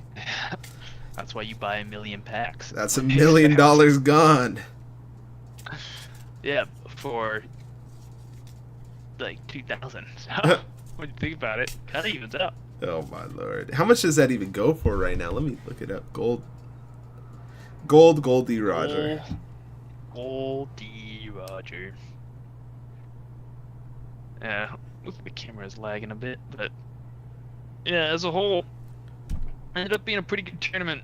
That's why you buy 1 million packs. That's $1 million gone. Yeah, for like 2,000. So, when you think about it, kind of evens out. Oh my lord. How much does that even go for right now? Let me look it up. Goldie Roger. Goldie Roger. Yeah, looks like the camera's lagging a bit, but yeah, as a whole, ended up being a pretty good tournament.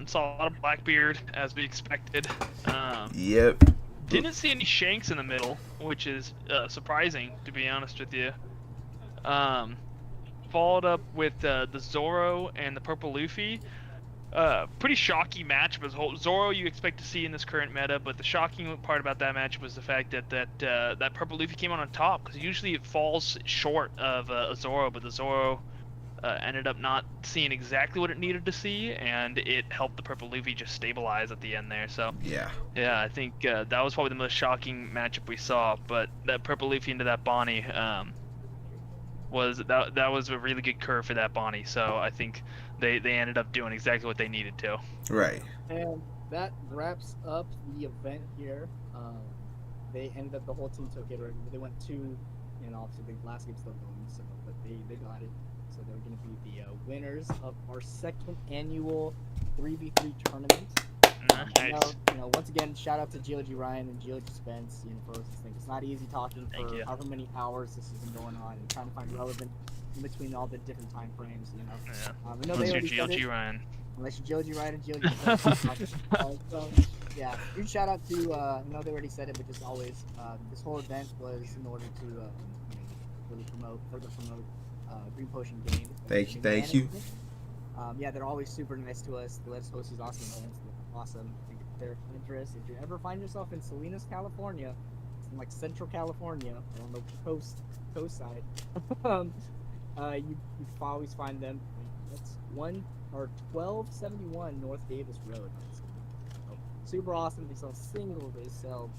Saw a lot of Blackbeard as we expected. Yep. Didn't see any Shanks in the middle, which is surprising, to be honest with you. Followed up with the Zoro and the Purple Luffy. Pretty shocking match. Was Zoro you expect to see in this current meta, but the shocking part about that match was the fact that Purple Luffy came on top, because usually it falls short of a Zoro, but the Zoro ended up not seeing exactly what it needed to see, and it helped the Purple Luffy just stabilize at the end there. So Yeah. I think that was probably the most shocking matchup we saw. But that Purple Luffy into that Bonnie that was a really good curve for that Bonnie. So I think they ended up doing exactly what they needed to. Right. And that wraps up the event here. They ended up, the whole team took it. They went 2, and obviously the last game's still going, so but they got it. So they're going to be the winners of our second annual 3v3 tournament. Nice. Once again, shout out to GLG Ryan and GLG Spence, for this thing. It's not easy talking for however many hours this has been going on and trying to find relevant in between all the different time frames. Yeah. Unless you're GLG Ryan. Unless you're GLG Ryan and GLG Spence. So yeah, huge shout out to I know they already said it, but just always this whole event was in order to further promote Green Potion games. Thank you. Yeah, they're always super nice to us. They let us host these awesome events. They're awesome. I think if they're interested, if you ever find yourself in Salinas, California, in like Central California, on the coast side, you always find them. That's 1271 North Davis Road. So, super awesome. They sell singles. They sell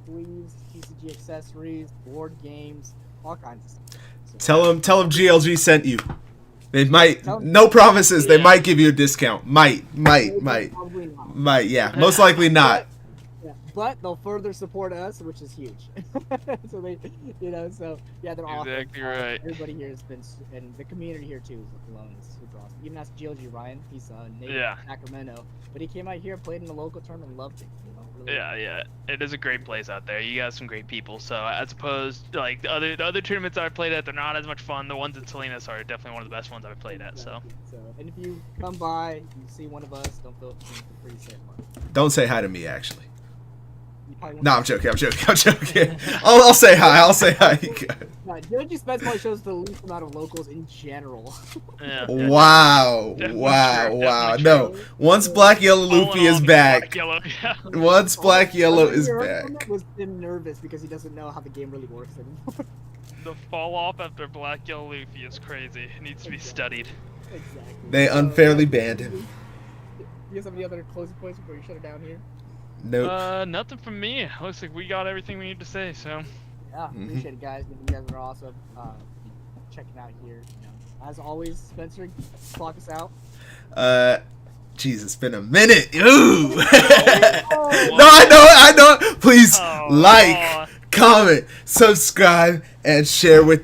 sleeves, TCG accessories, board games, all kinds of stuff. So, Tell them GLG sent you. They might, no promises. They might give you a discount. Might. Probably not. Might. Yeah. Most likely not. But they'll further support us, which is huge. So they, so yeah, they're awesome. Exactly right. Everybody here has been, and the community here too alone is super awesome. Even ask GLG Ryan, he's native in Sacramento, but he came out here, played in the local tournament, and loved it. Really Yeah, it is a great place out there. You got some great people. So as opposed to like the other tournaments I've played at, they're not as much fun. The ones in Salinas are definitely one of the best ones I've played at. So and if you come by, you see one of us, don't feel free to say hello. Don't say hi to me, actually. No, I'm joking. I'll say hi. GLG Spence probably shows the least amount of locals in general. Yeah. Wow. No. Once Black Yellow Luffy is back. Once Black Yellow is back. Was him nervous because he doesn't know how the game really works anymore. The fall off after Black Yellow Luffy is crazy. It needs to be studied. Exactly. They unfairly banned him. Do you guys have any other closing points before you shut it down here? Nope. Nothing from me. Looks like we got everything we need to say. So. Yeah, appreciate it, guys. You guys are awesome. Checking out here. As always, Spencer, clock us out. Jeez, it's been a minute. Ooh. No, I know. Please like, comment, subscribe, and share with the